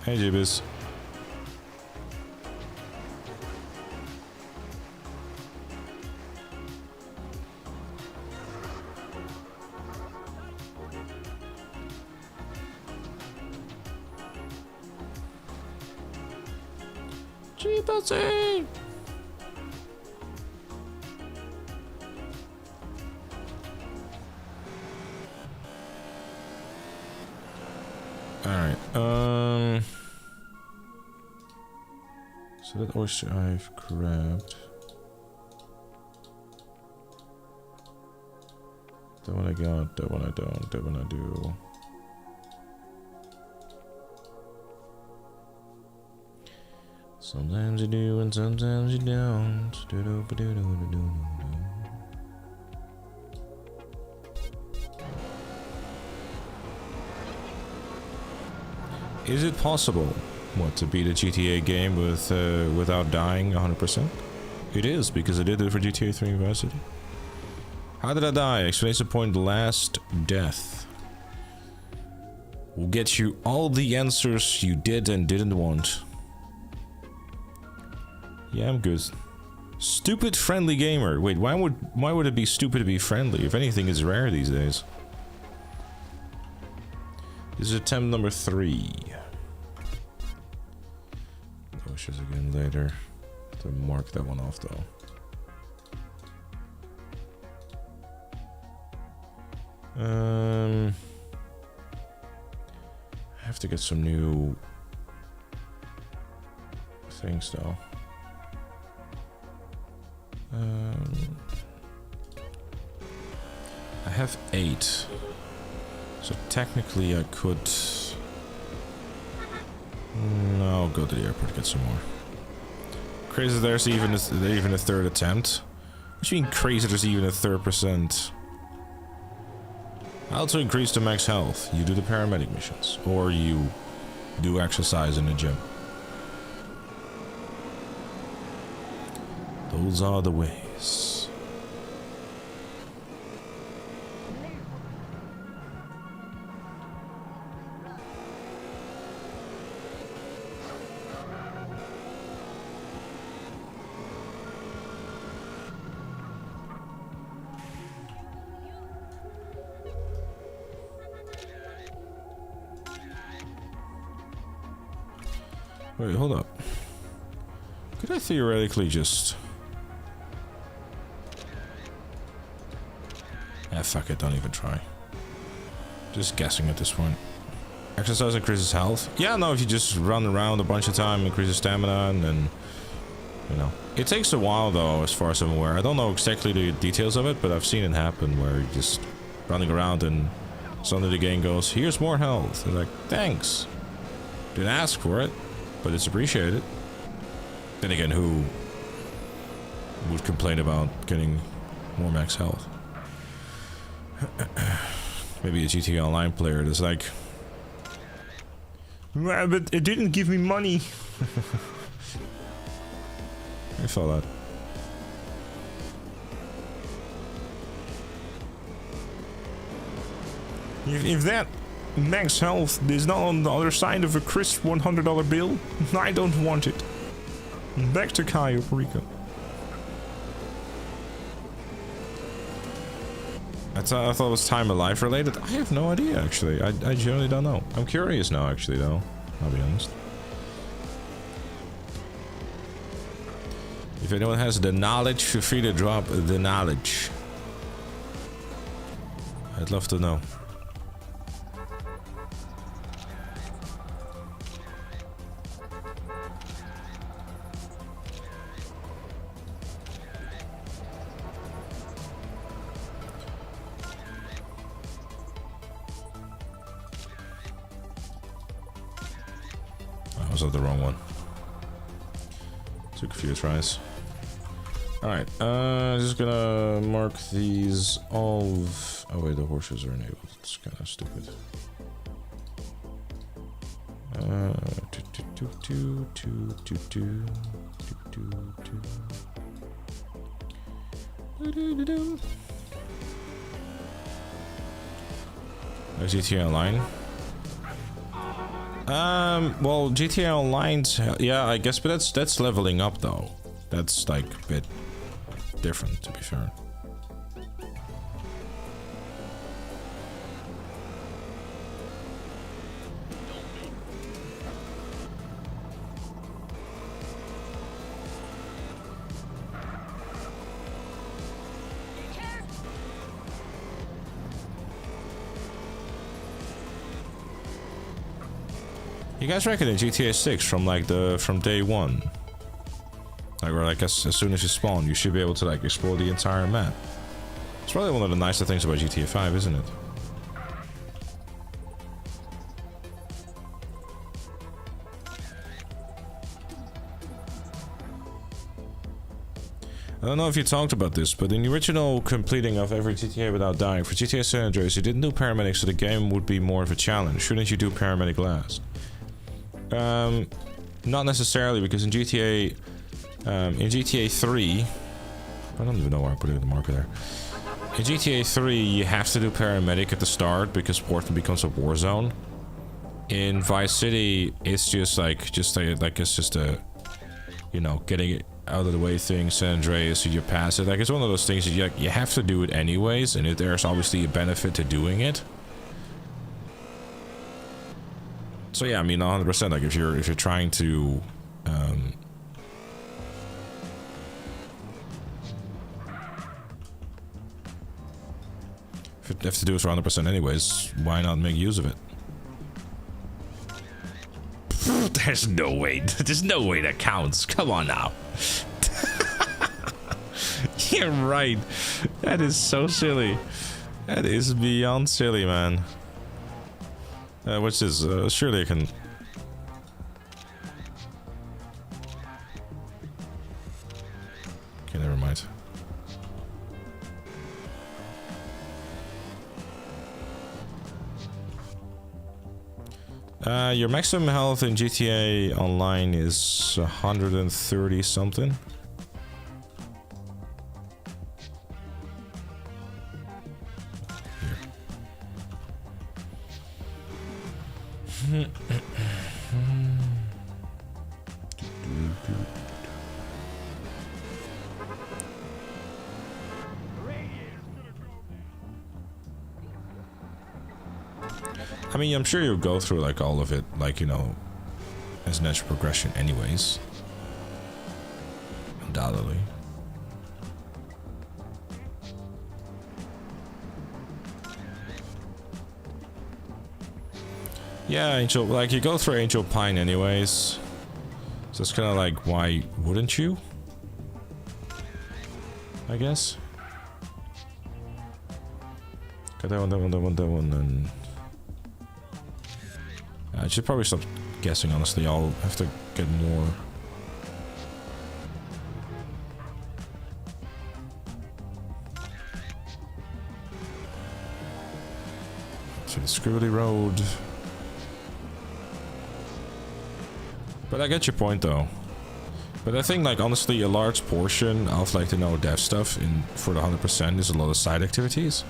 Hey, Jibis. Jibisi! Alright, so that oyster I've grabbed. That one I got, that one I don't, that one I do. Sometimes you do and sometimes you don't. Is it possible, to beat a GTA game with without dying 100%? It is, because I did it for GTA 3 University. How did I die? Exclamation point, last death. Will get you all the answers you did and didn't want. Yeah, I'm good. Stupid friendly gamer. Wait, why would it be stupid to be friendly? If anything, it's rare these days. This is attempt number 3. Wishes again later. To mark that one off though. I have to get some new things though. I have 8, so technically I could. No, I'll go to the airport, get some more. Crazy there's even a third attempt. What do you mean crazy there's even a 3%? How to increase the max health? You do the paramedic missions. Or you do exercise in the gym. Those are the ways. Wait, hold up. Could I theoretically just... Ah, fuck it, don't even try. Just guessing at this point. Exercise increases health. Yeah, no, if you just run around a bunch of time, increases stamina, and then, you know. It takes a while, though, as far as I'm aware. I don't know exactly the details of it, but I've seen it happen where you're just running around and suddenly the game goes, here's more health. They're like, thanks. Didn't ask for it, but it's appreciated. Then again, who would complain about getting more max health? Maybe a GTA Online player that's like, but it didn't give me money. I saw that. If that max health is not on the other side of a crisp $100 bill, I don't want it. Back to Cayo Perico. I thought it was Time of Life related. I have no idea, actually. I genuinely don't know. I'm curious now, actually, though. I'll be honest. If anyone has the knowledge, feel free to drop the knowledge. I'd love to know. I was on the wrong one. Took a few tries. Alright, just gonna mark these all. Oh wait, the horses are enabled. It's kind of stupid. There's GTA Online. Well, GTA Online's, yeah, I guess, but that's leveling up though. That's like a bit different, to be fair. You guys reckon in GTA 6 from day one, like, or like as soon as you spawn, you should be able to like explore the entire map. It's probably one of the nicer things about GTA 5, isn't it? I don't know if you talked about this, but in the original completing of every GTA without dying for GTA San Andreas, you didn't do paramedic, so the game would be more of a challenge. Shouldn't you do paramedic last? Not necessarily, because in GTA 3, I don't even know why I put it in the marker there. In GTA 3, you have to do paramedic at the start because Portland becomes a war zone. In Vice City, it's just it's just a, you know, getting it out of the way thing. San Andreas, you pass it. Like, it's one of those things that you have to do it anyways, and there's obviously a benefit to doing it. So yeah, I mean, 100%. Like, if you're trying to, if you have to do it for 100% anyways, why not make use of it? There's no way. There's no way that counts. Come on now. You're right. That is so silly. That is beyond silly, man. What's this? Surely I can. Okay, never mind. Your maximum health in GTA Online is 130 something. I mean, I'm sure you'll go through like all of it, like, you know, as natural progression anyways. Undoubtedly. Yeah, Angel, like, you go through Angel Pine anyways. So it's kind of like, why wouldn't you? I guess. Got that one, and... I should probably stop guessing, honestly. I'll have to get more... So the Scribbly Road... But I get your point, though. But I think, like, honestly, a large portion of, like, the no dev stuff for the 100% is a lot of side activities.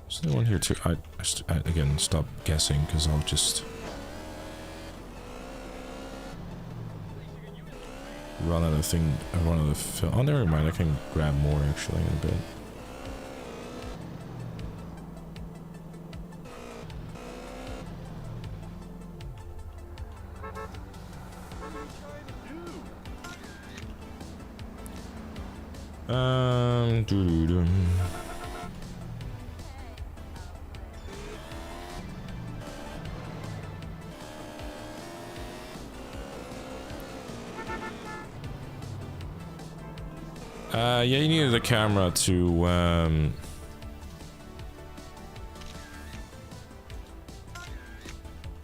Is there one here too? I again, stop guessing, because I'll just run out of thing. Run out of. Oh, never mind. I can grab more actually in a bit. Doo-doo-doo. Yeah, you needed a camera to,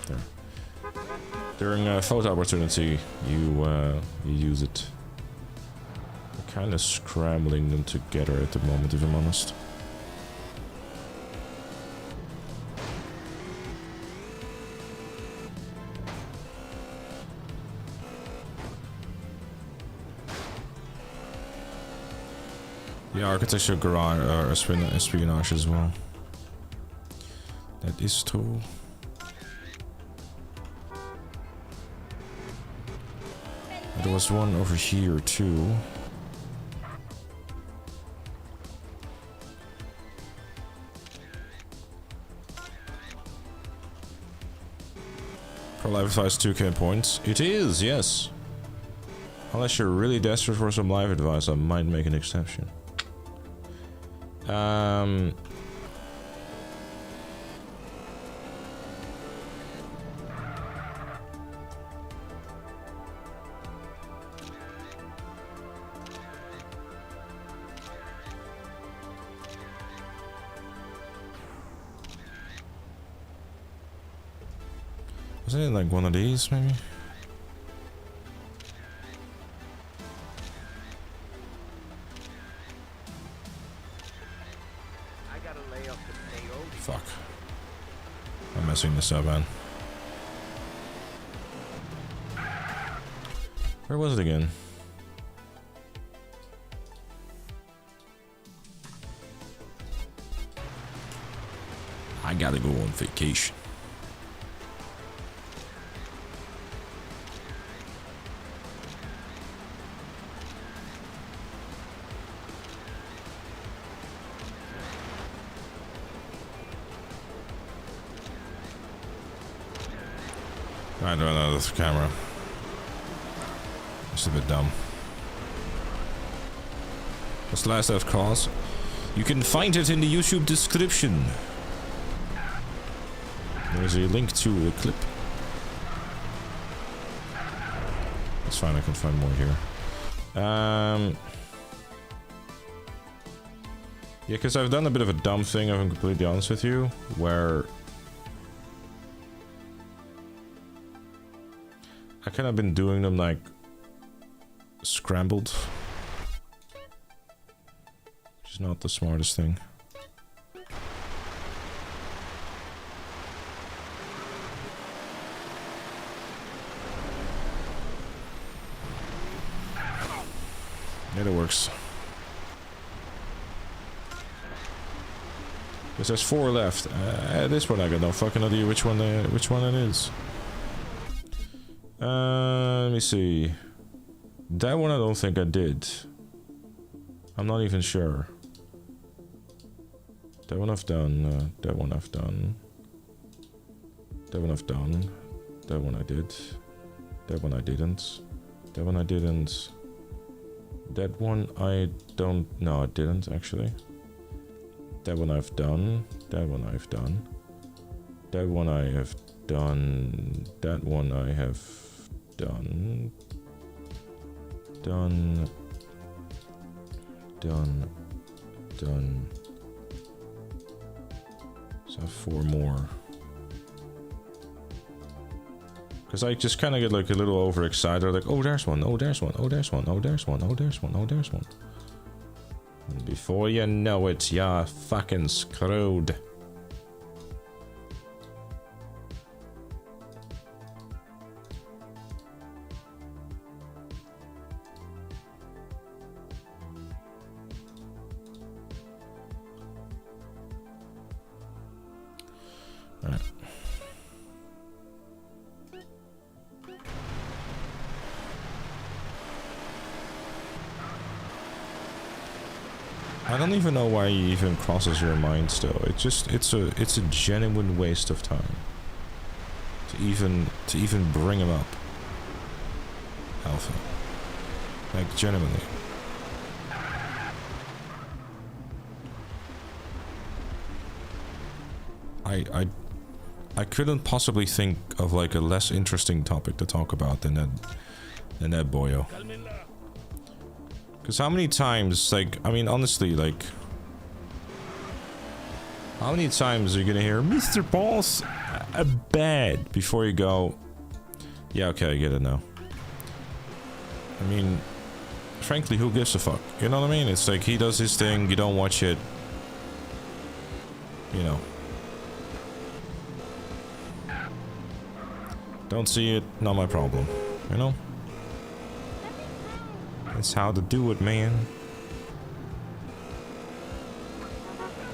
there. During a photo opportunity, you use it. I'm kind of scrambling them together at the moment, if I'm honest. Yeah, architecture, garage, espionage as well. That is true. There was one over here too. Pro live advice 2k points. It is, yes. Unless you're really desperate for some live advice, I might make an exception. Wasn't it like one of these, maybe? Fuck. I'm messing this up, man. Where was it again? I gotta go on vacation. I don't know this camera. It's a bit dumb. What's the last of cause? You can find it in the YouTube description. There's a link to the clip. That's fine, I can find more here. Yeah, because I've done a bit of a dumb thing, if I'm completely honest with you, where I kind of been doing them like scrambled, which is not the smartest thing. Yeah, that works. Because there's 4 left. This one I got no fucking idea which one it is. Let me see. That one I don't think I did. I'm not even sure. That one I've done. That one I've done. That one I've done. That one I did. That one I didn't. That one I didn't. That one I don't... No, I didn't actually. That one I've done. That one I've done. That one I have done. That one I have done. Done. Done. Done. So I have 4 more. Because I just kind of get like a little overexcited, like, oh, there's one, oh, there's one, oh, there's one, oh, there's one, oh, there's one, oh, there's one. And before you know it, you're fucking screwed. Alright. I don't even know why he even crosses your mind still. It's a genuine waste of time. To even bring him up. Alpha. Like genuinely. I couldn't possibly think of like a less interesting topic to talk about than that boyo. Because how many times, like, I mean, honestly, like, how many times are you gonna hear Mr. Boss bad before you go, yeah, okay, I get it now. I mean, frankly, who gives a fuck? You know what I mean? It's like he does his thing, you don't watch it, you know. Don't see it, not my problem, you know? That's how to do it, man.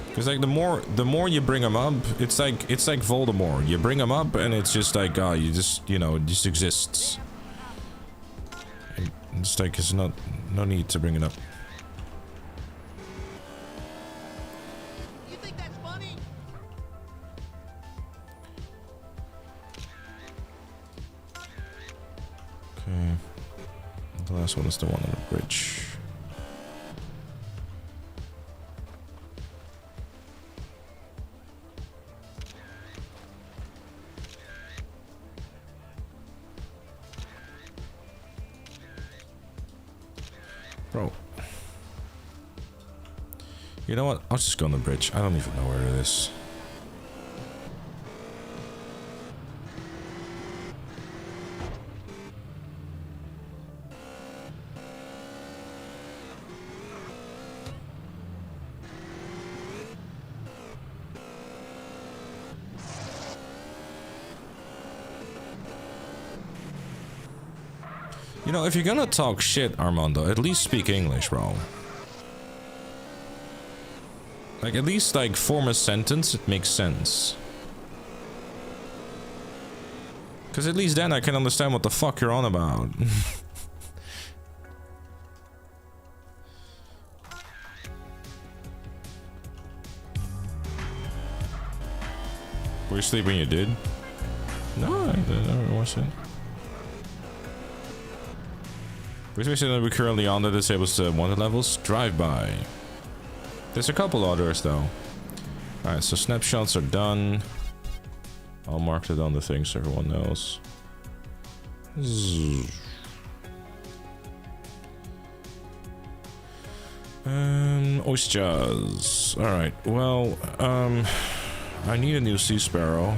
Because like the more you bring him up, it's like Voldemort. You bring him up and it's just like, oh, you just, you know, it just exists. It's like it's no need to bring it up. You think that's funny? Okay. The last one is the one on the bridge. Bro. You know what? I'll just go on the bridge. I don't even know where it is. You know, if you're gonna talk shit, Armando, at least speak English, bro. Like, at least, like, form a sentence, it makes sense. Because at least then I can understand what the fuck you're on about. Were you asleep when you did? No, I never watched it. Which mission are we currently on that disables the wanted levels? Drive-by. There's a couple others though. Alright, so snapshots are done. I'll mark it on the thing so everyone knows. Oysters. Alright, well, I need a new Sea Sparrow.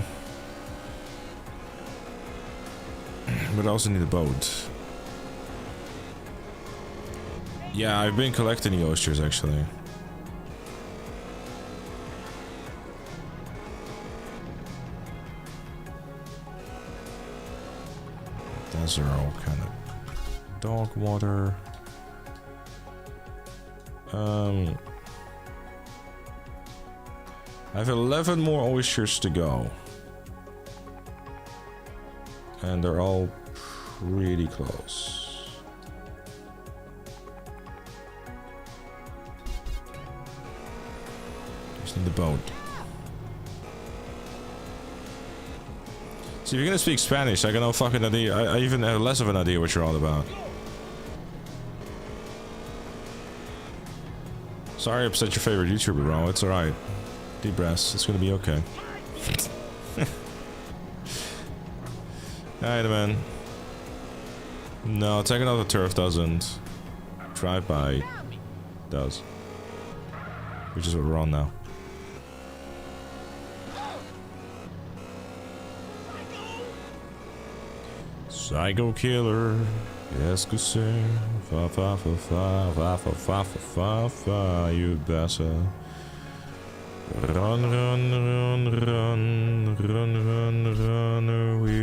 But I also need a boat. Yeah, I've been collecting the oysters actually. Those are all kind of dog water. I have 11 more oysters to go. And they're all pretty close. Just need the boat. See, if you're gonna speak Spanish, I got no fucking idea. I even have less of an idea what you're all about. Sorry I upset your favorite YouTuber, bro. It's alright. Deep breaths. It's gonna be okay. Alright, man. No, taking out the turf doesn't. Drive-by does. Which is what we're on now. Psycho killer. Yes, que c'est. Fa fa fa fa fa fa fa fa fa. You better run, run, run, run, run, run, run away.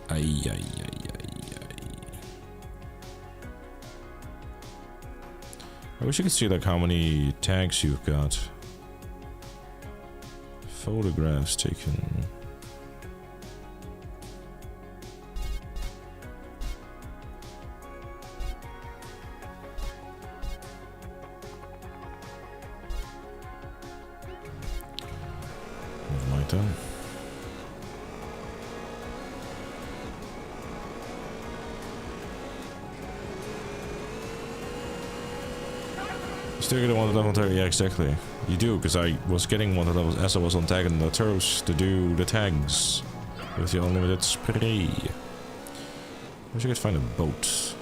Ay, ay, ay, ay, ay. I wish you could see like how many tags you've got. Photographs taken. Never mind that. Still get a wanted level tag, yeah, exactly. You do, because I was getting wanted levels as I was on tagging the turrets to do the tags with the unlimited spray. Wish I could find a boat.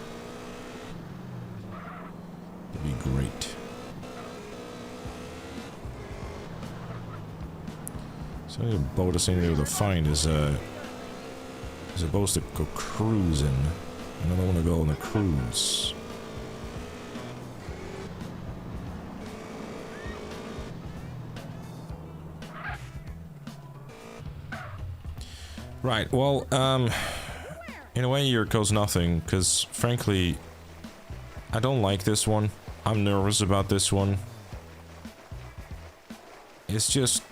That'd be great. So the boat I ain't able to find is a boat to go cruising, and I don't want to go on a cruise. Right, well, in a way here goes nothing, because frankly, I don't like this one. I'm nervous about this one. It's just,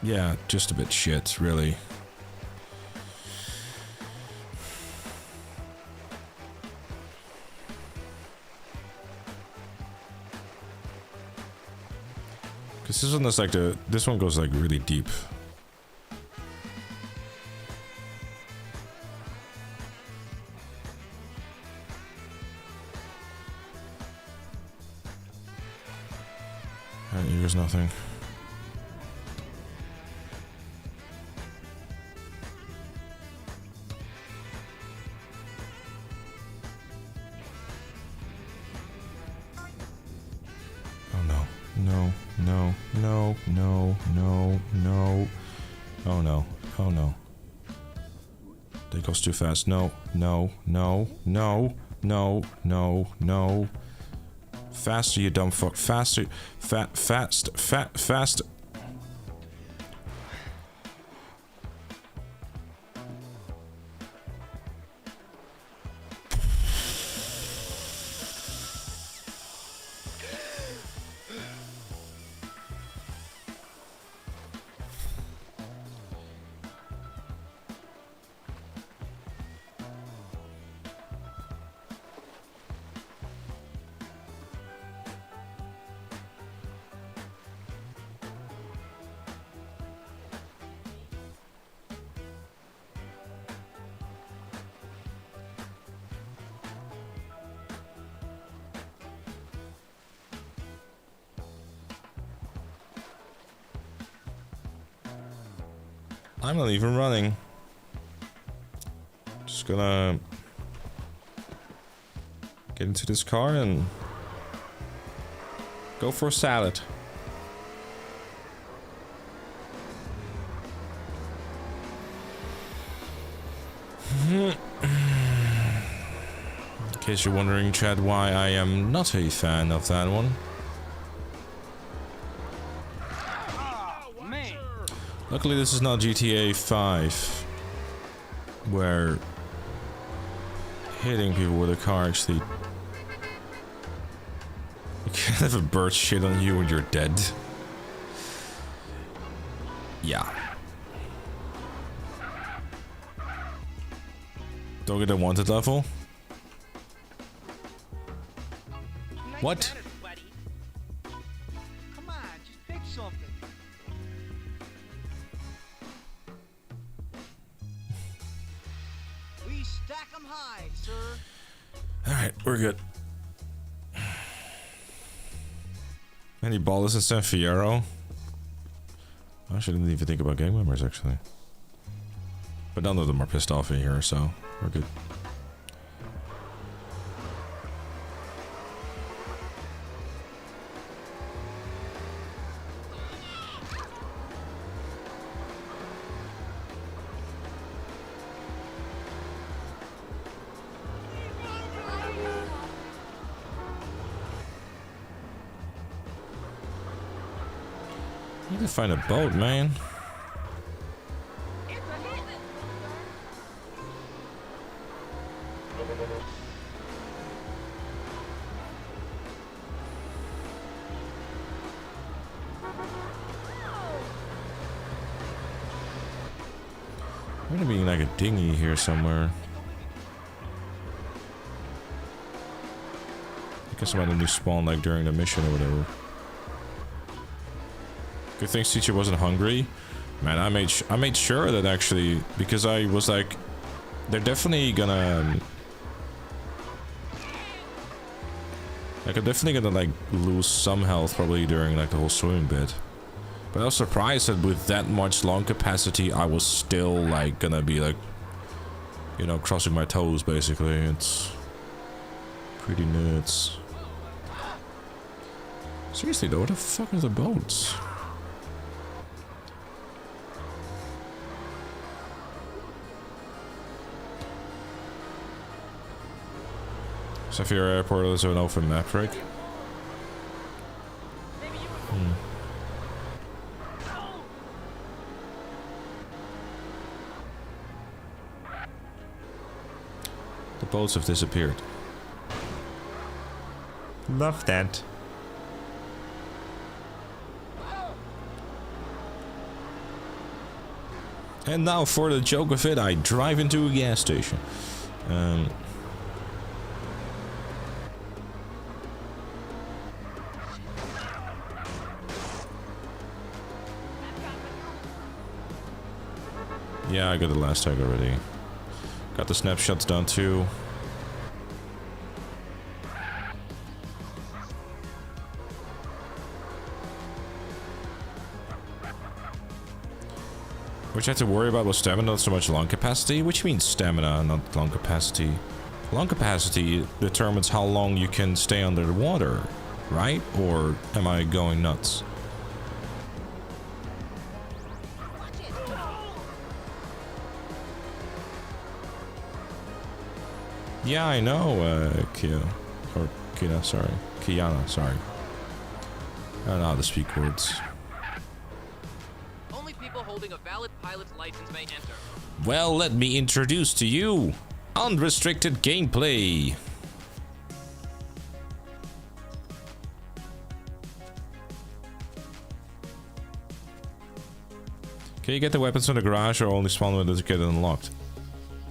yeah, just a bit shit, really. Because this one is like this one goes like really deep. Here's nothing. Oh no. No, no, no, no, no, no. Oh no. Oh no. That goes too fast. No, no, no, no, no, no, no. Faster, you dumb fuck. Faster. Fast. I'm not even running. Just gonna get into this car and go for a salad. In case you're wondering, Chad, why I am not a fan of that one. Luckily, this is not GTA 5, where hitting people with a car actually... You can't have a bird shit on you when you're dead. Yeah. Don't get a wanted level? What? Come on, just pick something. We stack 'em high, sir. Alright, we're good. Any ballers in San Fierro? I shouldn't even think about gang members actually. But none of them are pissed off in here, so we're good. I need to find a boat, man. There gonna be like a dinghy here somewhere. I guess I'm at a new spawn like during the mission or whatever. Good thing teacher wasn't hungry. Man, I made sure that actually, because I was like, they're definitely gonna like, I'm definitely gonna like lose some health probably during like the whole swimming bit. But I was surprised that with that much lung capacity, I was still like gonna be like, you know, crossing my toes basically. It's pretty nuts. Seriously though, what the fuck are the boats? Safira Airport is an open map, Rick. The boats have disappeared. Love that. And now for the joke of it, I drive into a gas station. Yeah, I got the last tag already. Got the snapshots done too. Which I had to worry about was stamina, not so much lung capacity. Which means stamina, not lung capacity. Lung capacity determines how long you can stay under the water, right? Or am I going nuts? Yeah, I know, Kia. Or Kina, sorry. Kiana, sorry. I don't know how to speak words. Only people holding a valid pilot's license may enter. Well, let me introduce to you unrestricted gameplay. Can you get the weapons from the garage or only spawn when they get unlocked?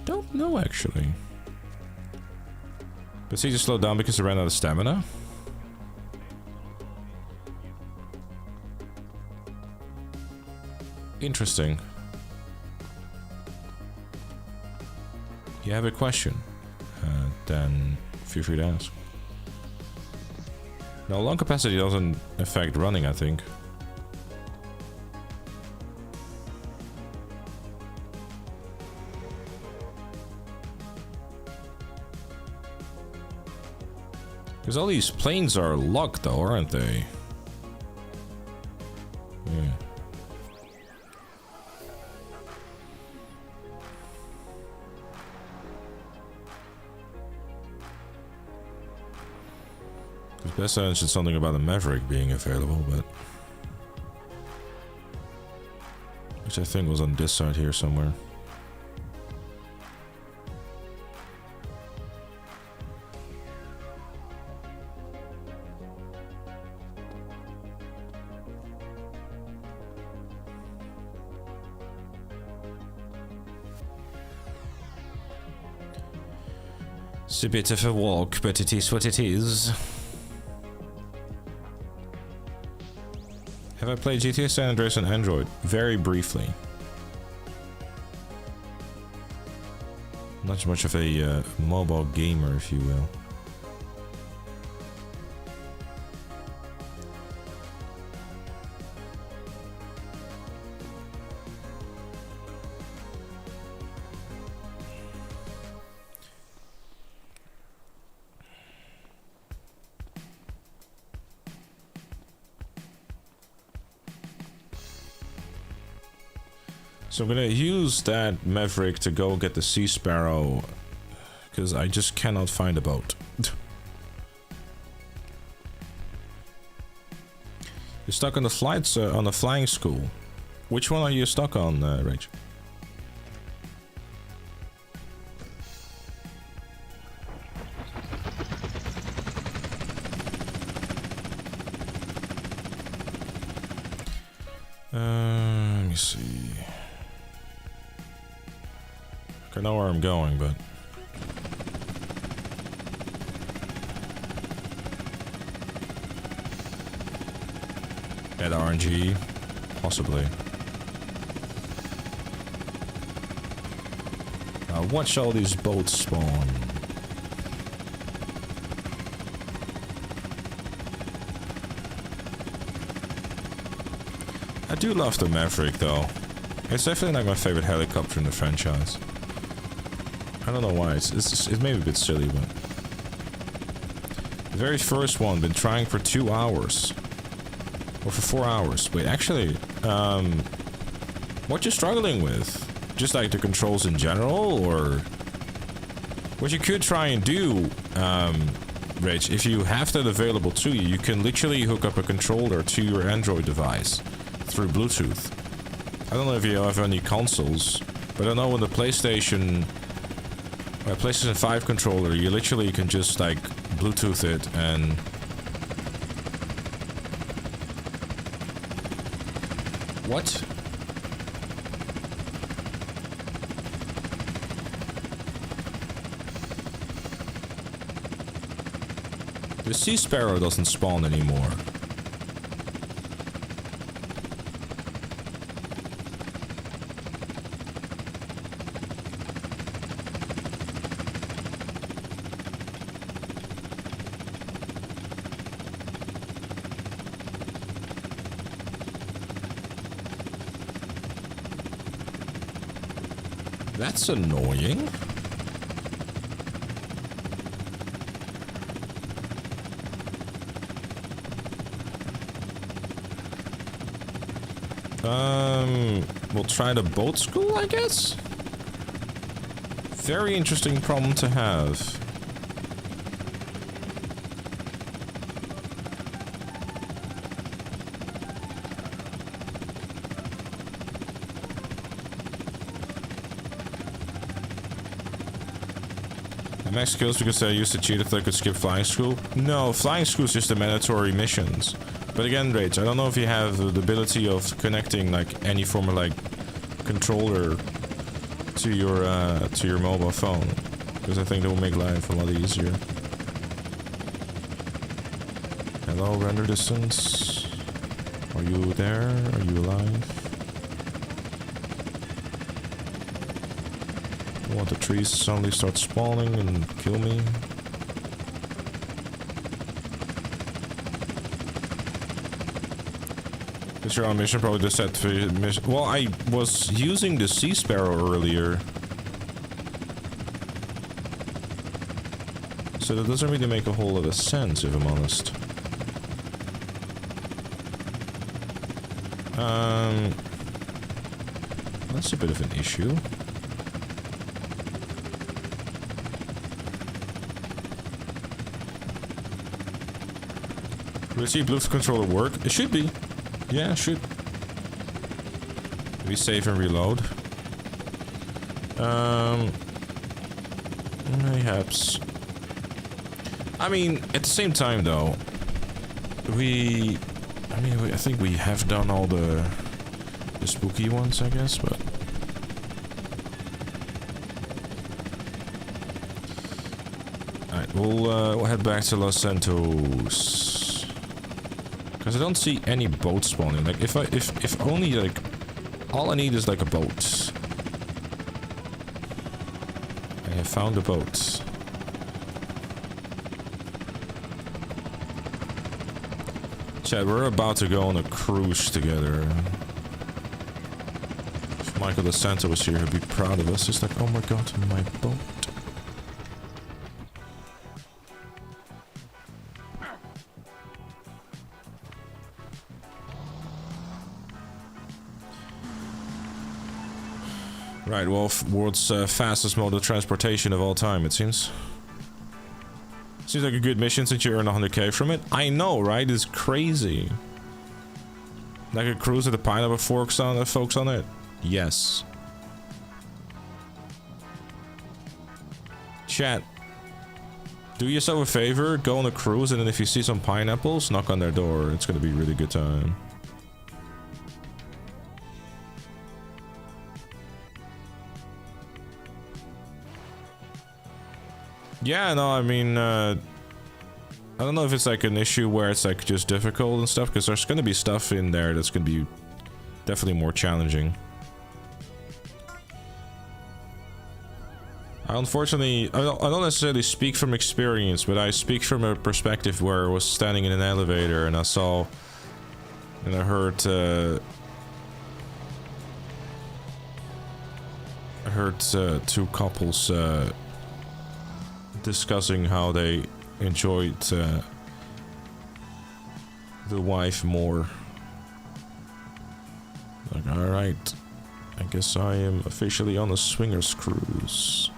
Don't know actually. Does he just slow down because he ran out of stamina? Interesting. You have a question? Then feel free to ask. No, lung capacity doesn't affect running, I think. Because all these planes are locked though, aren't they? Yeah. Because best I mentioned something about the Maverick being available, but... which I think was on this side here somewhere. It's a bit of a walk, but it is what it is. Have I played GTA San Andreas on Android? Very briefly. Not much of a mobile gamer, if you will. So I'm gonna use that Maverick to go get the Sea Sparrow, because I just cannot find a boat. You're stuck on the flights, on the flying school. Which one are you stuck on, Rach? Let me see. I know where I'm going, but at RNG, possibly. Watch all these boats spawn. I do love the Maverick, though. It's definitely like my favorite helicopter in the franchise. I don't know why. It may be a bit silly, but the very first one, been trying for 2 hours or for 4 hours. Wait, actually, what you struggling with? Just like the controls in general, or what you could try and do, Rich, if you have that available to you, you can literally hook up a controller to your Android device through Bluetooth. I don't know if you have any consoles, but I know on the PlayStation 5 controller, you literally can just like Bluetooth it and what? The Sea Sparrow doesn't spawn anymore. That's annoying. We'll try the boat school, I guess? Very interesting problem to have. Max skills because I used to cheat if I could skip flying school. No, flying school is just the mandatory missions. But again, Rage, I don't know if you have the ability of connecting like any form of like controller to your mobile phone, because I think that will make life a lot easier. Hello, render distance. Are you there? Are you alive? I want the trees to suddenly start spawning and kill me. Because you're on mission, probably just set for mission. Well, I was using the Sea Sparrow earlier, so that doesn't really make a whole lot of sense, if I'm honest. That's a bit of an issue. Will you see Bluetooth controller work? It should be. Yeah, it should. We save and reload. Perhaps. I mean, at the same time, though, I think we have done all the spooky ones, I guess, but Alright, we'll head back to Los Santos. Because I don't see any boats spawning. Like, if only, like, all I need is, like, a boat. I have found a boat. Chad, we're about to go on a cruise together. If Michael DeSanto was here, he'd be proud of us. He's like, oh my god, my boat. Right, well, world's fastest mode of transportation of all time, it seems. Seems like a good mission since you earn 100k from it. I know, right? It's crazy. Like a cruise with a pineapple folks on it? Yes. Chat. Do yourself a favor, go on a cruise, and then if you see some pineapples, knock on their door. It's gonna be a really good time. Yeah, no, I mean, I don't know if it's like an issue where it's like just difficult and stuff, because there's going to be stuff in there that's going to be definitely more challenging. Unfortunately, I don't necessarily speak from experience, but I speak from a perspective where I was standing in an elevator and I saw and I heard two couples discussing how they enjoyed the wife more. Like, alright, I guess I am officially on a swingers cruise.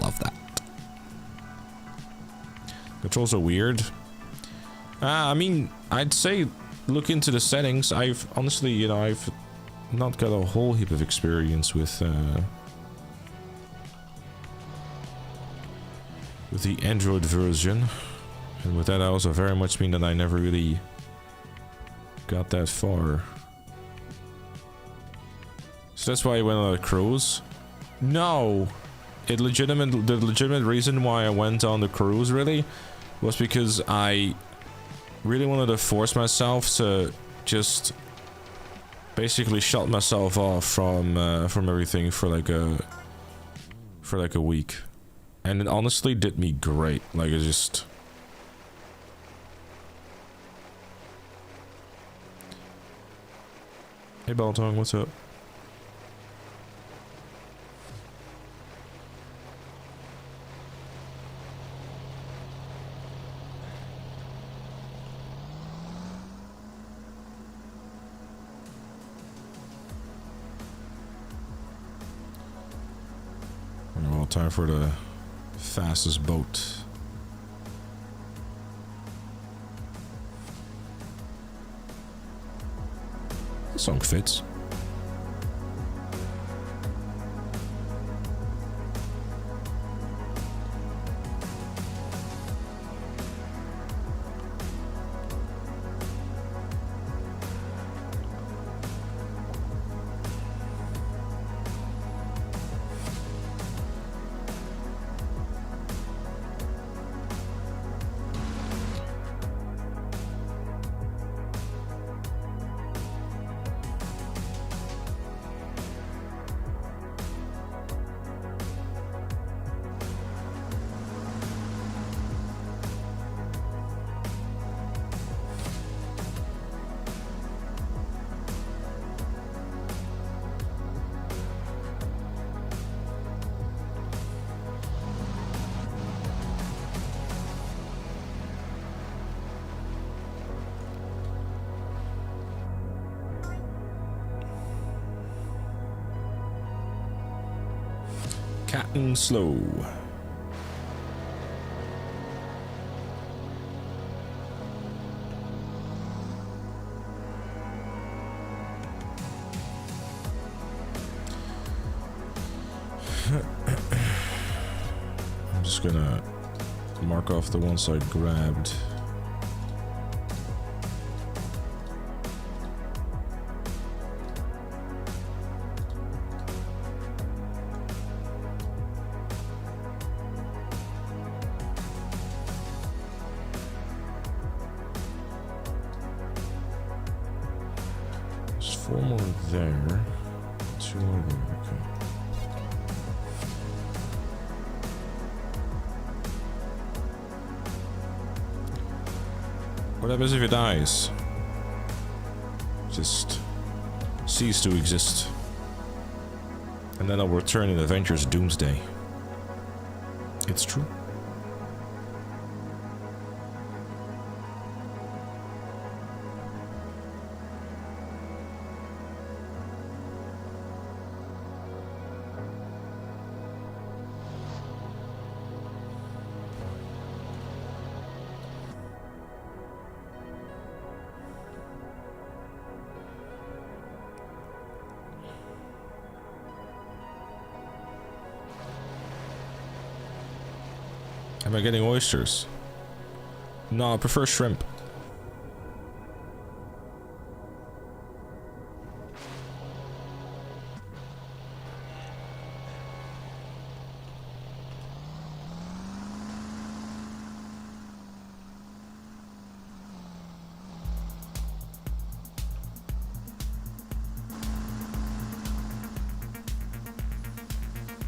Love that. Controls are weird. I mean, I'd say look into the settings. I've honestly, you know, I've not got a whole heap of experience with the Android version, and with that I also very much mean that I never really got that far. So that's why I went on a cruise? No! The legitimate reason why I went on the cruise really was because I really wanted to force myself to just basically shut myself off from everything for like a week. And it honestly did me great. Like, it just... Hey, Baltong, what's up? Well, time for the fastest boat. The song fits. Captain Slow. I'm just gonna mark off the ones I grabbed. 4 more there. 2 more there. Okay. What happens if it dies? Just cease to exist. And then I'll return in Avengers Doomsday. It's true. Am I getting oysters? No, I prefer shrimp.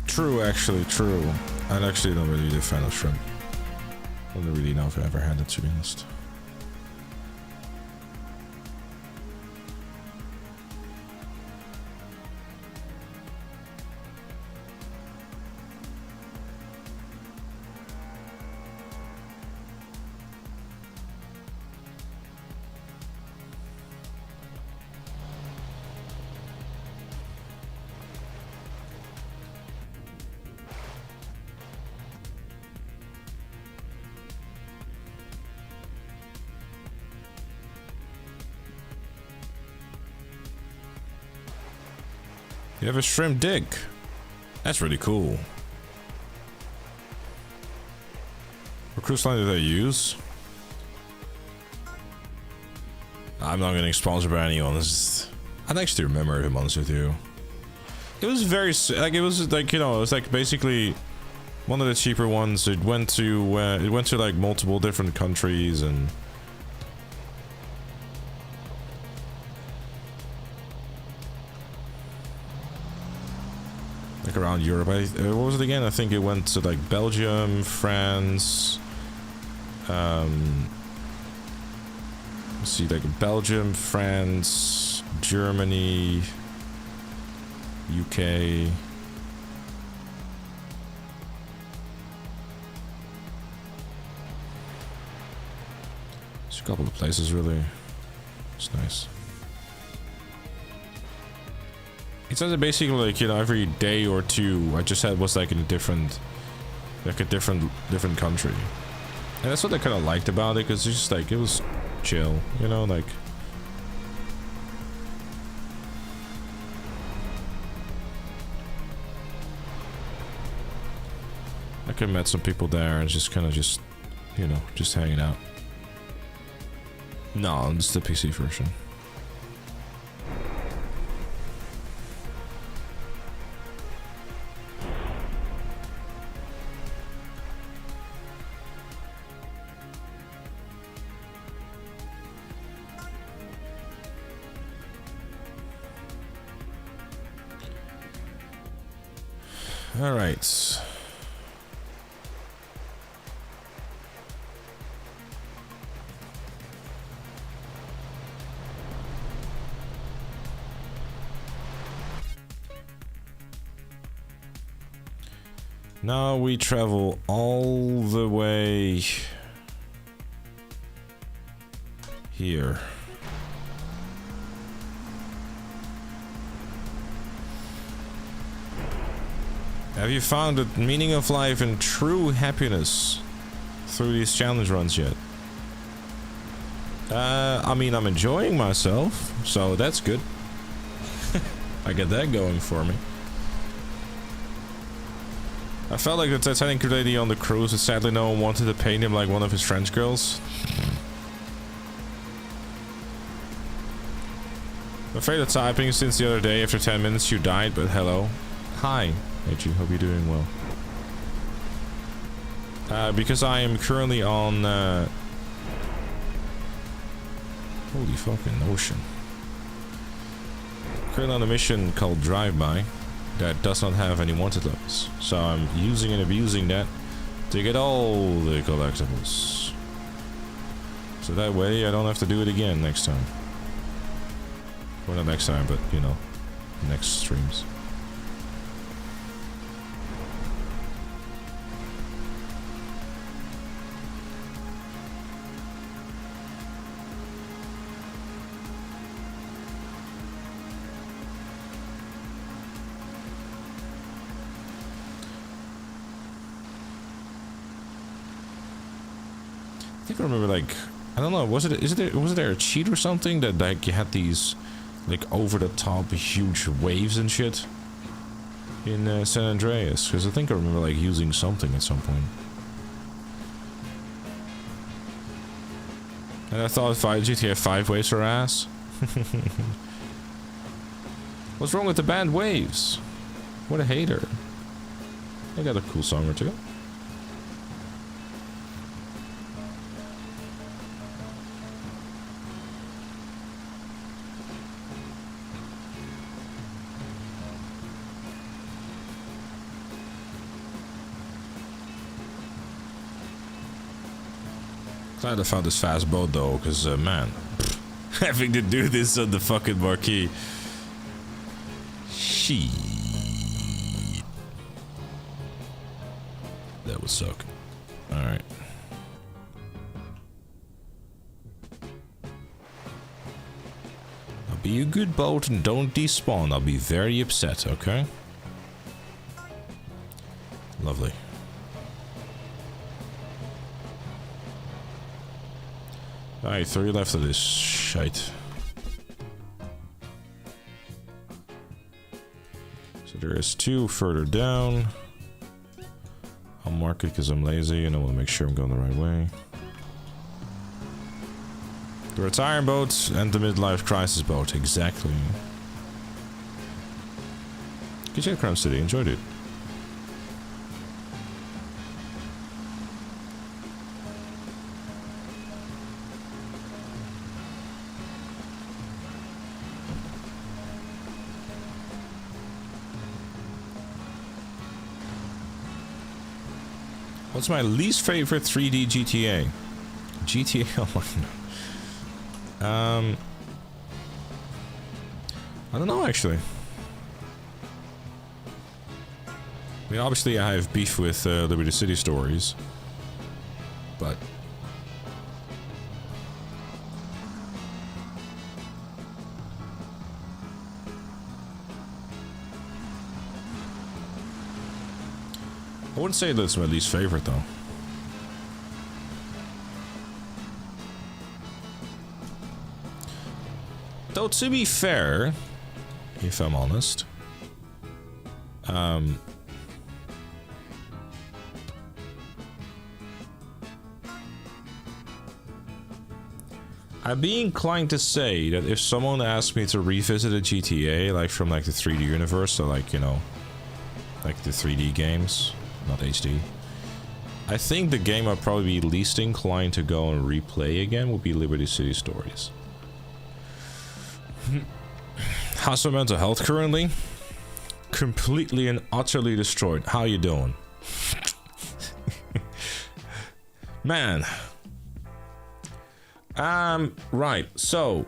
True, actually, true. I actually don't really be a fan of shrimp. I don't really know if I ever had it, to be honest. You have a shrimp dick. That's really cool. What cruise line do they use? I'm not getting sponsored by anyone. I'd actually remember, to be honest with you. It was very like, it was like, you know, it was like basically one of the cheaper ones. It went to like multiple different countries and. Like around Europe. What was it again? I think it went to like Belgium, France. Let's see, like Belgium, France, Germany, UK. There's a couple of places really. It's nice. It says that basically, like, you know, every day or two I just had was like in a different country, and that's what I kind of liked about it, because it's just like, it was chill, you know, like. I could have met some people there and just kind of you know, just hanging out. No, it's the PC version. All right. Now we travel all the way here. Have you found the meaning of life and true happiness through these challenge runs yet? I mean, I'm enjoying myself, so that's good. I get that going for me. I felt like the Titanic lady on the cruise, and sadly no one wanted to paint him like one of his French girls. I'm afraid of typing since the other day. After 10 minutes you died, but hello. Hi, AG, hope you're doing well. Because I am currently on holy fucking ocean. currently on a mission called Drive-By that does not have any wanted levels. So I'm using and abusing that to get all the collectibles. So that way I don't have to do it again next time. Well, not next time, but you know, next streams. I think I remember, like, I don't know, was there a cheat or something that, like, you had these, like, over the top huge waves and shit in San Andreas? Because I think I remember, like, using something at some point. And I thought GTA 5 waves are ass. What's wrong with the band waves? What a hater. I got a cool song or two. Glad I found this fast boat though, because man, having to do this on the fucking marquee. Shit. That would suck. Alright. Now be a good boat and don't despawn. I'll be very upset, okay? Lovely. Alright, 3 left of this shite. So there is 2 further down. I'll mark it because I'm lazy and I want to make sure I'm going the right way. The retiring boat and the midlife crisis boat, exactly. Good job, Crown City, enjoyed it. What's my least favorite 3D GTA? GTA, oh my god. I don't know actually. I mean, obviously I have beef with Liberty City Stories, but I wouldn't say that's my least favorite, though. Though, to be fair, if I'm honest, I'd be inclined to say that if someone asked me to revisit a GTA, like from like the 3D universe, so like, you know, like the 3D games, not HD. I think the game I'd probably be least inclined to go and replay again would be Liberty City Stories. How's my mental health currently? Completely and utterly destroyed. How you doing? Man. Right, so,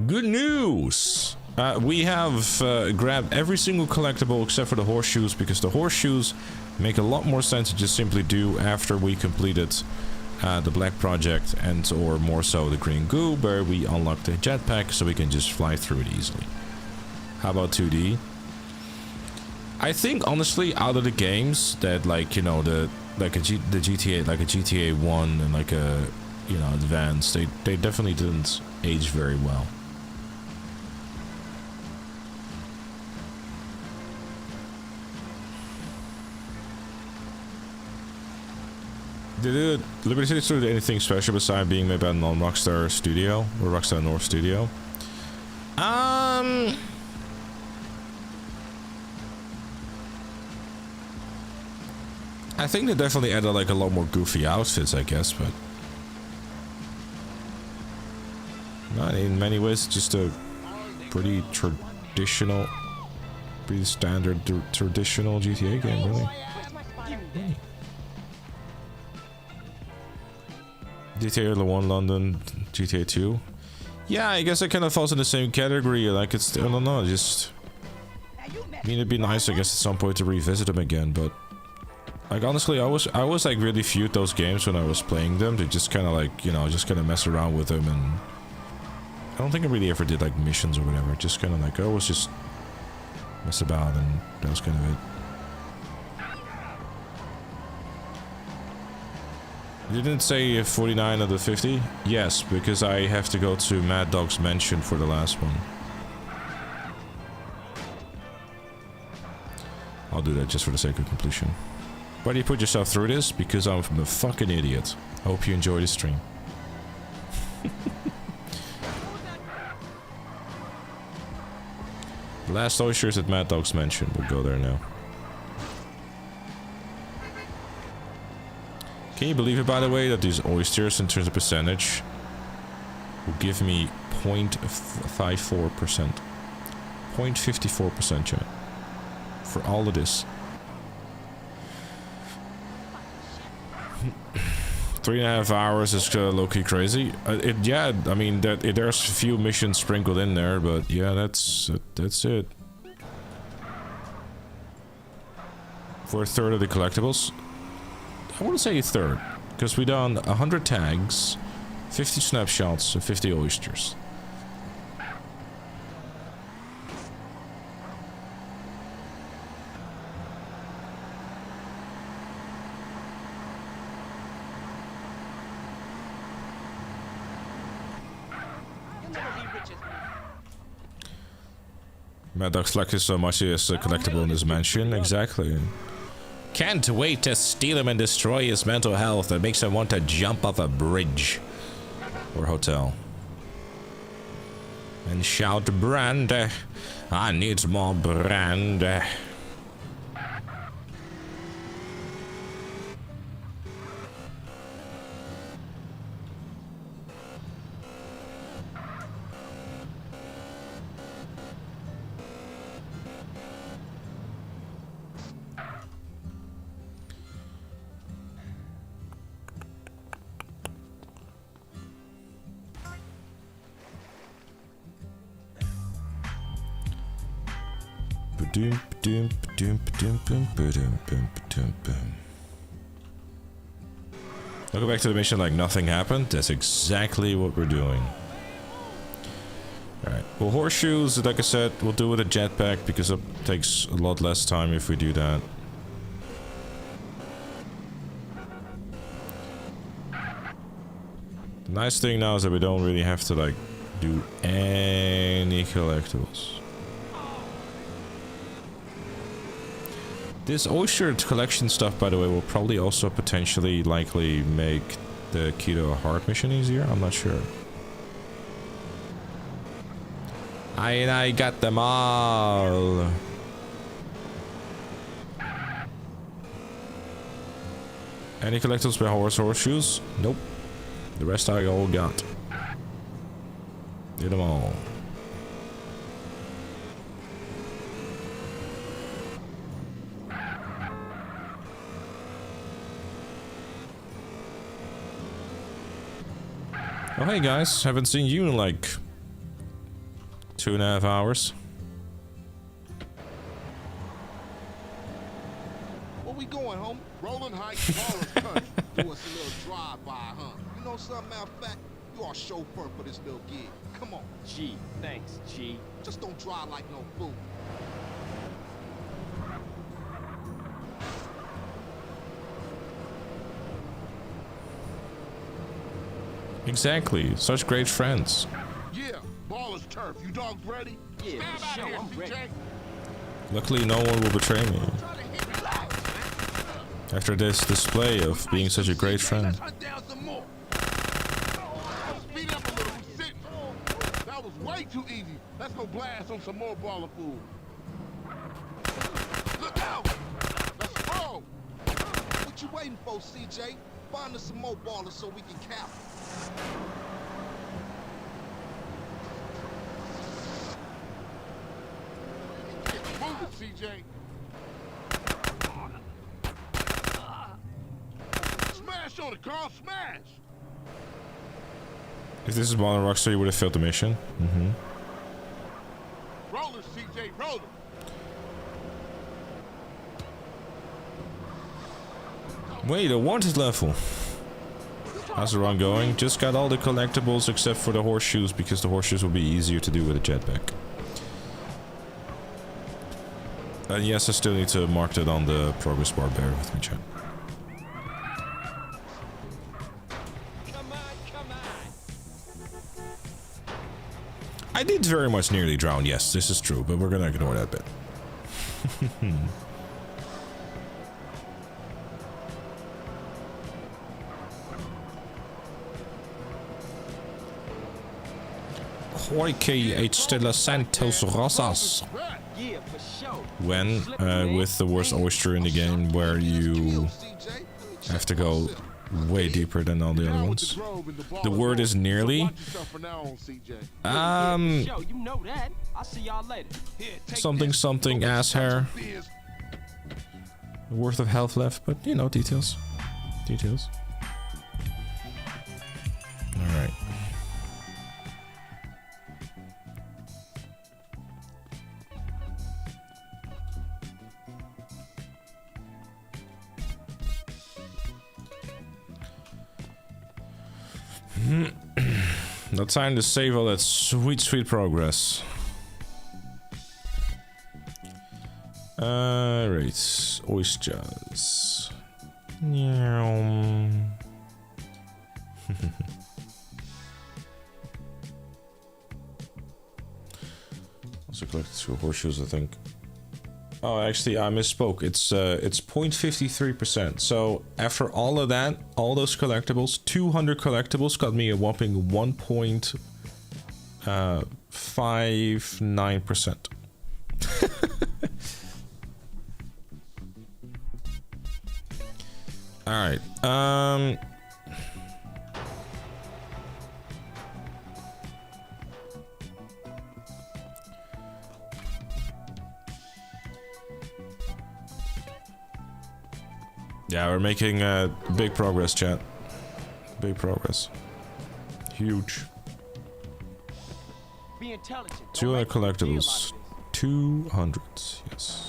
good news! We have grabbed every single collectible except for the horseshoes, because the horseshoes make a lot more sense to just simply do after we completed the Black Project, and or more so the Green Goo, where we unlock the jetpack so we can just fly through it easily. How about 2D? I think honestly, out of the games that, like, you know, the GTA, like a GTA 1 and like a, you know, Advance, they definitely didn't age very well. Did Liberty City Studio do anything special besides being made by a non-Rockstar studio or Rockstar North studio? I think they definitely added like a lot more goofy outfits, I guess, but in many ways, just a pretty traditional, pretty standard traditional GTA game, really. GTA 1 London, GTA 2. Yeah, I guess it kind of falls in the same category. Like, it's, I don't know, just... I mean, it'd be nice, I guess, at some point to revisit them again, but... Like, honestly, I was like, really viewed those games when I was playing them. To just kind of, like, you know, just kind of mess around with them, and... I don't think I really ever did, like, missions or whatever. Just kind of, like, I was just... mess about, and that was kind of it. You didn't say 49 out of 50? Yes, because I have to go to Mad Dog's Mansion for the last one. I'll do that just for the sake of completion. Why do you put yourself through this? Because I'm a fucking idiot. Hope you enjoy the stream. The last oysters at Mad Dog's Mansion. We'll go there now. Can you believe it, by the way, that these oysters, in terms of percentage, will give me 0.54%. 0.54%, chat. For all of this. 3.5 hours is low-key crazy. Yeah, I mean, there's a few missions sprinkled in there, but yeah, that's it. For a third of the collectibles. I wouldn't say a third, because we done 100 tags, 50 snapshots, and 50 oysters. Mad Dog collected so much as a collectible in this mansion, exactly. Can't wait to steal him and destroy his mental health. That makes him want to jump off a bridge or hotel and shout, "Brandy! I need more brandy." I'll go back to the mission like nothing happened. That's exactly what we're doing. Alright. Well, horseshoes, like I said, we'll do with a jetpack because it takes a lot less time if we do that. The nice thing now is that we don't really have to, like, do any collectibles. This oyster collection stuff, by the way, will probably also potentially likely make the Keto Heart mission easier. I'm not sure. I got them all. Any collectibles by horseshoes? Nope. The rest I all got. Did them all. Oh, hey guys, haven't seen you in like 2.5 hours. Where we going, homie? Rolling Heights, Ballas Country. Do us a little drive-by, huh? You know something, matter of fact, you are chauffeur for this little gig. Come on. G, thanks, G. Just don't drive like no fool. Exactly, such great friends. Yeah, Ballas turf. You dogs ready? Yeah, for sure, I'm ready. Luckily, no one will betray me. After this display of being such a great friend. That was way too easy. Let's go blast on some more baller food. Look out! Let's roll! What you waiting for, CJ? Find us some more ballers so we can cap. CJ. Smash on it, Carl. Smash. If this is Modern Rockstar, you would have failed the mission. Mm-hmm. Roller, CJ. Roller. Wait, a wanted level. How's the run going? Just got all the collectibles except for the horseshoes, because the horseshoes will be easier to do with a jetpack. And yes, I still need to mark that on the progress bar. Bear with me, chat. I did very much nearly drown, yes, this is true, but we're gonna ignore that bit. H. de los Santos Rosas. When, with the worst oyster in the game, where you have to go way deeper than all the other ones. The word is nearly. Something ass hair. Worth of health left, but you know, details. Details. Alright. Not time to save all that sweet progress. Right, oysters. Also collected 2 horseshoes, I think. Oh, actually, I misspoke. It's 0.53%. So after all of that, all those collectibles, 200 collectibles got me a whopping 1.59%. All right. Yeah, we're making big progress, chat. Big progress. Huge. 200 collectibles. 200, yes.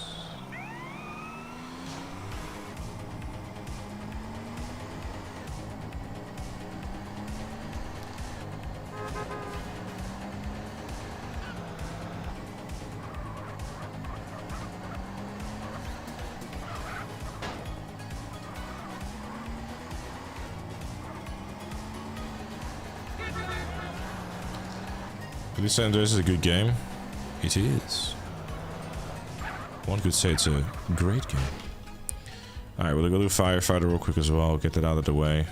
Andreas is a good game. It is. One could say it's a great game. Alright, we'll go do Firefighter real quick as well. Get that out of the way.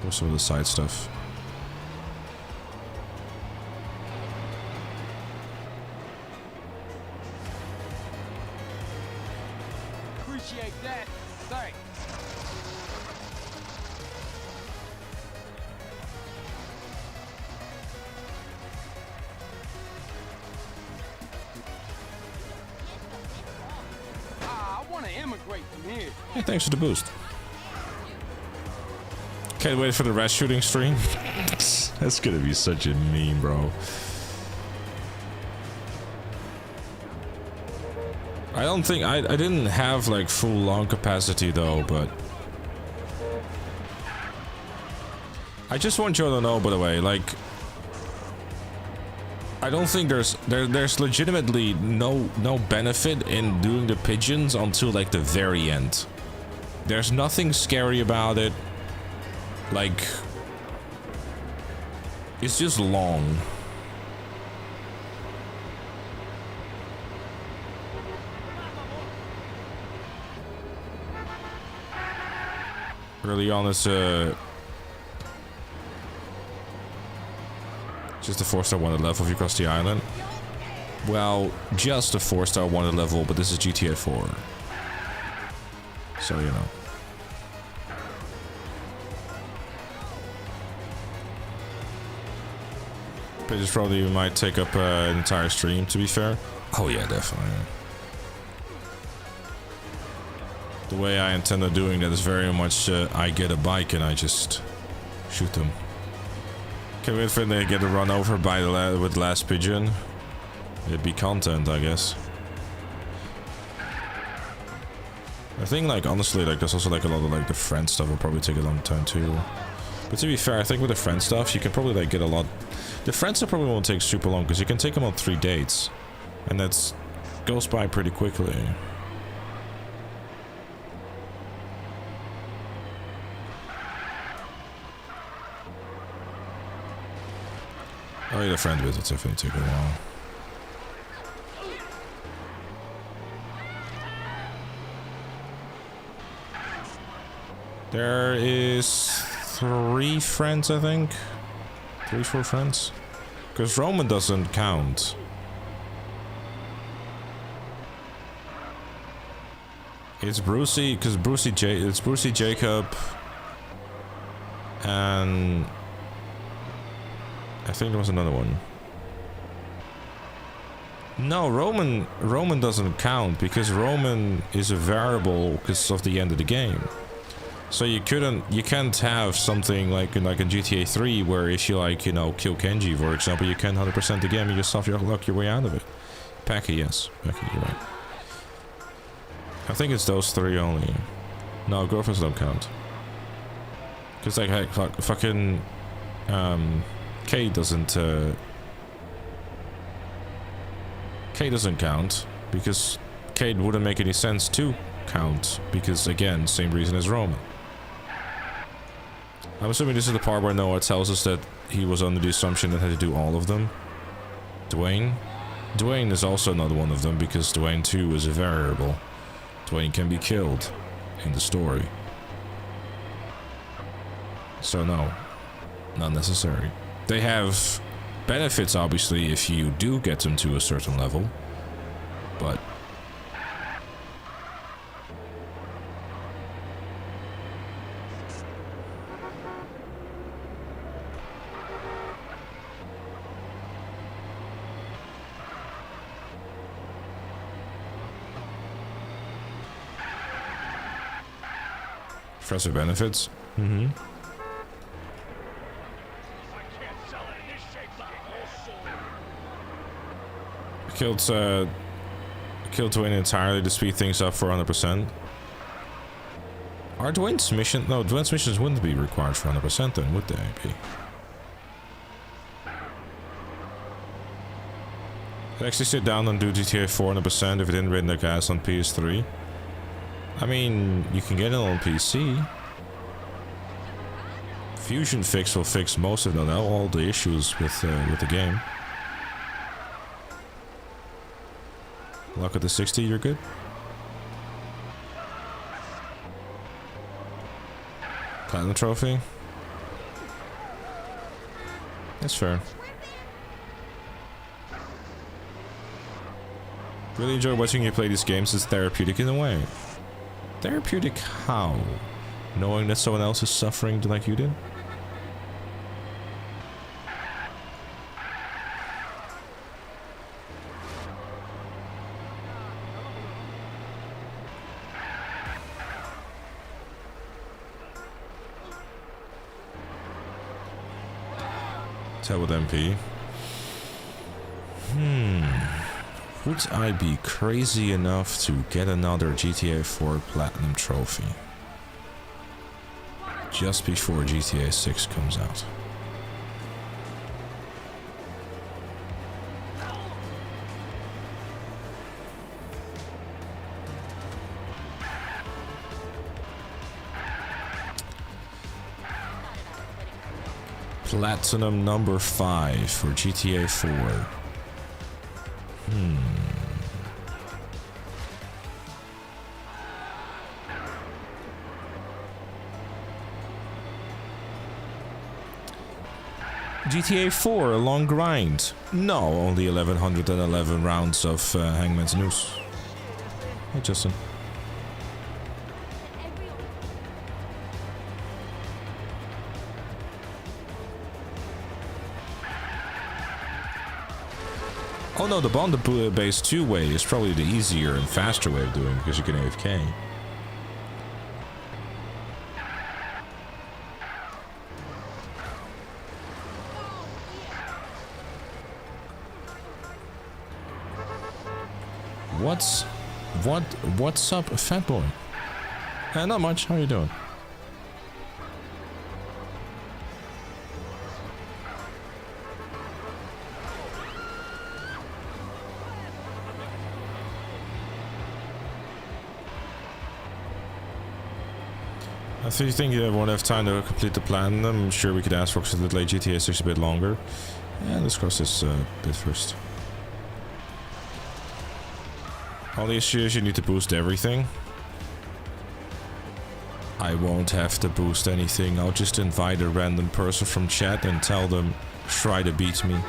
Or some of the side stuff. Appreciate that. Thanks. Hey, thanks for the boost. Can't wait for the rat shooting stream. That's gonna be such a meme, bro. I don't think I didn't have like full lung capacity though, but I just want you all to know, by the way, like I don't think there's legitimately no benefit in doing the pigeons until like the very end. There's nothing scary about it. Like it's just long. Early on, it's just a 4-star wanted level if you cross the island. Well, just a 4-star wanted level, but this is GTA 4. So, you know. Pages probably might take up an entire stream, to be fair. Oh yeah, definitely. The way I intend on doing that is very much I get a bike and I just shoot them. Can we if they get run over by the with last pigeon? It'd be content, I guess. I think, like, honestly, like, there's also like a lot of like the friend stuff will probably take a long time too. But to be fair, I think with the friend stuff, you can probably like get a lot. The friend stuff probably won't take super long because you can take them on 3 dates, and that's goes by pretty quickly. Oh yeah, the friend visits definitely take a while. There is 3 friends, I think. 3, 4 friends. Because Roman doesn't count. It's Brucey, because it's Brucey, Jacob, and I think there was another one. No, Roman doesn't count because Roman is a variable because of the end of the game. So you can't have something like in GTA 3 where if you like, you know, kill Kenji, for example, you can't 100% the game and yourself luck your way out of it. Paki, yes. Paki, you're right. I think it's those 3 only. No, girlfriends don't count. Cause like fucking Kate doesn't count because Kate wouldn't make any sense to count because again, same reason as Roman. I'm assuming this is the part where Noah tells us that he was under the assumption that had to do all of them. Dwayne is also not one of them because Dwayne 2 is a variable. Dwayne can be killed in the story. So no, not necessary. They have benefits obviously if you do get them to a certain level, but Professor benefits. Mm-hmm. Killed Dwayne entirely to speed things up for 100%. Are Dwayne's mission? No, Dwayne's missions wouldn't be required for 100% then, would they be? I'd actually sit down and do GTA 4 100% if it didn't run the gas on PS3. I mean, you can get it on PC. Fusion Fix will fix most of them, all the issues with the game. Luck at the 60, you're good. Platinum trophy. That's fair. Really enjoy watching you play these games. It's therapeutic in a way. Therapeutic how? Knowing that someone else is suffering like you did? Tell with MP. Would I be crazy enough to get another GTA 4 Platinum trophy just before GTA 6 comes out? Platinum number 5 for GTA 4. GTA 4, a long grind. No, only 1111 rounds of Hangman's Noose. Hey, Justin. Oh no, the bond base 2 way is probably the easier and faster way of doing it because you can AFK. What's up, fat boy? Not much. How you doing? If you think you won't have time to complete the plan, I'm sure we could ask for to delay GTA 6 a bit longer. And let's cross this bit first. All the issues you need to boost everything. I won't have to boost anything. I'll just invite a random person from chat and tell them try to beat me.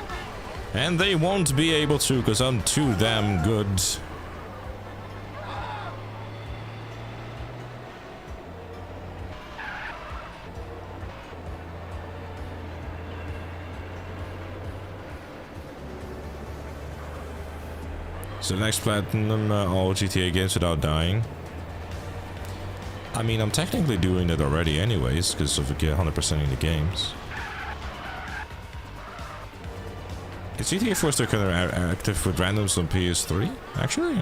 And they won't be able to because I'm too damn good. So next platinum all GTA games without dying. I mean, I'm technically doing it already anyways, because of 100%ing the games. Is GTA 4 still kind of active with randoms on PS3? Actually?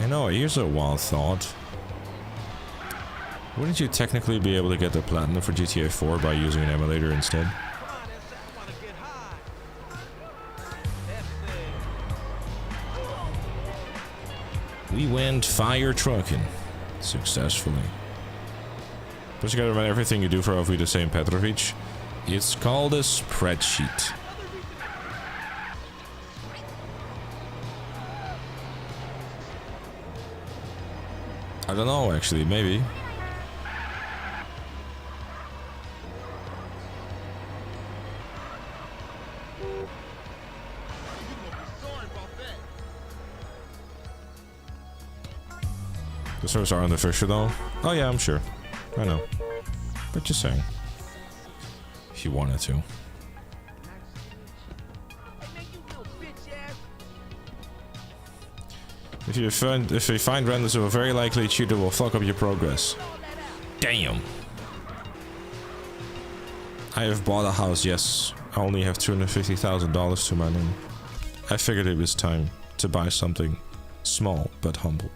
No, here's a wild thought. Wouldn't you technically be able to get the platinum for GTA 4 by using an emulator instead? We went fire trucking successfully. But you gotta remember everything you do for Ovida St. Petrovic. It's called a spreadsheet. I don't know, actually, maybe. The servers are unofficial though. Oh yeah, I'm sure. I know. But just saying. If you wanted to. If you find randoms of a very likely cheater will fuck up your progress. Damn. I have bought a house, yes. I only have $250,000 to my name. I figured it was time to buy something small but humble.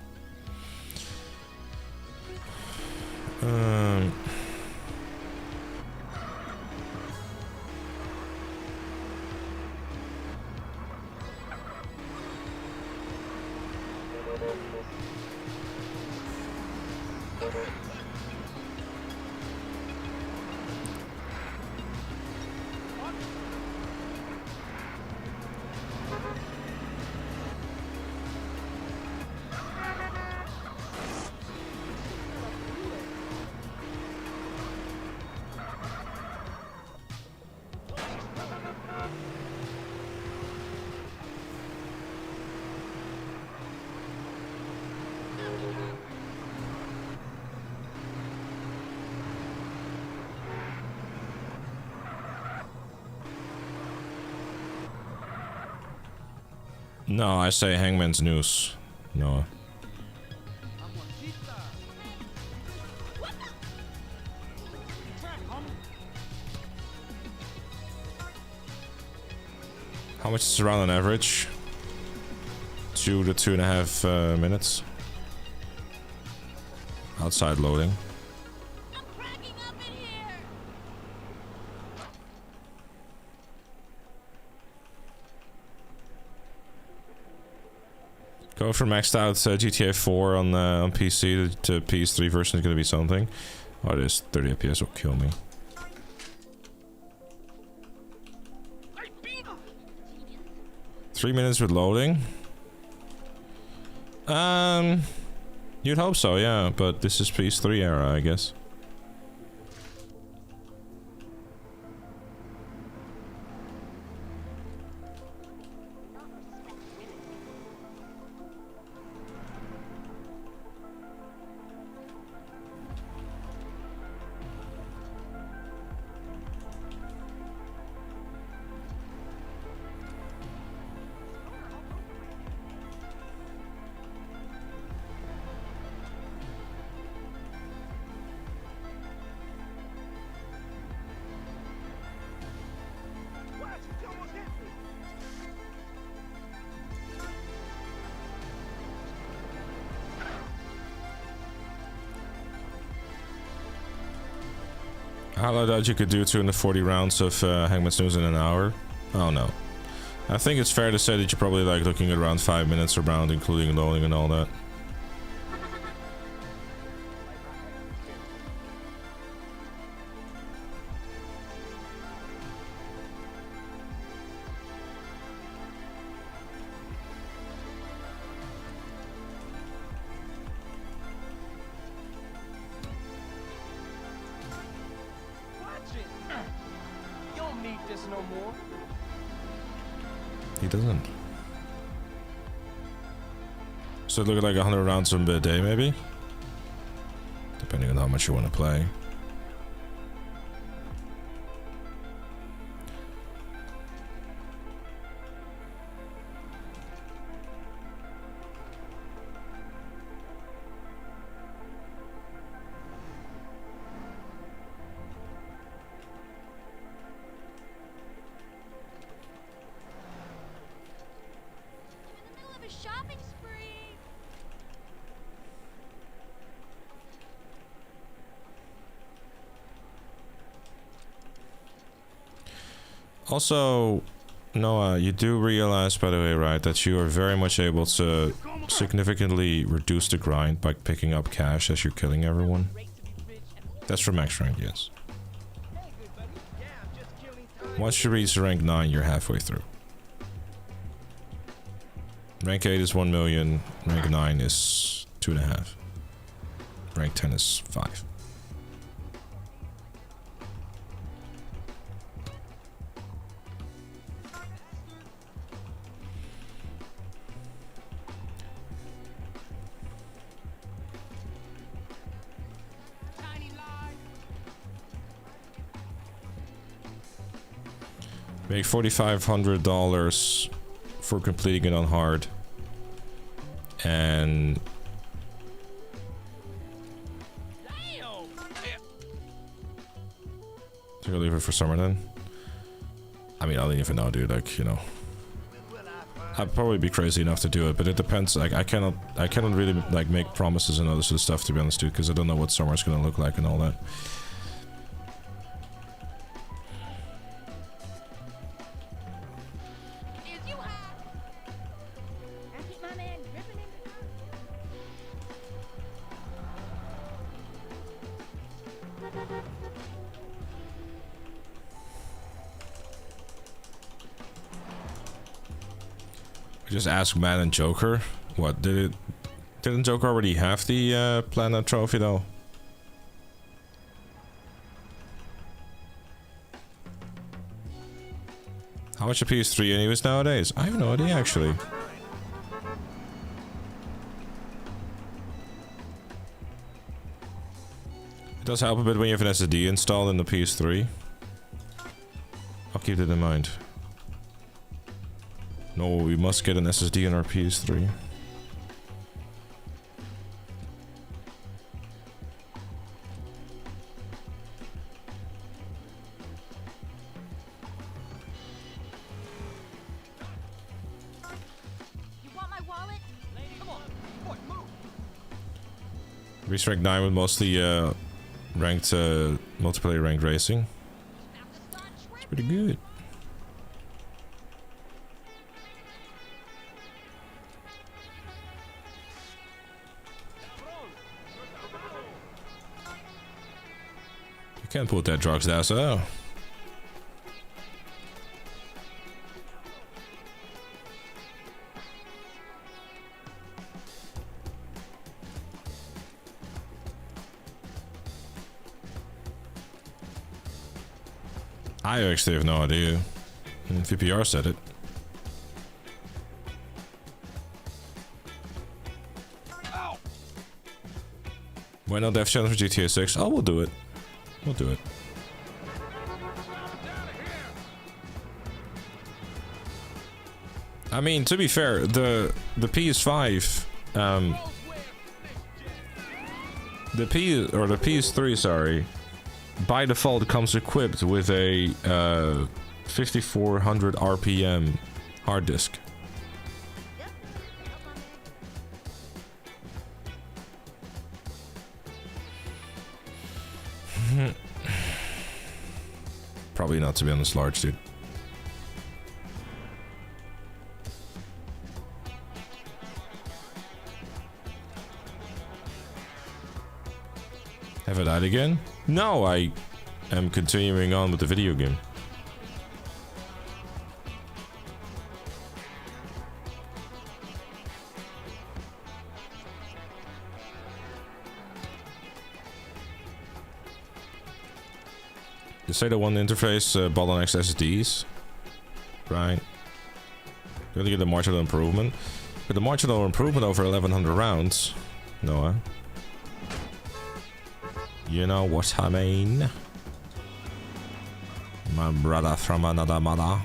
No, I say Hangman's Noose. No. How much is around on average? 2 to 2.5 minutes. Outside loading. Go for maxed out GTA 4 on PC to PS3 version is going to be something. Oh, this 30 FPS will kill me. Three minutes with loading. You'd hope so, yeah, but this is PS3 era, I guess. I like that you could do 240 rounds of Hangman's News in an hour. Oh no. I think it's fair to say that you're probably like looking at around 5 minutes a round, including loading and all that. He doesn't. So look at like 100 rounds a day, maybe? Depending on how much you want to play. Also, Noah, you do realize, by the way, right, that you are very much able to significantly reduce the grind by picking up cash as you're killing everyone? That's for max rank, yes. Once you reach rank 9, you're halfway through. Rank 8 is 1 million, rank 9 is 2.5. Rank 10 is 5. Make $4,500 for completing it on hard. And... So you'll leave it for summer then? I mean, I don't even know, dude, like, you know. I'd probably be crazy enough to do it, but it depends. Like, I cannot really, like, make promises and other sort of stuff, to be honest, dude, because I don't know what summer's gonna look like and all that. Just ask Matt and Joker. What didn't Joker already have the Platinum trophy though? How much a PS3 anyways nowadays? I have no idea actually. It does help a bit when you have an SSD installed in the PS3. I'll keep that in mind. No, we must get an SSD in our PS3. You want my wallet? Come on, boy, move. Reach rank 9 with mostly ranked multiplayer ranked racing. It's pretty good. Can't put that drugs down, so. I actually have no idea. VPR said it. Why not Death Challenge for GTA 6? Oh, we'll do it. We'll do it. I mean, to be fair, the PS5, the PS3, sorry, by default comes equipped with a 5400 RPM hard disk. Probably not, to be honest, large, dude. Have I died again? No, I am continuing on with the video game. You say the one interface bottlenecks SSDs, right? You only get the marginal improvement, but the marginal improvement over 1100 rounds, Noah. You know what I mean? My brother from another mother.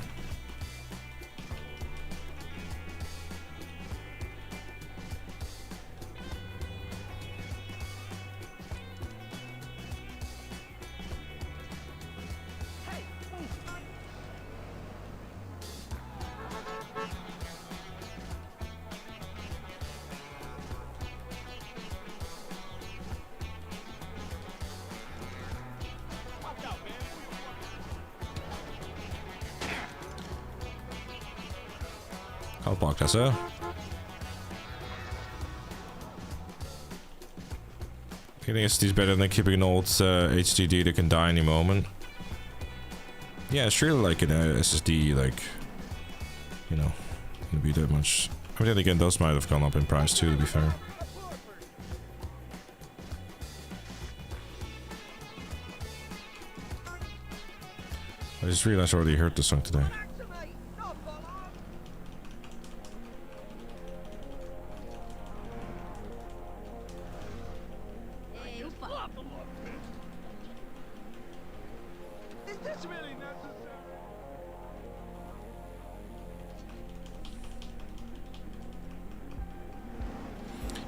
Sir. Getting SSD is better than keeping an old HDD that can die any moment. Yeah, it's really like an SSD, like, you know, gonna be that much. I mean, then again, those might have gone up in price too, to be fair. I just realized I already heard the song today.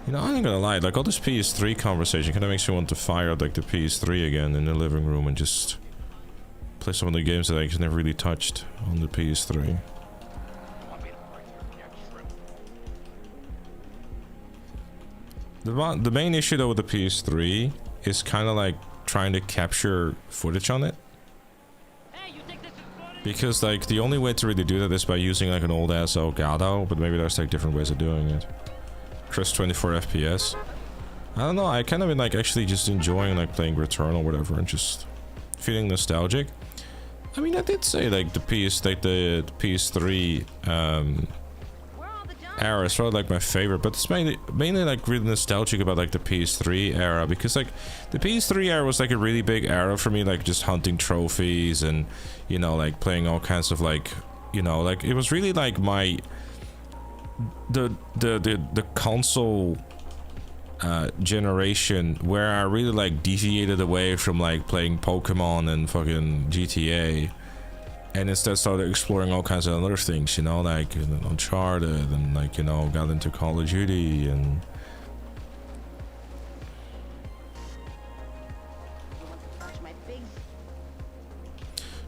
You know, I'm not gonna lie, like all this PS3 conversation kind of makes me want to fire like the PS3 again in the living room and just play some of the games that I never really touched on the PS3. The main issue though with the PS3 is kind of like trying to capture footage on it. Because like the only way to really do that is by using like an old ass Elgato, but maybe there's like different ways of doing it. Crisp 24 FPS. I don't know, I kind of been like actually just enjoying like playing Return or whatever and just feeling nostalgic. I mean, I did say like the PS3 era is probably like my favorite, but it's mainly like really nostalgic about like the PS3 era, because like the PS3 era was like a really big era for me, like just hunting trophies and, you know, like playing all kinds of like, you know, like it was really like my the console generation where I really like deviated away from like playing Pokemon and fucking GTA and instead started exploring all kinds of other things, you know, like Uncharted and like, you know, got into Call of Duty and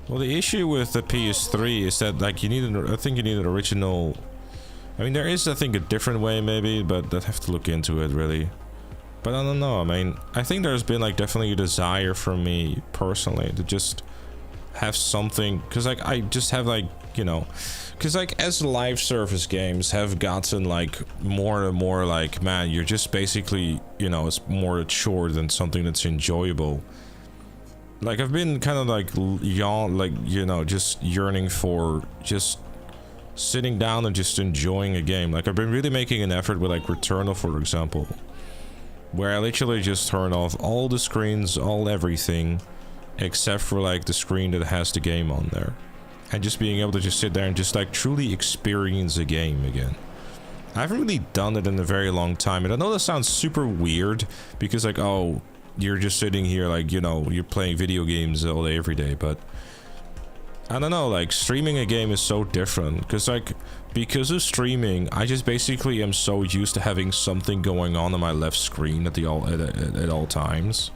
well, the issue with the PS3 is that like I think you need an original. I mean, there is, I think, a different way maybe, but I'd have to look into it really. But I don't know, I mean, I think there's been like definitely a desire for me personally to just have something, because like I just have like, you know, because like as live service games have gotten like more and more like, man, you're just basically, you know, it's more a chore than something that's enjoyable. Like I've been kind of like you know, just yearning for just sitting down and just enjoying a game. Like I've been really making an effort with like Returnal, for example, where I literally just turn off all the screens, all everything, except for like the screen that has the game on there. And just being able to just sit there and just like truly experience a game again. I haven't really done it in a very long time, and I know that sounds super weird because like, oh, you're just sitting here like, you know, you're playing video games all day every day, but I don't know, like streaming a game is so different because of streaming, I just basically am so used to having something going on my left screen at all times.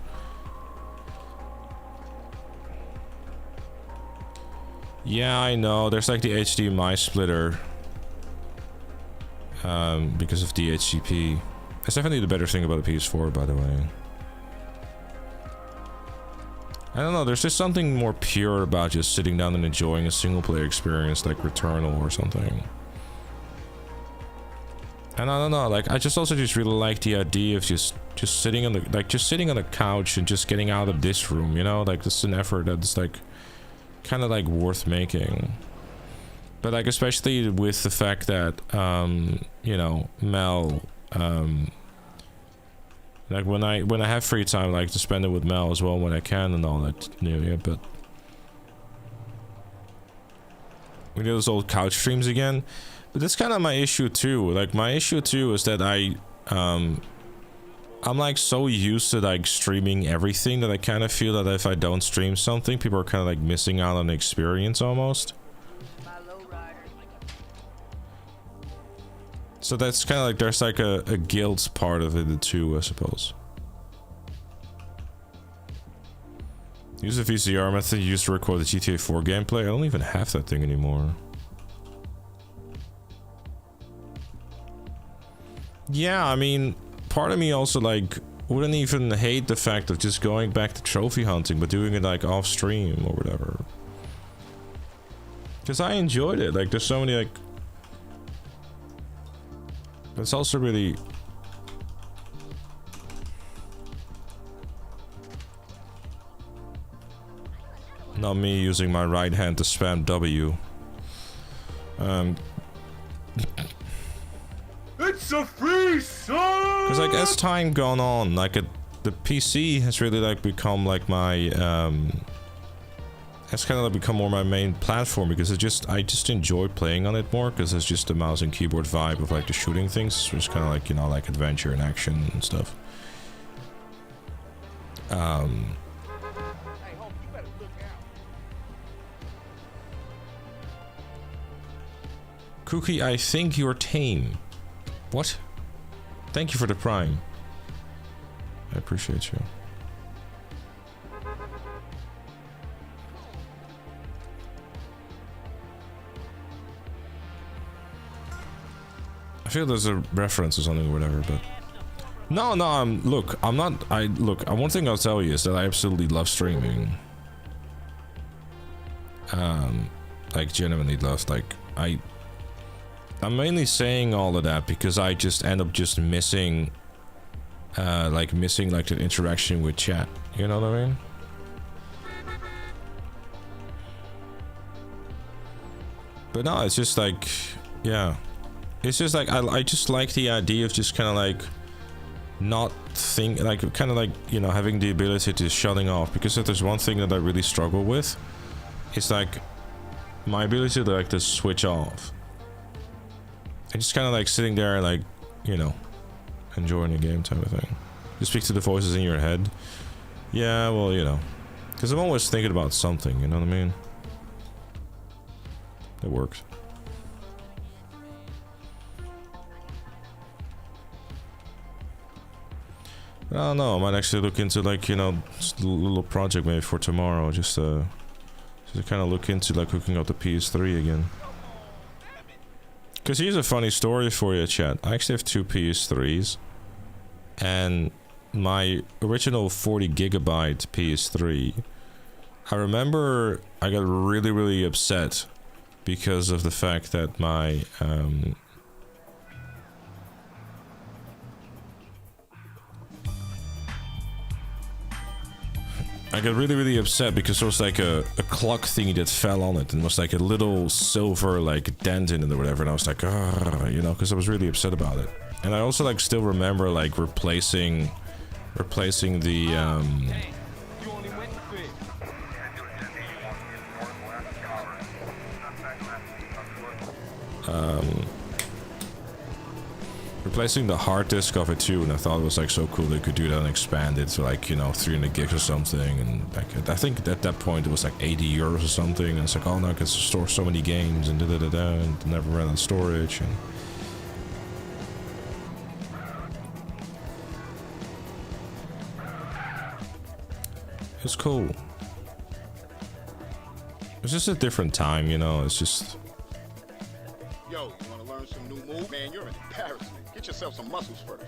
Yeah, I know. There's like the HDMI splitter. Because of DHCP. That's definitely the better thing about the PS4, by the way. I don't know, there's just something more pure about just sitting down and enjoying a single-player experience like Returnal or something. And I don't know, like, I just also just really like the idea of just sitting on the, like, just sitting on the couch and just getting out of this room, you know? Like, this is an effort that's, like, kind of, like, worth making. But, like, especially with the fact that, you know, Mel, like, when I have free time, I like to spend it with Mel as well when I can and all that, yeah, but... We do those old couch streams again. But that's kind of my issue too. Like, my issue too is that I'm like so used to like streaming everything that I kind of feel that if I don't stream something, people are kind of like missing out on the experience almost. So that's kind of like, there's like a guilt part of it too, I suppose. Use a VCR method used to record the GTA 4 gameplay. I don't even have that thing anymore. Yeah, I mean, part of me also like wouldn't even hate the fact of just going back to trophy hunting, but doing it like off stream or whatever. Because I enjoyed it. Like, there's so many like. It's also really. Not me using my right hand to spam W. It's a free song! Because like as time gone on, like the PC has really like become like my has kind of like become more my main platform, because I just enjoy playing on it more, because it's just the mouse and keyboard vibe of like the shooting things, which is kind of like, you know, like adventure and action and stuff. Cookie, I think you're tame. What? Thank you for the prime. I appreciate you. I feel there's a reference or something or whatever, but no, look, one thing I'll tell you is that I absolutely love streaming. Like genuinely love, like I'm mainly saying all of that because I just end up just missing like the interaction with chat, you know what I mean? But no, it's just like, yeah, it's just like I just like the idea of just kind of like not think, like kind of like, you know, having the ability to shutting off, because if there's one thing that I really struggle with, it's like my ability to like to switch off. I just kind of like sitting there like, you know, enjoying the game type of thing. You speak to the voices in your head. Yeah, well, you know, because I'm always thinking about something, you know what I mean? It works. I don't know, I might actually look into like, you know, just a little project maybe for tomorrow, just to kind of look into like hooking up the PS3 again. Because here's a funny story for you, chat. I actually have 2 PS3s, and my original 40 gigabyte PS3, I remember I got really, really upset because of the fact that my I got really, really upset because there was like a clock thingy that fell on it, and was like a little silver like dent in it or whatever, and I was like, ah, you know, because I was really upset about it. And I also like still remember like replacing the Replacing the hard disk of it too, and I thought it was like so cool they could do that and expand it to like, you know, 300 gigs or something. And like, I think at that point it was like 80 euros or something, and it's like, oh no, I can store so many games and and never run out of storage. And it's cool. It's just a different time, you know. It's just. Yo, you want to learn some new move? Man, you're an embarrassment. Get yourself some muscles first.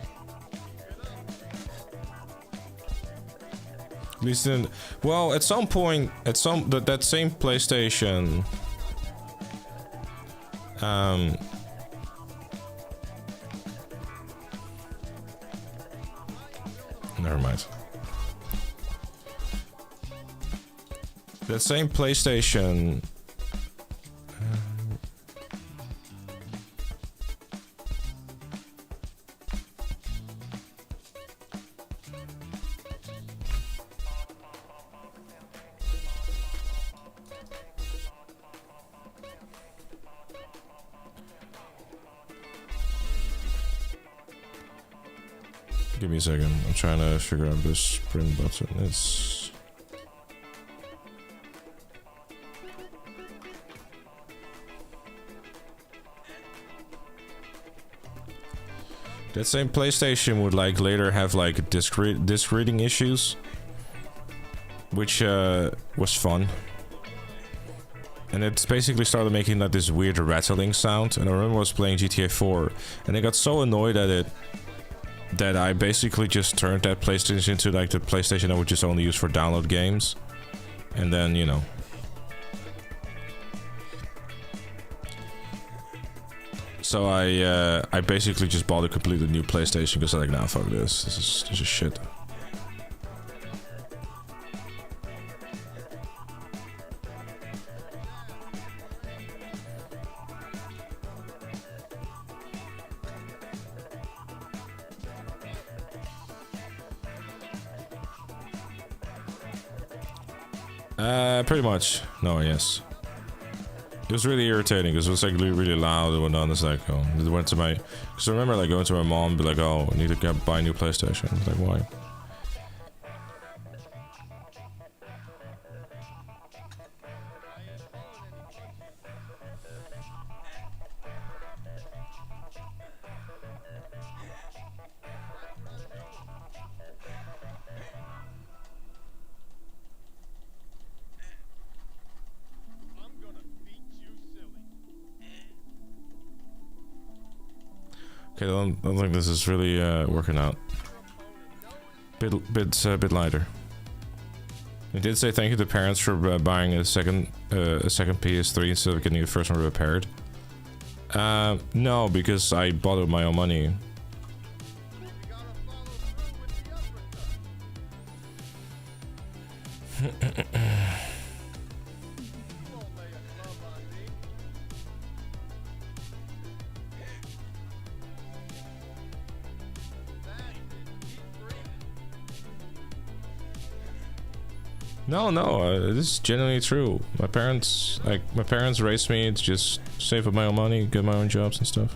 At least in, well, at some point, at that same PlayStation, never mind. That same PlayStation. Give me a second. I'm trying to figure out this sprint button is. That same PlayStation would like later have like disc reading issues, which was fun. And it basically started making like this weird rattling sound. And I remember I was playing GTA 4, and I got so annoyed at it that I basically just turned that PlayStation into like the PlayStation I would just only use for download games. And then, you know. So I basically just bought a completely new PlayStation because I'm like, nah, fuck this. This is shit. Pretty much. No, yes. It was really irritating because it was like really loud and whatnot. It's like, oh, it went to my. Because I remember like going to my mom and be like, oh, I need to buy a new PlayStation. It's like, why? Okay, I don't think this is really working out. Bit lighter. It did say thank you to parents for buying a second PS3 instead of getting the first one repaired. No, because I bought it with my own money. No, this is genuinely true. My parents raised me to just save up my own money, get my own jobs and stuff.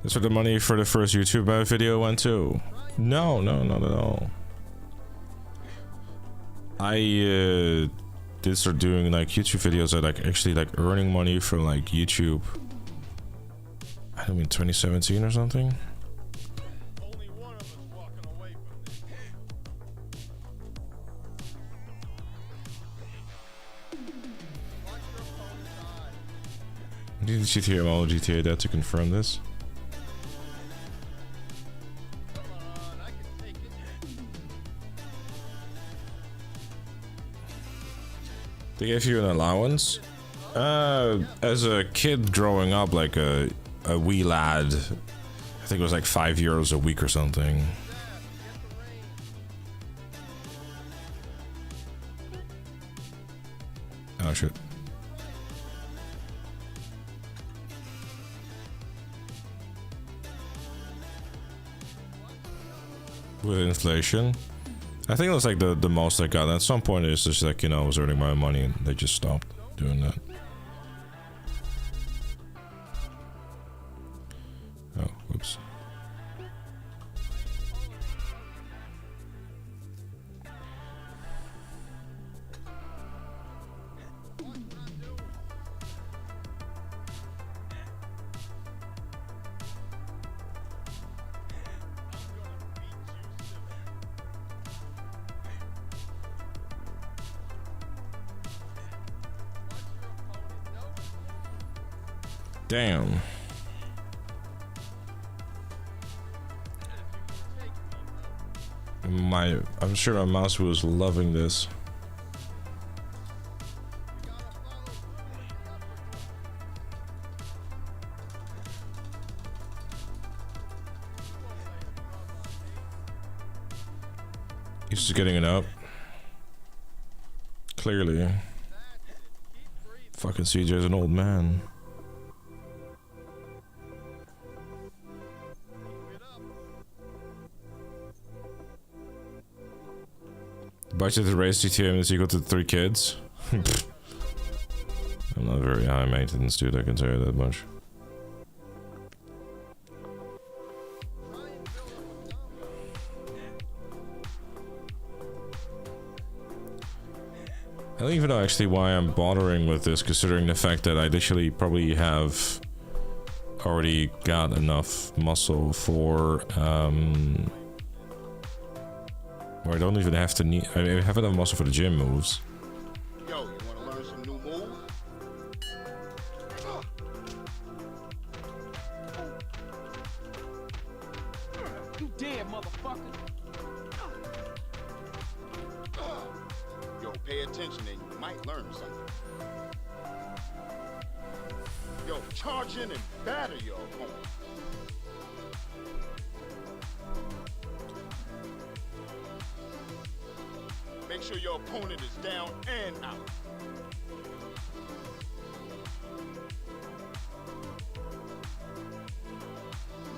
That's where the money for the first YouTube video went to. No, not at all. I did start doing like YouTube videos that like actually like earning money from like YouTube. I mean 2017 or something. I need the GTA all GTA that to confirm this. They gave you an allowance? As a kid growing up, like a wee lad, I think it was like €5 a week or something. Oh shit. with inflation. I think it was like the most I got. At some point it's just like, you know, I was earning my own money and they just stopped doing that. Oh, whoops. Damn. I'm sure my mouse was loving this. He's just getting it up. Clearly. Fucking CJ's an old man. Budget to raise GTA is equal to 3 kids. I'm not very high maintenance, dude, I can tell you that much. I don't even know actually why I'm bothering with this, considering the fact that I literally probably have already got enough muscle for or I don't even have to need. I mean, I have enough muscle for the gym moves. Yo, you wanna learn some new moves? You dead, motherfucker. Yo, pay attention and you might learn something. Yo, charge in and batter your opponent. Make sure your opponent is down and out.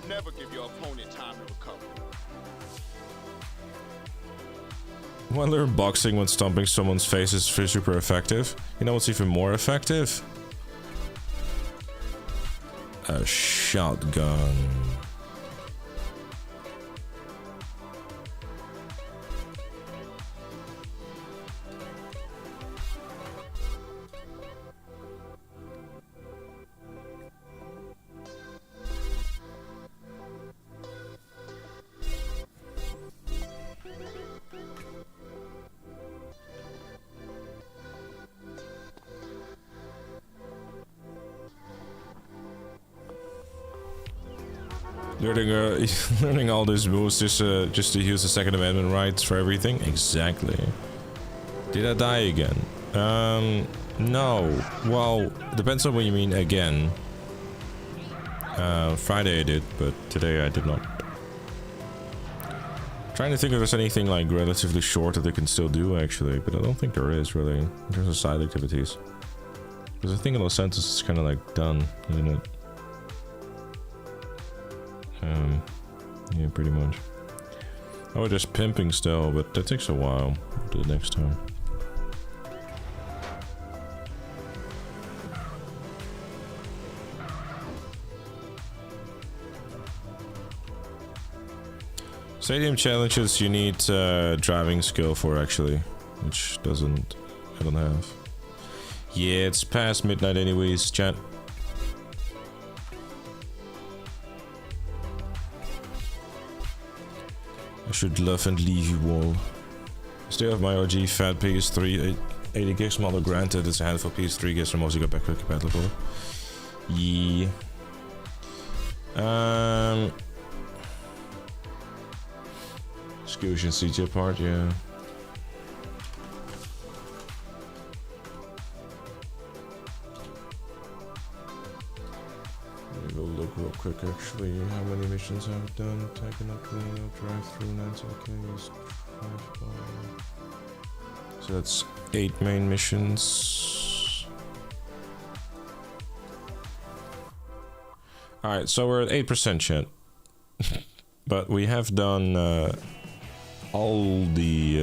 Never give your opponent time to recover. Want to learn boxing when stomping someone's face is super effective? You know what's even more effective? A shotgun. Learning all these moves just to use the Second Amendment rights for everything? Exactly. Did I die again? No. Well, depends on what you mean again. Friday I did, but today I did not. Trying to think if there's anything like relatively short that they can still do actually, but I don't think there is really in terms of side activities. Because I think in Los Santos it's kind of like done, isn't it? Yeah, pretty much. I was just pimping still, but that takes a while. We'll do it next time. Stadium challenges you need driving skill for actually, which I don't have. Yeah, it's past midnight anyways, chat. I should love and leave you all. Still have my OG fat PS3, 80 gigs model granted. It's a handful of PS3 gigs from mostly got backward compatible. Yeah. Excuse CJ part, yeah. Let me go look real quick actually how many missions I've done. Taken up the drive through 19K. So that's 8 main missions. Alright, so we're at 8% chat. But we have done all the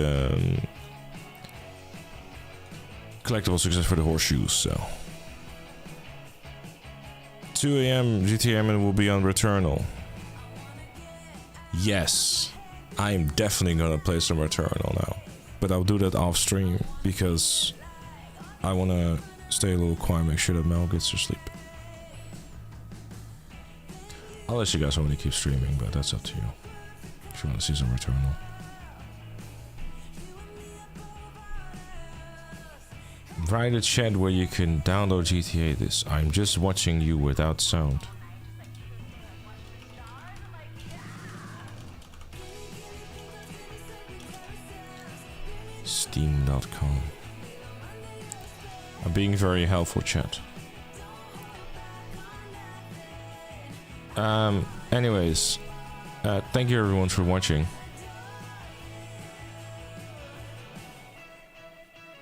collectible success for the horseshoes. So 2 a.m. GTA Man will be on Returnal. Yes, I am definitely gonna play some Returnal now, but I'll do that off stream because I wanna stay a little quiet, make sure that Mel gets to sleep. I'll let you guys know when to keep streaming, but that's up to you. If you want to see some Returnal. Write a chat where you can download GTA this. I'm just watching you without sound. Steam.com. I'm being very helpful, chat. Anyways, thank you everyone for watching.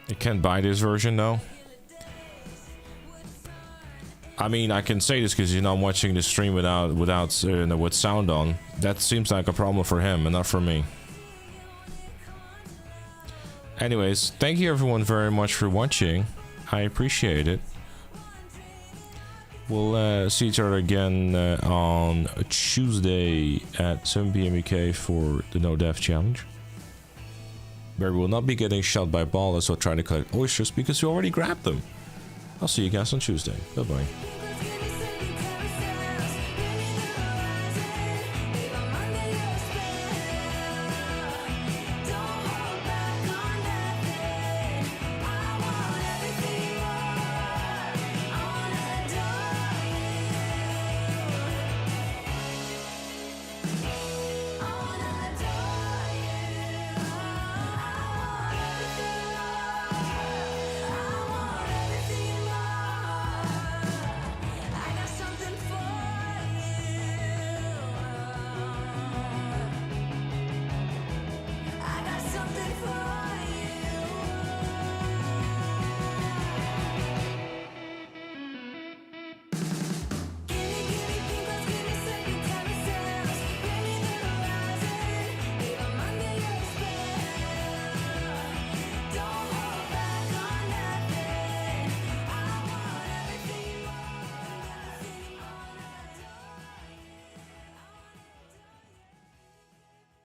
You can't buy this version though. I mean, I can say this because you're not watching the stream with sound on. That seems like a problem for him and not for me. Anyways, thank you everyone very much for watching. I appreciate it. We'll see each other again on Tuesday at 7 PM UK for the No Death Challenge, where we will not be getting shot by ballers or trying to collect oysters because we already grabbed them. I'll see you guys on Tuesday. Bye bye.